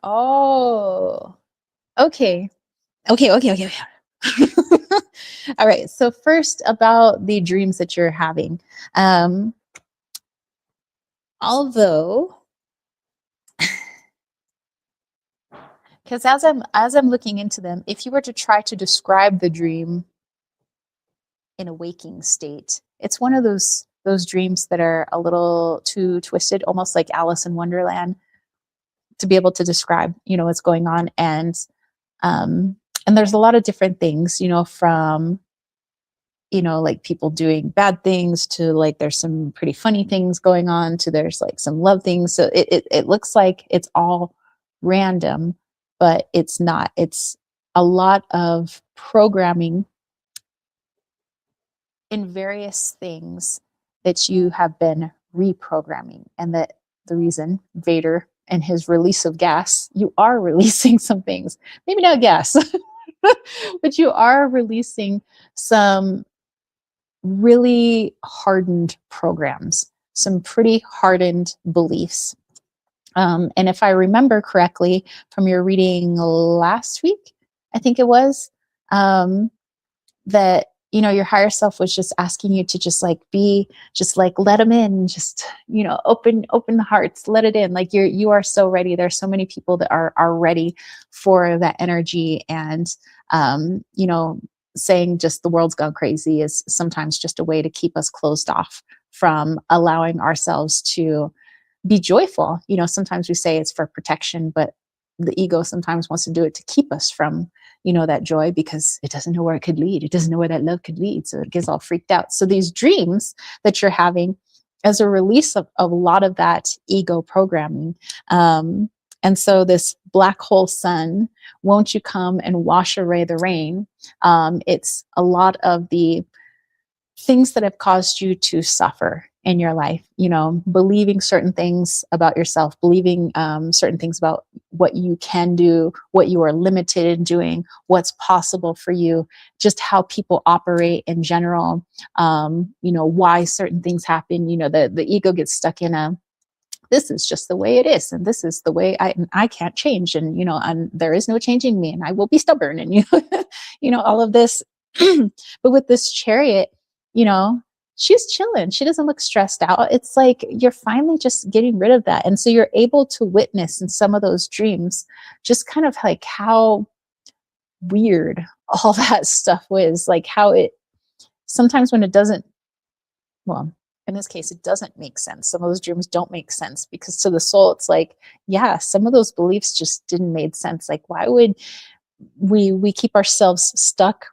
Oh, okay. Okay. All right. So first about the dreams that you're having. Although, because as I'm looking into them, if you were to try to describe the dream in a waking state, it's one of those dreams that are a little too twisted, almost like Alice in Wonderland, to be able to describe, what's going on. And there's a lot of different things, from like people doing bad things to like there's some pretty funny things going on to there's like some love things. So it looks like it's all random, but it's not. It's a lot of programming in various things that you have been reprogramming, and that the reason Vader and his release of gas, you are releasing some things, maybe not gas, but you are releasing some really hardened programs, some pretty hardened beliefs. And if I remember correctly from your reading last week, I think it was, that your higher self was just asking you to just like be, just like let them in, just open the hearts, let it in. Like you are so ready. There's so many people that are ready for that energy. And saying just the world's gone crazy is sometimes just a way to keep us closed off from allowing ourselves to be joyful. Sometimes we say it's for protection, but the ego sometimes wants to do it to keep us from that joy, because it doesn't know where it could lead. It doesn't know where that love could lead. So it gets all freaked out. So these dreams that you're having as a release of a lot of that ego programming. And so this black hole sun, won't you come and wash away the rain? It's a lot of the things that have caused you to suffer in your life, believing certain things about yourself, believing certain things about what you can do, what you are limited in doing, what's possible for you, just how people operate in general, why certain things happen. The ego gets stuck in this is just the way it is, and this is the way I can't change, and and there is no changing me, and I will be stubborn, and all of this. But with this Chariot, she's chilling. She doesn't look stressed out. It's like you're finally just getting rid of that. And so you're able to witness in some of those dreams just kind of like how weird all that stuff was, like how it sometimes when it doesn't, well, in this case, it doesn't make sense. Some of those dreams don't make sense, because to the soul, it's like, yeah, some of those beliefs just didn't make sense. Like, why would we keep ourselves stuck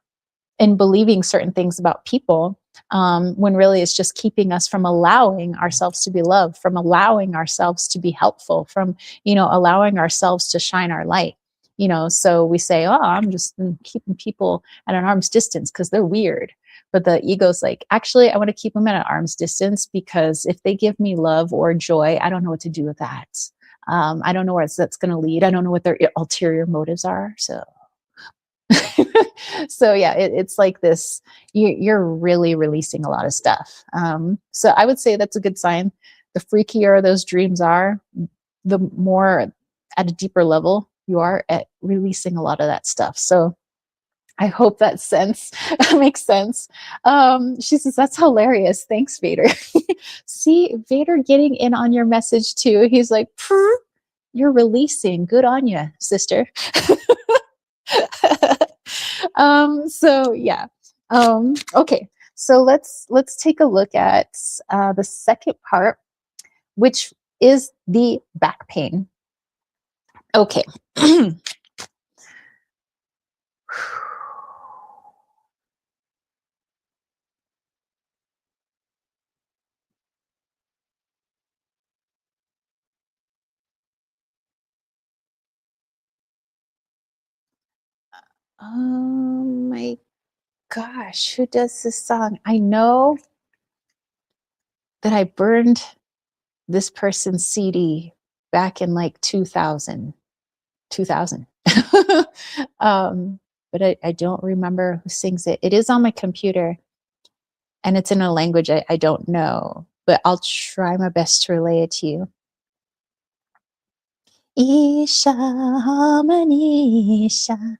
in believing certain things about people, when really it's just keeping us from allowing ourselves to be loved, from allowing ourselves to be helpful, from allowing ourselves to shine our light. So we say, oh, I'm just keeping people at an arm's distance because they're weird. But the ego's like, actually, I want to keep them at an arm's distance, because if they give me love or joy, I don't know what to do with that. I don't know where that's going to lead. I don't know what their ulterior motives are. So So yeah, it's like this, you're really releasing a lot of stuff. So I would say that's a good sign. The freakier those dreams are, the more at a deeper level you are at releasing a lot of that stuff. So I hope that sense makes sense. She says, that's hilarious. Thanks, Vader. See, Vader getting in on your message too. He's like, you're releasing. Good on you, sister. So yeah. Okay. So let's take a look at the second part, which is the back pain. Okay. Oh my gosh, who does this song? I know that I burned this person's CD back in like 2000. But I don't remember who sings it. It is on my computer and it's in a language I don't know, but I'll try my best to relay it to you. Isha Manisha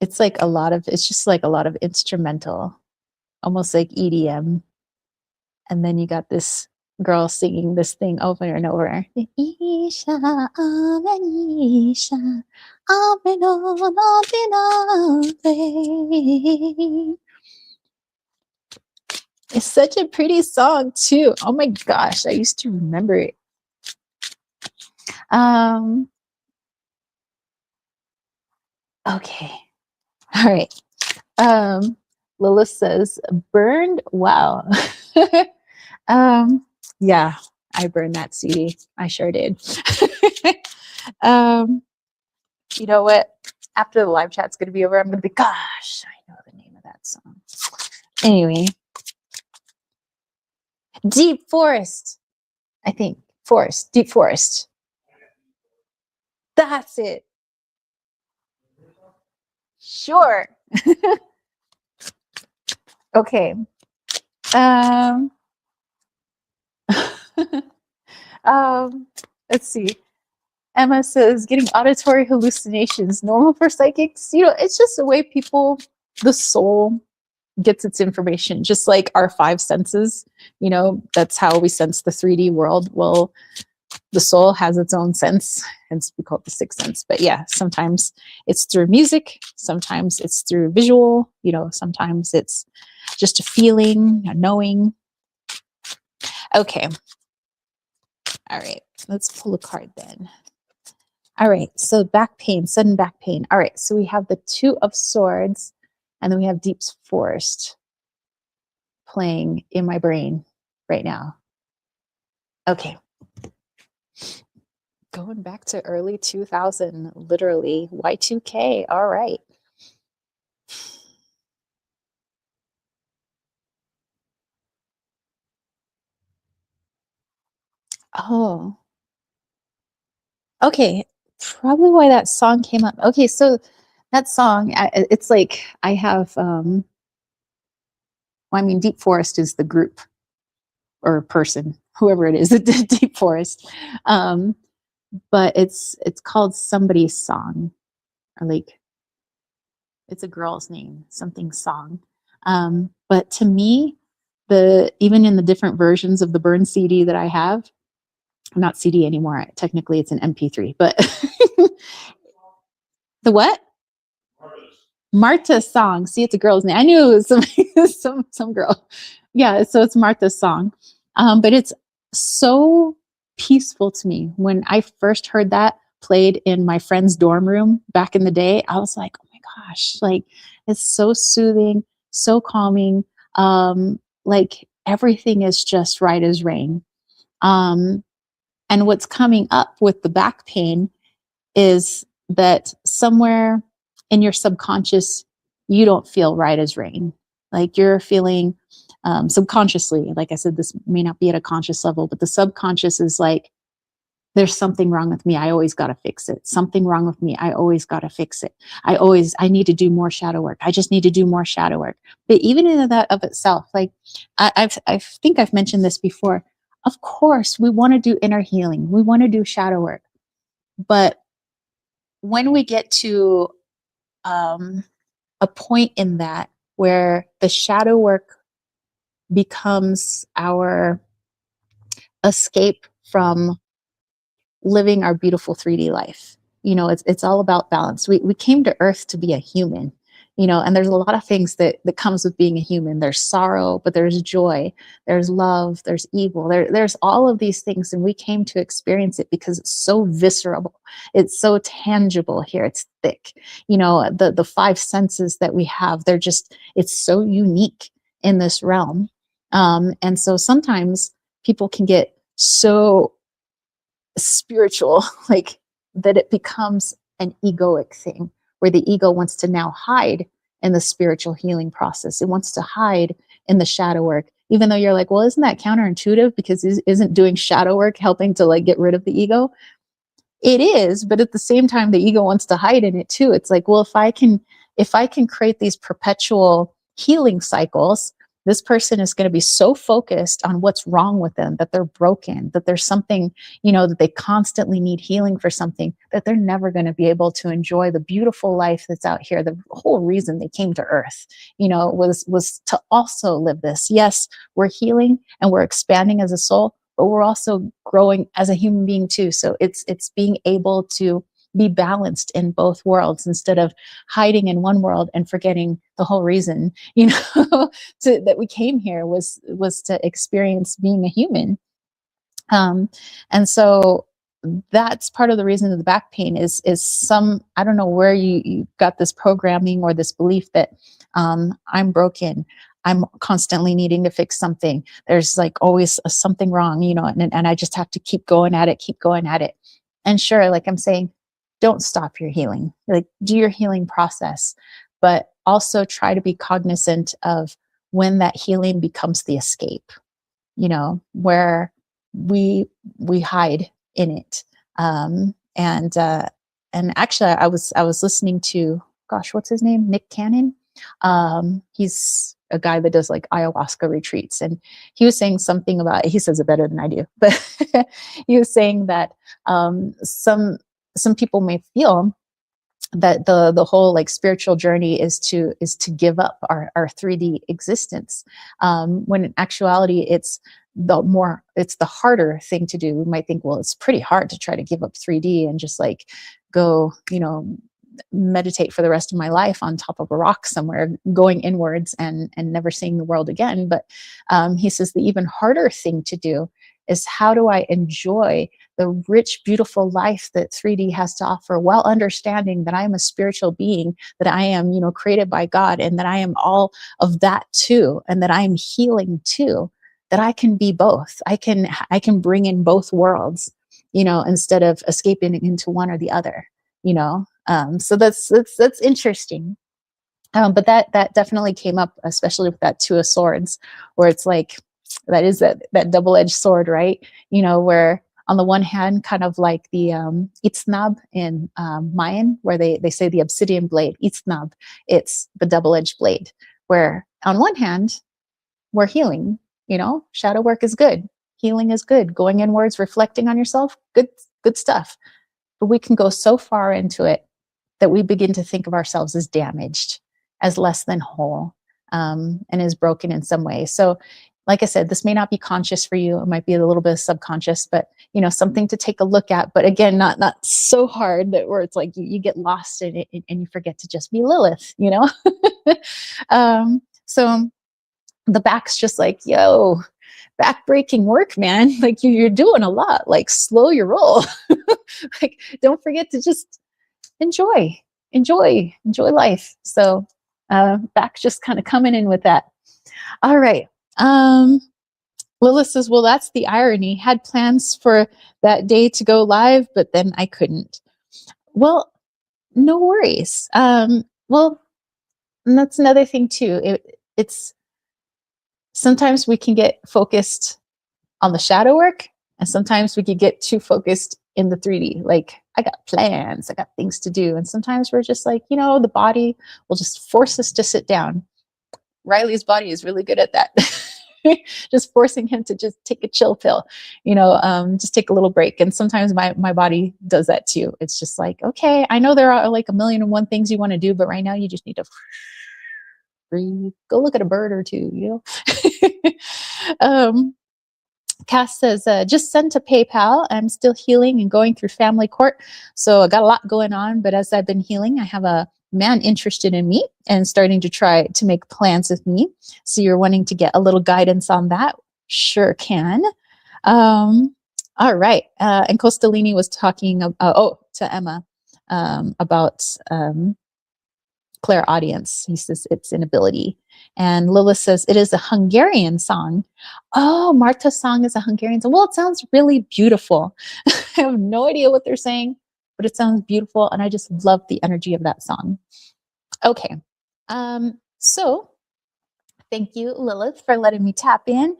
it's like a lot of, it's just like a lot of instrumental, almost like EDM. And then you got this girl singing this thing over and over. It's such a pretty song too. Oh my gosh, I used to remember it. Okay. All right. Lila says, burned. Wow. Yeah, I burned that CD. I sure did. You know what? After the live chat's going to be over, I'm going to be, gosh, I know the name of that song. Anyway, Deep Forest. I think Forest, Deep Forest. That's it. Sure. Okay. Let's see. Emma says, getting auditory hallucinations, normal for psychics. You know, it's just the way people, the soul gets its information, just like our five senses. You know, that's how we sense the 3D world. Well, the soul has its own sense, hence we call it the sixth sense. But yeah, sometimes it's through music, sometimes it's through visual, you know, sometimes it's just a feeling, a knowing. Okay. All right, let's pull a card then. All right, so back pain, sudden back pain. All right, so we have the Two of Swords, and then we have Deep Forest playing in my brain right now. Okay. Going back to early 2000, literally, Y2K, all right. Oh, okay, probably why that song came up. Okay, so that song, it's like I have, well, I mean, Deep Forest is the group or person, whoever it is, Deep Forest. But it's called Somebody's Song, or like it's a girl's name, something song. But to me, the even in the different versions of the burn CD that I have, not CD anymore. Technically, it's an MP3, but the what? Marta's song. See, it's a girl's name. I knew it was some girl. Yeah, so it's Martha's song. But it's so peaceful to me. When I first heard that played in my friend's dorm room back in the day, I was like, oh my gosh, like it's so soothing, so calming. Like everything is just right as rain. And what's coming up with the back pain is that somewhere in your subconscious, you don't feel right as rain. Like you're feeling subconsciously, like I said, this may not be at a conscious level, but the subconscious is like, there's something wrong with me. I always got to fix it. Something wrong with me. I always got to fix it. I need to do more shadow work. I just need to do more shadow work. But even in that of itself, like I think I've mentioned this before. Of course, we want to do inner healing. We want to do shadow work. But when we get to a point in that where the shadow work becomes our escape from living our beautiful 3D life. It's all about balance. We came to earth to be a human, and there's a lot of things that comes with being a human. There's sorrow, but there's joy, there's love, there's evil, there's all of these things, and we came to experience it because it's so visceral, it's so tangible here, it's thick. The five senses that we have, it's so unique in this realm. And so sometimes people can get so spiritual, like that it becomes an egoic thing where the ego wants to now hide in the spiritual healing process. It wants to hide in the shadow work, even though you're like, well, isn't that counterintuitive? Because isn't doing shadow work helping to like get rid of the ego? It is, but at the same time, the ego wants to hide in it too. It's like, well, if I can create these perpetual healing cycles, this person is going to be so focused on what's wrong with them, that they're broken, that there's something, that they constantly need healing for something, that they're never going to be able to enjoy the beautiful life that's out here. The whole reason they came to earth, was to also live this. Yes, we're healing and we're expanding as a soul, but we're also growing as a human being too. So it's being able to be balanced in both worlds instead of hiding in one world and forgetting the whole reason, that we came here was to experience being a human. And so that's part of the reason of the back pain is I don't know where you got this programming or this belief that I'm broken. I'm constantly needing to fix something. There's like always something wrong, and I just have to keep going at it. And sure, like I'm saying, don't stop your healing, like do your healing process, but also try to be cognizant of when that healing becomes the escape, where we hide in it. And actually I was listening to, gosh, what's his name? Nick Cannon. He's a guy that does like ayahuasca retreats, and he was saying something about, he says it better than I do, but he was saying that some people may feel that the whole like spiritual journey is to give up our 3D existence, when in actuality it's the harder thing to do. We might think, well, it's pretty hard to try to give up 3D and just like go, meditate for the rest of my life on top of a rock somewhere, going inwards and never seeing the world again. But he says the even harder thing to do is, how do I enjoy the rich, beautiful life that 3D has to offer, while understanding that I am a spiritual being, that I am, created by God, and that I am all of that too, and that I am healing too, that I can be both. I can bring in both worlds, instead of escaping into one or the other, so that's interesting. But that definitely came up, especially with that Two of Swords, where it's like, that double-edged sword, right? Where on the one hand, kind of like the Itznab in Mayan, where they say the obsidian blade, Itznab, it's the double-edged blade, where on one hand, we're healing, shadow work is good, healing is good, going inwards, reflecting on yourself, good stuff. But we can go so far into it that we begin to think of ourselves as damaged, as less than whole, and as broken in some way. So like I said, this may not be conscious for you. It might be a little bit of subconscious, but something to take a look at. But again, not so hard that where it's like you get lost in it and you forget to just be Lilith, So the back's just like, yo, back-breaking work, man. Like you're doing a lot. Like slow your roll. Like don't forget to just enjoy life. So back's just kind of coming in with that. All right. Lilith says, well, that's the irony. Had plans for that day to go live, but then I couldn't. Well, no worries. Well, and that's another thing too. It's sometimes we can get focused on the shadow work, and sometimes we can get too focused in the 3D. Like, I got plans, I got things to do. And sometimes we're just like, the body will just force us to sit down. Riley's body is really good at that. Just forcing him to just take a chill pill, just take a little break. And sometimes my body does that too. It's just like, okay, I know there are like 1,000,001 things you want to do, but right now you just need to breathe, go look at a bird or two, Cass says, just sent to PayPal. I'm still healing and going through family court. So I got a lot going on, but as I've been healing, I have a man interested in me and starting to try to make plans with me. So you're wanting to get a little guidance on that? Sure can. All right. And Costalini was talking, to Emma about clairaudience. He says it's an ability. And Lilith says it is a Hungarian song. Oh, Marta's song is a Hungarian song. Well, it sounds really beautiful. I have no idea what they're saying, but it sounds beautiful. And I just love the energy of that song. Okay. So thank you, Lilith, for letting me tap in.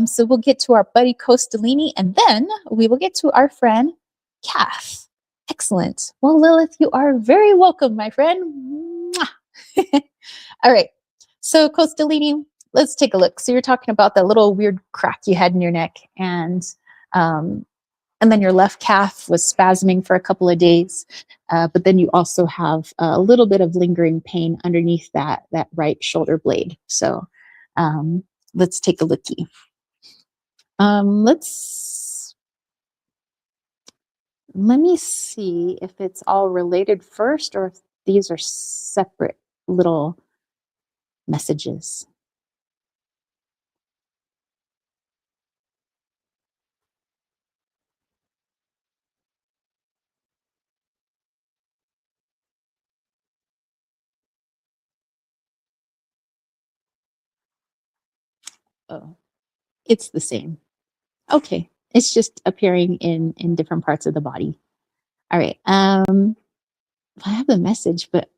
So we'll get to our buddy Costalini, and then we will get to our friend Kath. Excellent. Well, Lilith, you are very welcome, my friend. All right. So Costalini, let's take a look. So you're talking about that little weird crack you had in your neck, and then your left calf was spasming for a couple of days. But then you also have a little bit of lingering pain underneath that right shoulder blade. So let's take a lookie. Let me see if it's all related first or if these are separate little messages. Oh, it's the same. Okay. It's just appearing in different parts of the body. All right. I have the message, but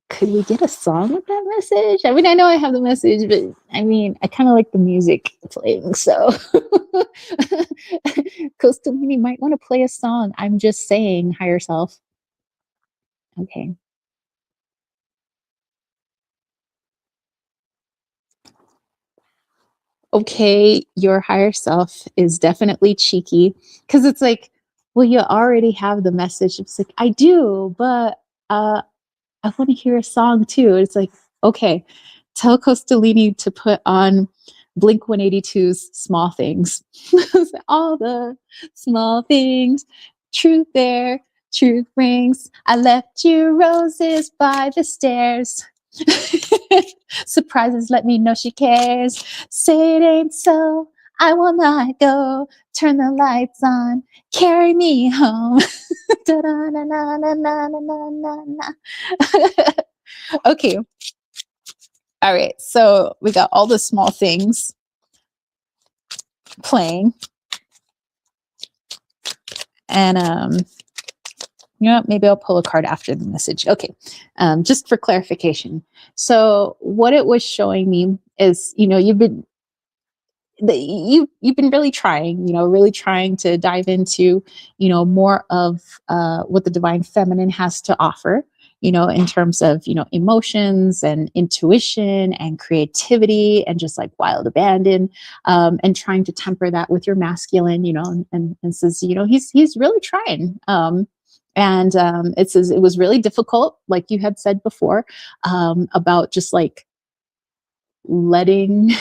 could we get a song with that message? I mean, I know I have the message, but I mean, I kind of like the music playing. So Costalini might want to play a song. I'm just saying, higher self. Okay. Okay, your higher self is definitely cheeky because it's like, well, you already have the message. It's like, I do, but I want to hear a song too. It's like, okay, tell Costalini to put on Blink 182's Small Things. All the small things, truth there, truth rings. I left you roses by the stairs. Surprises let me know she cares. Say it ain't so, I will not go. Turn the lights on, carry me home. Okay. All right. So we got all the small things playing. And maybe I'll pull a card after the message. Okay. Just for clarification. So what it was showing me is, you've been really trying to dive into, more of what the divine feminine has to offer, in terms of, emotions and intuition and creativity and just like wild abandon, and trying to temper that with your masculine, and says, he's really trying. And it says it was really difficult, like you had said before, about just like letting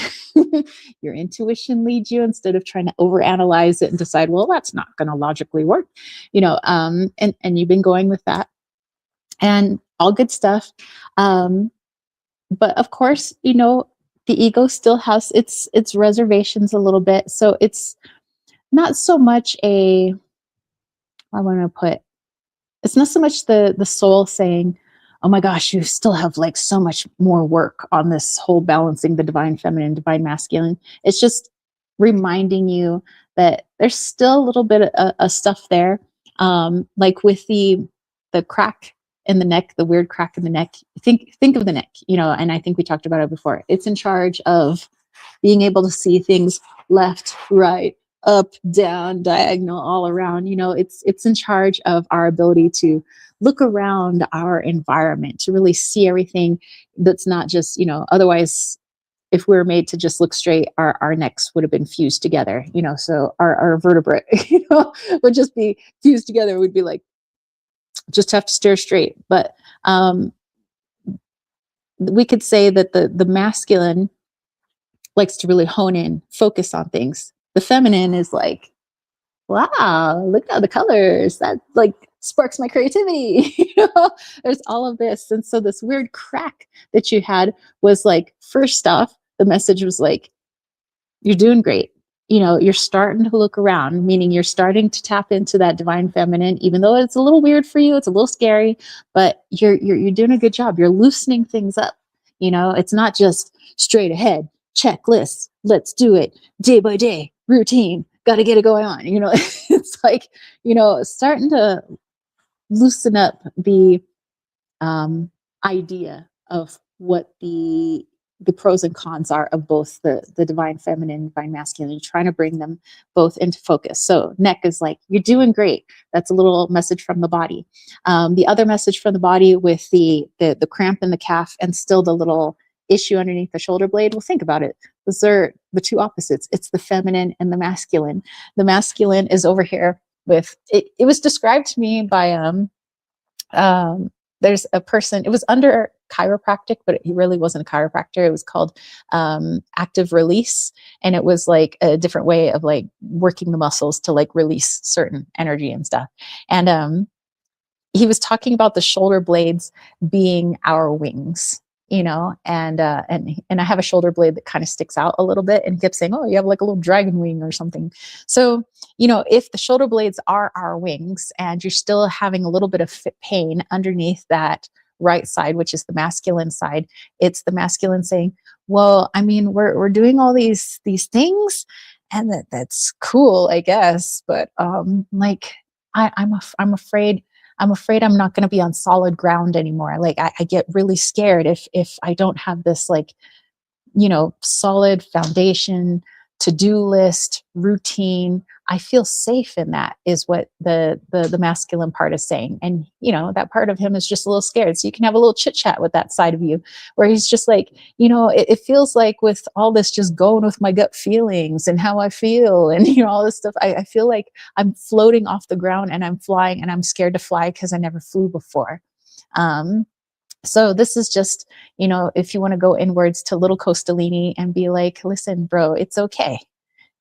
your intuition lead you instead of trying to overanalyze it and decide, well, that's not going to logically work, and you've been going with that and all good stuff. But of course, the ego still has its reservations a little bit. So it's not so much it's not so much the soul saying, oh my gosh, you still have like so much more work on this whole balancing the divine feminine, divine masculine. It's just reminding you that there's still a little bit of stuff there. Like with the crack in the neck, the weird crack in the neck. Think of the neck, and I think we talked about it before. It's in charge of being able to see things left, right, up, down, diagonal, all around. It's in charge of our ability to look around our environment, to really see everything that's not just, otherwise, if we were made to just look straight, our necks would have been fused together, so our vertebrae, would just be fused together. We'd be like, just have to stare straight. But we could say that the masculine likes to really hone in, focus on things. The feminine is like, wow, look at all the colors. That like sparks my creativity. There's all of this. And so this weird crack that you had was like, first off, the message was like, you're doing great. You're starting to look around, meaning you're starting to tap into that divine feminine, even though it's a little weird for you, it's a little scary, but you're doing a good job. You're loosening things up. It's not just straight ahead, checklist, let's do it, day by day, routine, got to get it going on. It's like, starting to loosen up the idea of what the pros and cons are of both the divine feminine, divine masculine. You're trying to bring them both into focus. So neck is like, you're doing great. That's a little message from the body. The other message from the body with the cramp in the calf and still the little issue underneath the shoulder blade. Well, think about it. Those are the two opposites. It's the feminine and the masculine. The masculine is over here with it. It was described to me by there's a person, it was under chiropractic, but he really wasn't a chiropractor. It was called active release. And it was like a different way of like working the muscles to like release certain energy and stuff. And he was talking about the shoulder blades being our wings, and I have a shoulder blade that kind of sticks out a little bit, and he kept saying, oh, you have like a little dragon wing or something. So, if the shoulder blades are our wings and you're still having a little bit of pain underneath that right side, which is the masculine side, it's the masculine saying, well, I mean, we're doing all these things, and that's cool, I guess, but like I'm afraid I'm not going to be on solid ground anymore. Like I get really scared if I don't have this like, solid foundation, to-do list, routine. I feel safe in that, is what the masculine part is saying. And, that part of him is just a little scared. So you can have a little chit chat with that side of you where he's just like, it feels like with all this just going with my gut feelings and how I feel and, all this stuff, I feel like I'm floating off the ground and I'm flying and I'm scared to fly because I never flew before. So this is just, if you want to go inwards to little Costolini and be like, listen, bro, it's okay.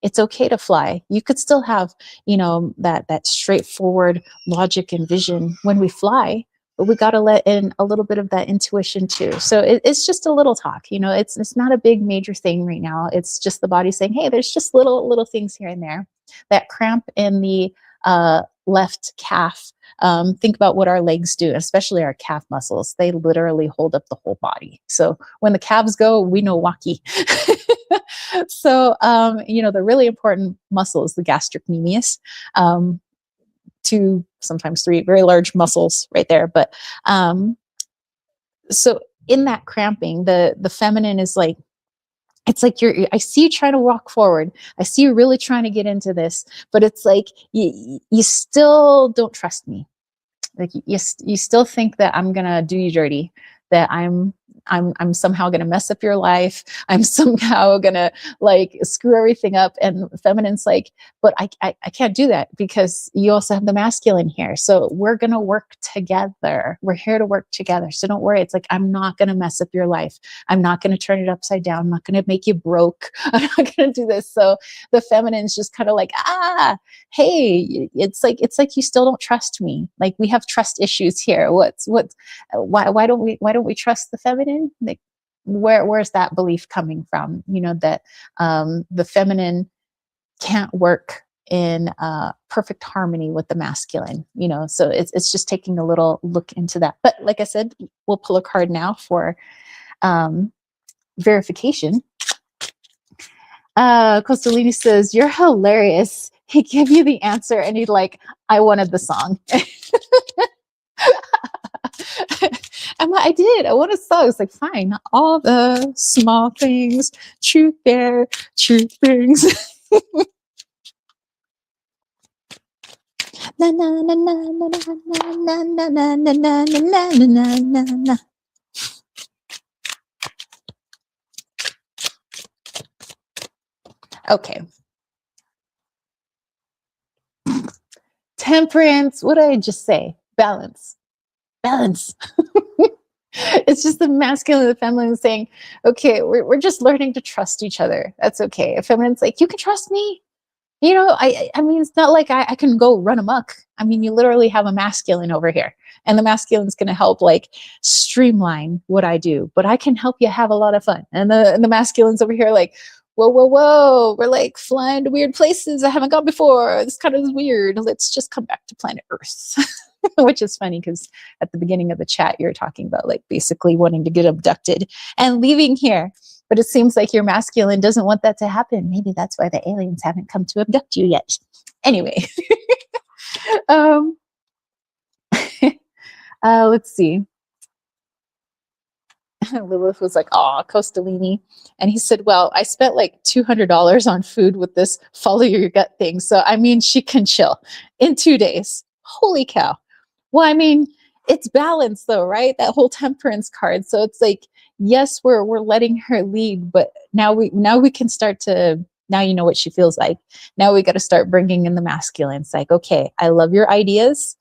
It's okay to fly. You could still have, that straightforward logic and vision when we fly, but we got to let in a little bit of that intuition too. So it's just a little talk, it's not a big major thing right now. It's just the body saying, hey, there's just little things here and there. That cramp in the left calf. Think about what our legs do, especially our calf muscles. They literally hold up the whole body. So when the calves go, we know walkie. So, the really important muscles, the gastrocnemius, two, sometimes three very large muscles right there. But so in that cramping, the feminine is like, it's like I see you trying to walk forward. I see you really trying to get into this, but it's like, you still don't trust me. Like you still think that I'm going to do you dirty, that I'm somehow going to mess up your life. I'm somehow going to like screw everything up. And feminine's like, but I can't do that because you also have the masculine here. So we're going to work together. We're here to work together. So don't worry. It's like, I'm not going to mess up your life. I'm not going to turn it upside down. I'm not going to make you broke. I'm not going to do this. So the feminine's just kind of like, hey, it's like you still don't trust me. Like we have trust issues here. Why don't we trust the feminine? Like where's that belief coming from? That the feminine can't work in perfect harmony with the masculine. So it's just taking a little look into that. But like I said, we'll pull a card now for verification. Costalini says, you're hilarious. He gave you the answer and he's like, I wanted the song. I did. I wanted a song. It's like, fine. All the small things, truth there, truth brings. Na na na na na na na na na na na na na na na. Okay. Temperance. What did I just say? Balance. Balance. It's just the masculine and the feminine saying, okay, we're just learning to trust each other. That's okay. A feminine's like, you can trust me. You know, I mean, it's not like I can go run amok. I mean, you literally have a masculine over here, and the masculine's going to help like streamline what I do, but I can help you have a lot of fun. And the masculine's over here like, whoa, whoa, whoa, we're like flying to weird places I haven't gone before. This kind of is weird. Let's just come back to planet Earth. Which is funny because at the beginning of the chat, you're talking about like basically wanting to get abducted and leaving here. But it seems like your masculine doesn't want that to happen. Maybe that's why the aliens haven't come to abduct you yet. Anyway, let's see. Lilith was like, "Aw, Costalini," and he said, "Well, I spent like $200 on food with this follow your gut thing, so I mean, she can chill in 2 days." Holy cow! Well, I mean, it's balance though, right? That whole temperance card. So it's like, yes, we're letting her lead, but now we can start to. Now you know what she feels like. Now we got to start bringing in the masculine. It's like, okay, I love your ideas.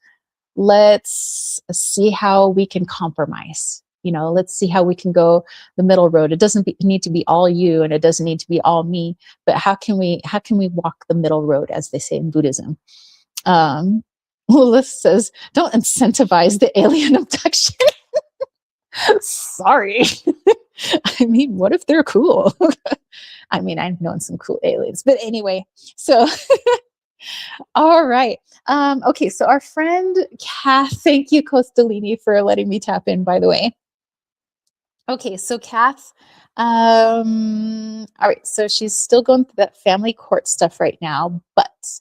Let's see how we can compromise. You know, let's see how we can go the middle road. It doesn't need to be all you, and it doesn't need to be all me. But how can we walk the middle road, as they say in Buddhism? Lilith says, "Don't incentivize the alien abduction." Sorry. I mean, what if they're cool? I mean, I've known some cool aliens, but anyway. So, all right. Okay, so our friend Kath, thank you, Costalini, for letting me tap in, by the way. Okay, so Kath, all right, so she's still going through that family court stuff right now, but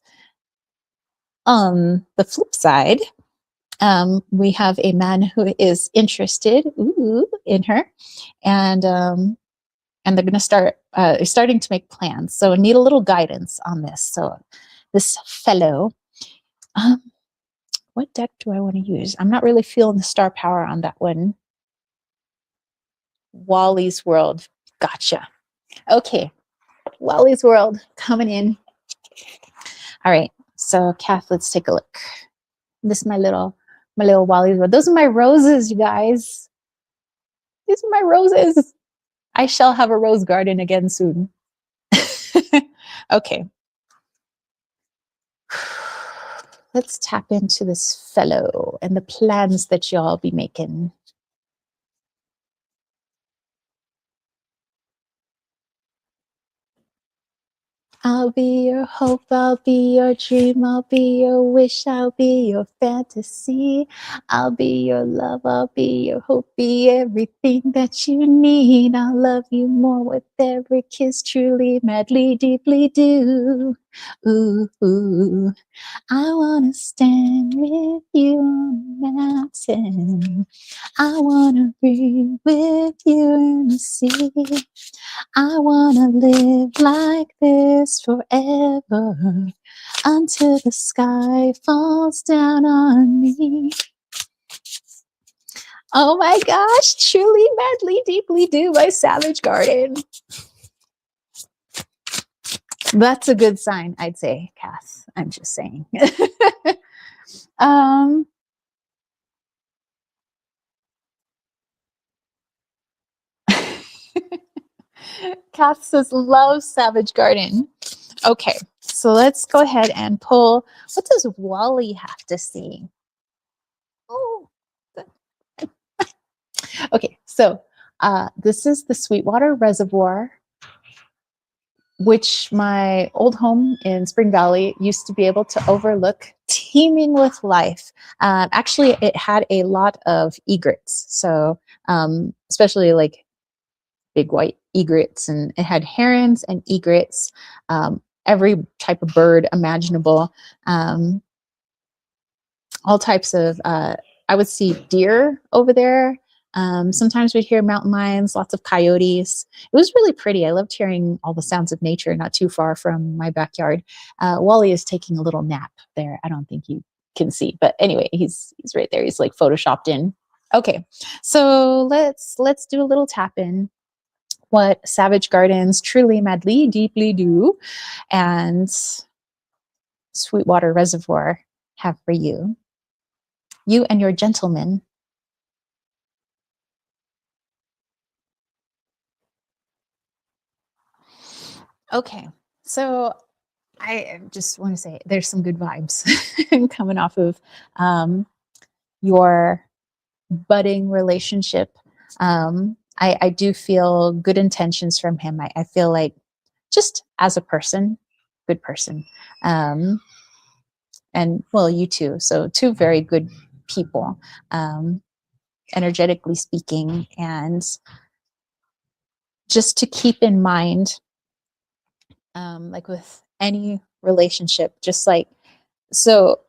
on the flip side, we have a man who is interested in her, and they're going to starting to make plans. So I need a little guidance on this. So this fellow, what deck do I want to use? I'm not really feeling the star power on that one. Wally's World. Gotcha. Okay. Wally's World coming in. All right. So Kath, let's take a look. This is my little Wally's World. Those are my roses, you guys. These are my roses. I shall have a rose garden again soon. Okay. Let's tap into this fellow and the plans that y'all be making. I'll be your hope, I'll be your dream, I'll be your wish, I'll be your fantasy. I'll be your love, I'll be your hope, be everything that you need. I'll love you more with every kiss, truly, madly, deeply do. Ooh, ooh. I wanna stand with you on the mountain. I wanna breathe with you in the sea. I wanna live like this forever until the sky falls down on me. Oh my gosh, truly, madly, deeply do by Savage Garden. That's a good sign, I'd say, Kath. I'm just saying. Kath says, love Savage Garden. Okay, so let's go ahead and pull. What does Wally have to see? Oh, okay, so this is the Sweetwater Reservoir, which my old home in Spring Valley used to be able to overlook, teeming with life. Actually, it had a lot of egrets. So especially like big white egrets, and it had herons and egrets, every type of bird imaginable, um, all types of, I would see deer over there. Sometimes we'd hear mountain lions, lots of coyotes. It was really pretty. I loved hearing all the sounds of nature not too far from my backyard. Wally is taking a little nap there. I don't think you can see, but anyway, he's right there. He's like photoshopped in. Okay, so let's do a little tap in. What Savage Gardens truly, madly, deeply do, and Sweetwater Reservoir have for you. You and your gentleman. Okay, so I just want to say there's some good vibes coming off of your budding relationship. I do feel good intentions from him. I feel like just as a person, good person. Um, and well, you too. So, two very good people, um, energetically speaking. And just to keep in mind, like with any relationship, just like, so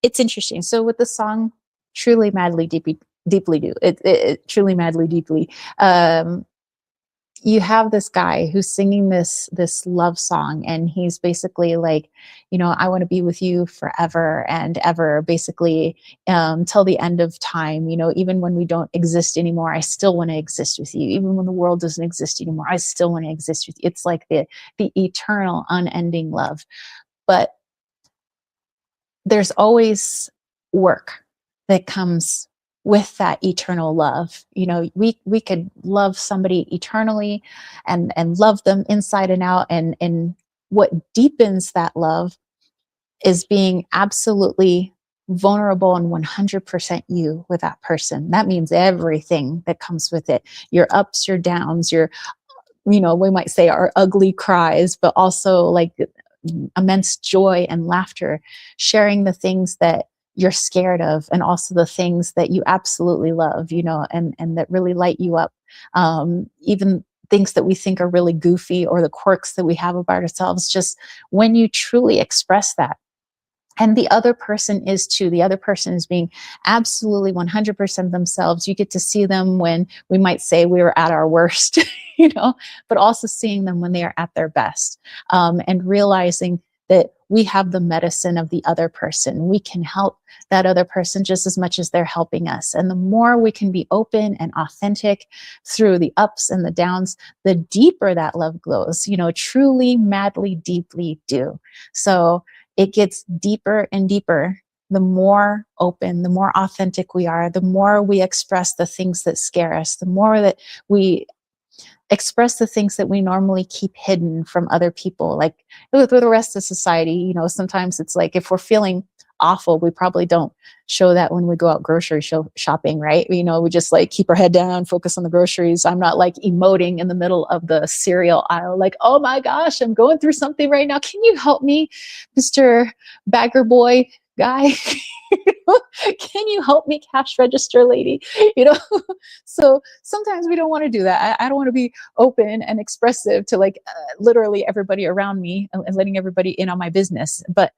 it's interesting. So with the song "Truly Madly Deeply Deeply Do," it truly madly deeply. Um, you have this guy who's singing this love song, and he's basically like, I want to be with you forever and ever, basically, till the end of time. Even when we don't exist anymore, I still want to exist with you. Even when the world doesn't exist anymore, I still want to exist with you. It's like the eternal, unending love. But there's always work that comes with that eternal love. We could love somebody eternally and love them inside and out. And what deepens that love is being absolutely vulnerable and 100% you with that person. That means everything that comes with it, your ups, your downs, your, we might say our ugly cries, but also like immense joy and laughter, sharing the things that you're scared of and also the things that you absolutely love, and that really light you up. Even things that we think are really goofy, or the quirks that we have about ourselves, just when you truly express that, and the other person is too, the other person is being absolutely 100% themselves. You get to see them when we might say we were at our worst, but also seeing them when they are at their best, and realizing that we have the medicine of the other person. We can help that other person just as much as they're helping us. And the more we can be open and authentic through the ups and the downs, the deeper that love glows, truly, madly, deeply do. So it gets deeper and deeper. The more open, the more authentic we are, the more we express the things that scare us, the more that we express the things that we normally keep hidden from other people. Like with the rest of society, sometimes it's like if we're feeling awful, we probably don't show that when we go out grocery shopping, right? We just like keep our head down, focus on the groceries. I'm not like emoting in the middle of the cereal aisle, like, oh my gosh, I'm going through something right now. Can you help me, Mr. Bagger Boy guy? Can you help me, cash register lady? you know so sometimes we don't want to do that. I don't want to be open and expressive to like literally everybody around me, and letting everybody in on my business. But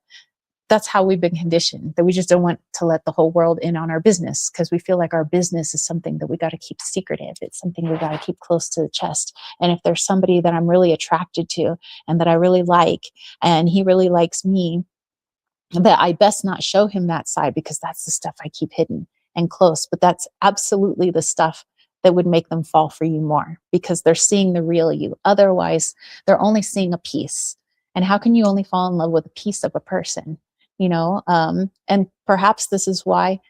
that's how we've been conditioned, that we just don't want to let the whole world in on our business, because we feel like our business is something that we got to keep secretive. It's something we got to keep close to the chest. And if there's somebody that I'm really attracted to and that I really like, and he really likes me, that I best not show him that side, because that's the stuff I keep hidden and close. But that's absolutely the stuff that would make them fall for you more, because they're seeing the real you. Otherwise, they're only seeing a piece. And how can you only fall in love with a piece of a person? And perhaps this is why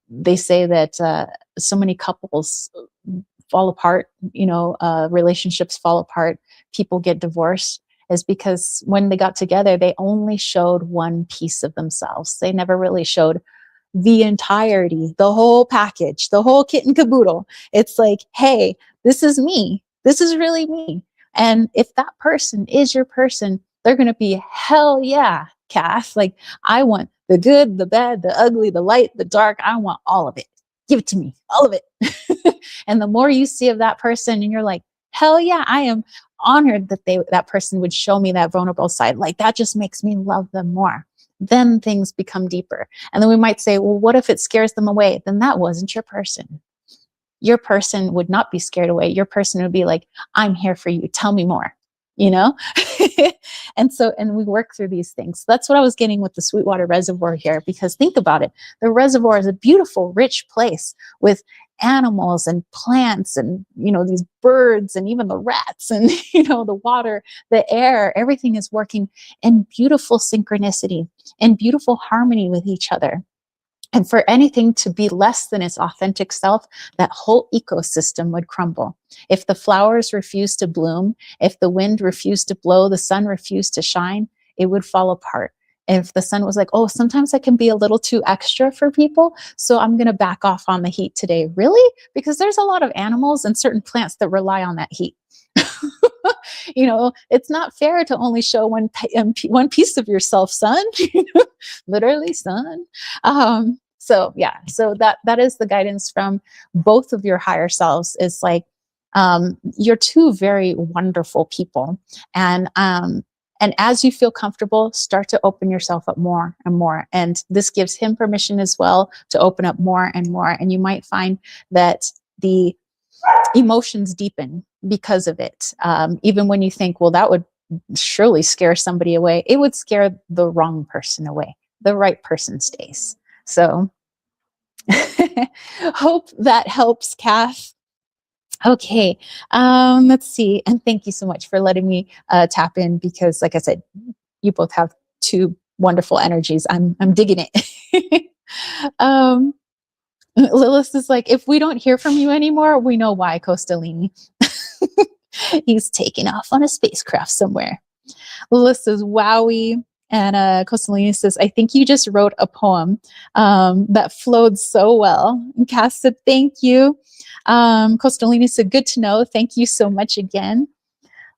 they say that so many couples fall apart, relationships fall apart, people get divorced, is because when they got together, they only showed one piece of themselves. They never really showed the entirety, the whole package, the whole kit and caboodle. It's like, hey, this is me. This is really me. And if that person is your person, they're going to be, hell yeah, Cass. Like, I want the good, the bad, the ugly, the light, the dark. I want all of it. give it to me, all of it. And the more you see of that person and you're like, hell yeah, I am honored that that person would show me that vulnerable side. Like that just makes me love them more. Then things become deeper. And then we might say, well, what if it scares them away? Then that wasn't your person. Your person would not be scared away. Your person would be like, I'm here for you. Tell me more, you know? and we work through these things. That's what I was getting with the Sweetwater Reservoir here, because think about it. The reservoir is a beautiful, rich place with animals and plants and, you know, these birds and even the rats and, you know, the water, the air, everything is working in beautiful synchronicity and beautiful harmony with each other. And for anything to be less than its authentic self, that whole ecosystem would crumble. If the flowers refused to bloom, if the wind refused to blow, the sun refused to shine, it would fall apart. If the sun was like, oh, sometimes I can be a little too extra for people, so I'm going to back off on the heat today. Really? Because there's a lot of animals and certain plants that rely on that heat. You know, it's not fair to only show one piece of yourself, son. Literally, son. So yeah, so that is the guidance from both of your higher selves. Is like, you're two very wonderful people, and as you feel comfortable, start to open yourself up more and more. And this gives him permission as well to open up more and more. And you might find that the emotions deepen because of it. Even when you think, well, that would surely scare somebody away, it would scare the wrong person away. The right person stays. So hope that helps, Kath. Okay, let's see. And thank you so much for letting me tap in, because like I said, you both have two wonderful energies. I'm digging it. Lilith is like, if we don't hear from you anymore, we know why, Costolini. He's taking off on a spacecraft somewhere. Lilith says, wowie. And Costolini says, I think you just wrote a poem that flowed so well. And Cass said, thank you. Costolini said, good to know. Thank you so much again.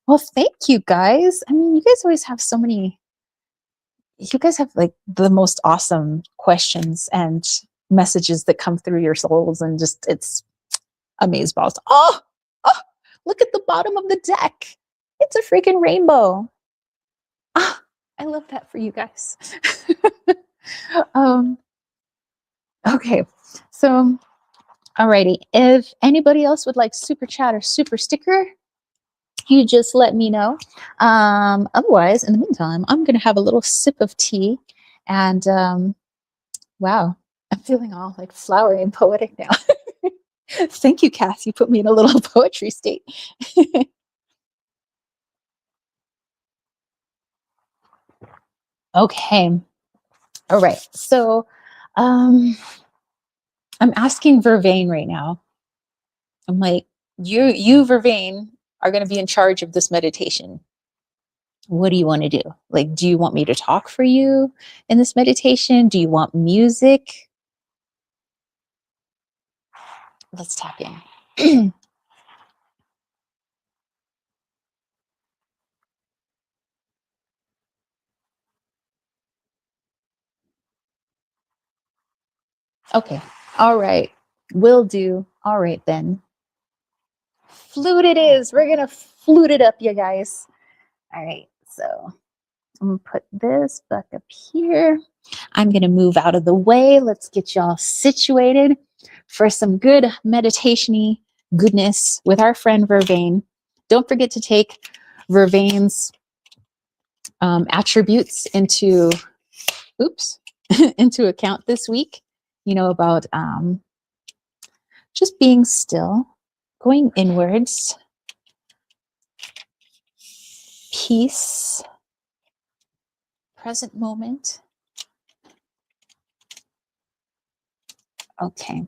Well, thank you guys. I mean, you guys always have so many, you guys have like the most awesome questions and messages that come through your souls, and just, it's amazeballs. Oh, look at the bottom of the deck. It's a freaking rainbow. I love that for you guys. Okay, so alrighty. If anybody else would like super chat or super sticker, you just let me know. Otherwise, in the meantime, I'm gonna have a little sip of tea, and wow, I'm feeling all like flowery and poetic now. Thank you, Cass. You put me in a little poetry state. Okay. All right. So I'm asking Vervain right now. I'm like, you Vervain are going to be in charge of this meditation. What do you want to do? Like, do you want me to talk for you in this meditation? Do you want music? Let's tap in. Okay. All right. Will do. All right, then. Flute it is. We're going to flute it up, you guys. All right. So I'm going to put this back up here. I'm going to move out of the way. Let's get y'all situated for some good meditation-y goodness with our friend Vervain. Don't forget to take Vervain's attributes into into account this week. You know, about just being still, going inwards, peace, present moment. Okay,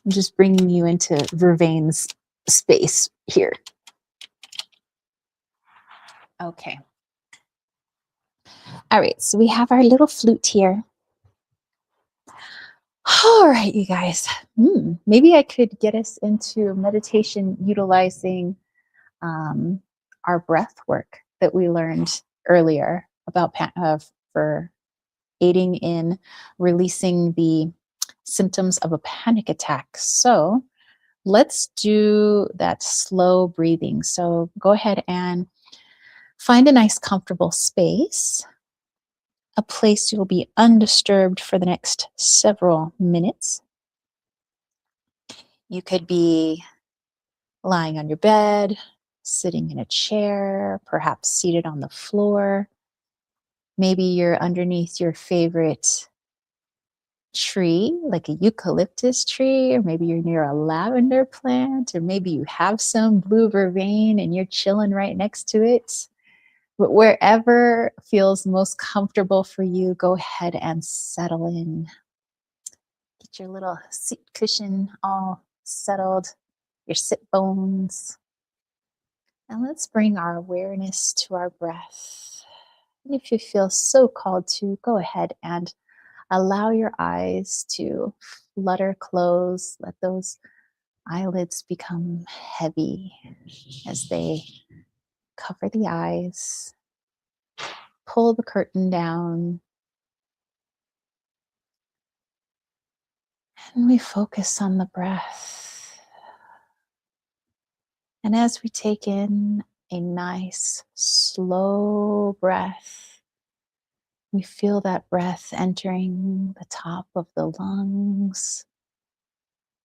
I'm just bringing you into Vervain's space here. Okay. All right, so we have our little flute here. All right, you guys. Maybe I could get us into meditation utilizing our breath work that we learned earlier about for aiding in releasing the symptoms of a panic attack. So let's do that slow breathing. So go ahead and find a nice, comfortable space, a place you'll be undisturbed for the next several minutes. You could be lying on your bed, sitting in a chair, perhaps seated on the floor. Maybe you're underneath your favorite tree, like a eucalyptus tree, or maybe you're near a lavender plant, or maybe you have some blue vervain and you're chilling right next to it. But wherever feels most comfortable for you, go ahead and settle in. Get your little seat cushion all settled, your sit bones. And let's bring our awareness to our breath. And if you feel so called to, go ahead and allow your eyes to flutter close. Let those eyelids become heavy as they cover the eyes. Pull the curtain down. And we focus on the breath. And as we take in a nice, slow breath, we feel that breath entering the top of the lungs,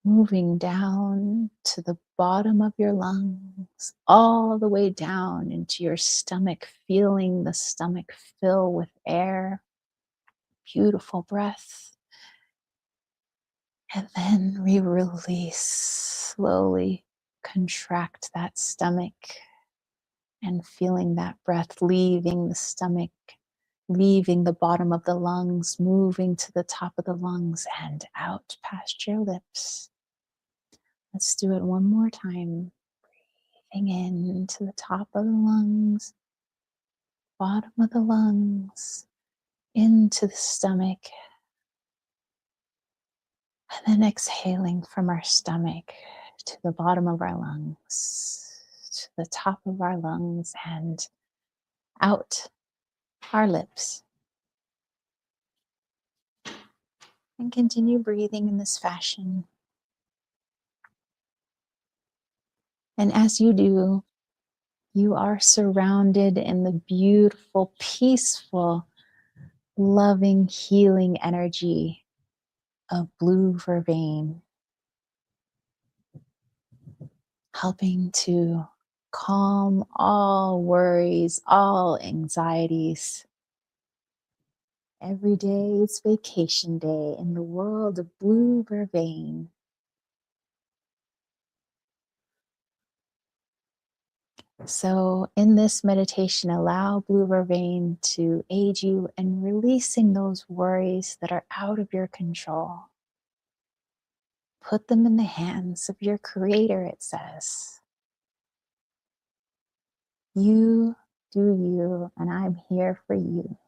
moving down to the bottom of your lungs, all the way down into your stomach, feeling the stomach fill with air. Beautiful breath. And then we release, slowly contract that stomach and feeling that breath leaving the stomach, leaving the bottom of the lungs, moving to the top of the lungs and out past your lips. Let's do it one more time. Breathing in to the top of the lungs, bottom of the lungs, into the stomach, and then exhaling from our stomach to the bottom of our lungs, to the top of our lungs, and out our lips. And continue breathing in this fashion. And as you do, you are surrounded in the beautiful, peaceful, loving, healing energy of blue vervain, helping to calm all worries, all anxieties. Every day is vacation day in the world of blue vervain. So in this meditation, allow blue vervain to aid you in releasing those worries that are out of your control. Put them in the hands of your creator, it says. You do you, and I'm here for you.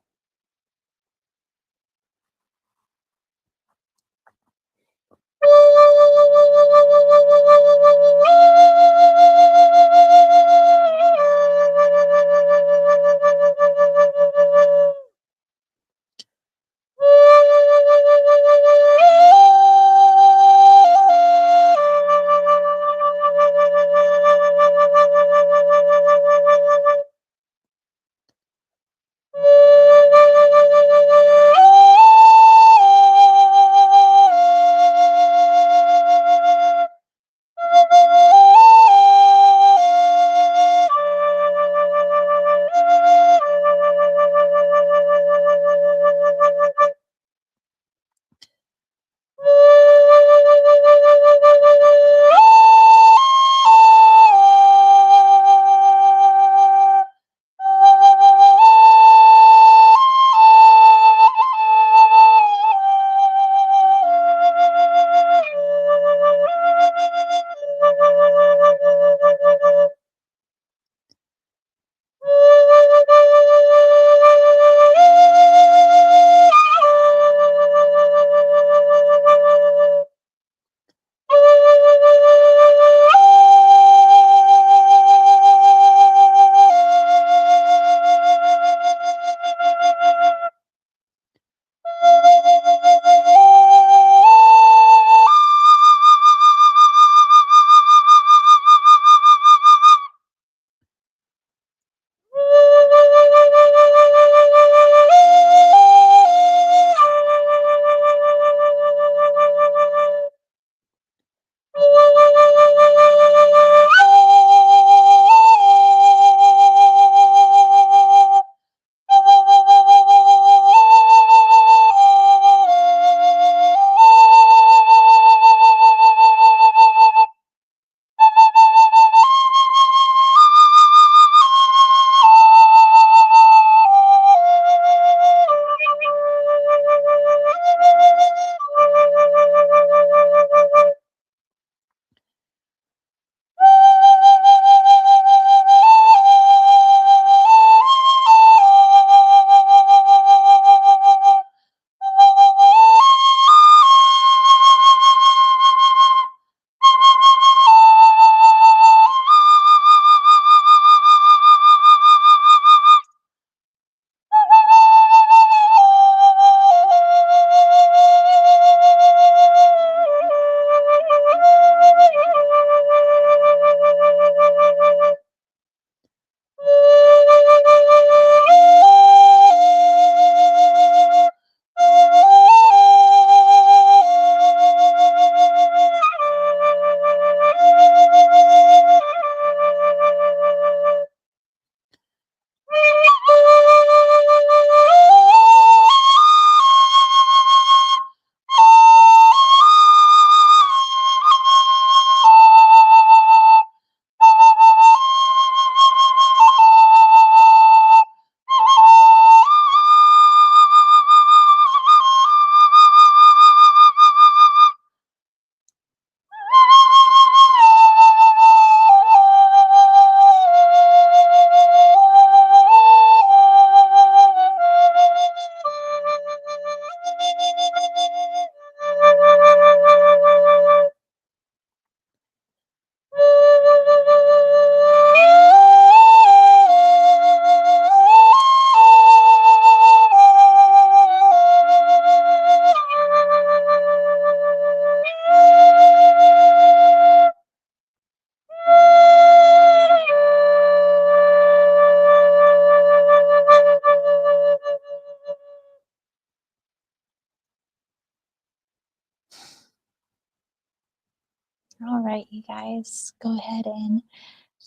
right, you guys, go ahead and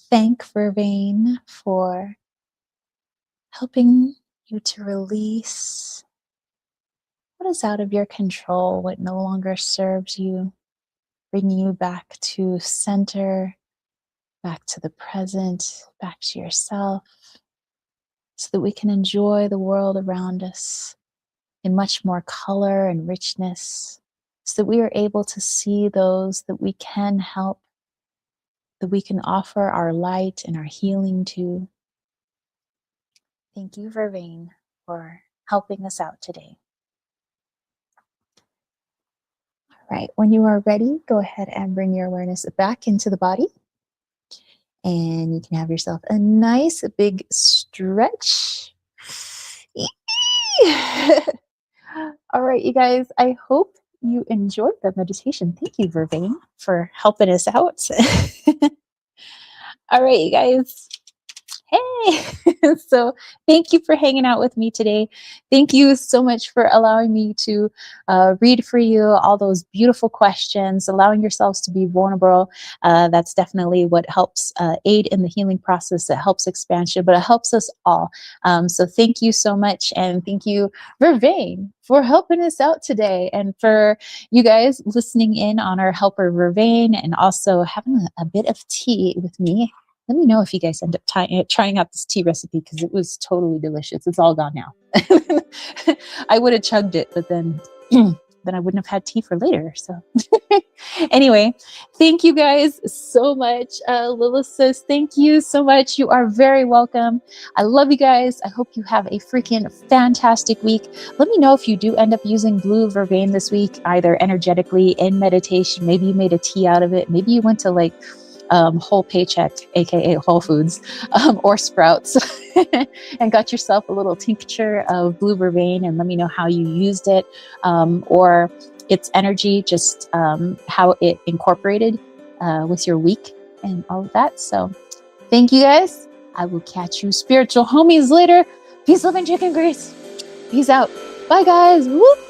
thank Vervain for helping you to release what is out of your control, what no longer serves you, bringing you back to center, back to the present, back to yourself, so that we can enjoy the world around us in much more color and richness, so that we are able to see those that we can help, that we can offer our light and our healing to. Thank you, Vervain, for helping us out today. All right, when you are ready, go ahead and bring your awareness back into the body. And you can have yourself a nice big stretch. All right, you guys, I hope you enjoyed the meditation. Thank you, Vervain, for helping us out. All right, you guys. Hey, so thank you for hanging out with me today. Thank you so much for allowing me to read for you all those beautiful questions, allowing yourselves to be vulnerable. That's definitely what helps aid in the healing process. It helps expansion, but it helps us all. So thank you so much. And thank you, Vervain, for helping us out today, and for you guys listening in on our helper, Vervain, and also having a bit of tea with me. Let me know if you guys end up trying out this tea recipe, because it was totally delicious. It's all gone now. I would have chugged it, but then then I wouldn't have had tea for later. So anyway, thank you guys so much. Lilith says, thank you so much. You are very welcome. I love you guys. I hope you have a freaking fantastic week. Let me know if you do end up using blue Vervain this week, either energetically, in meditation. Maybe you made a tea out of it. Maybe you went to like Whole Paycheck, aka Whole Foods, or Sprouts, and got yourself a little tincture of blue Vervain, and let me know how you used it, or its energy, just how it incorporated with your week and all of that. So thank you guys. I will catch you spiritual homies later. Peace, love, and chicken grease. Peace out. Bye guys. Whoop.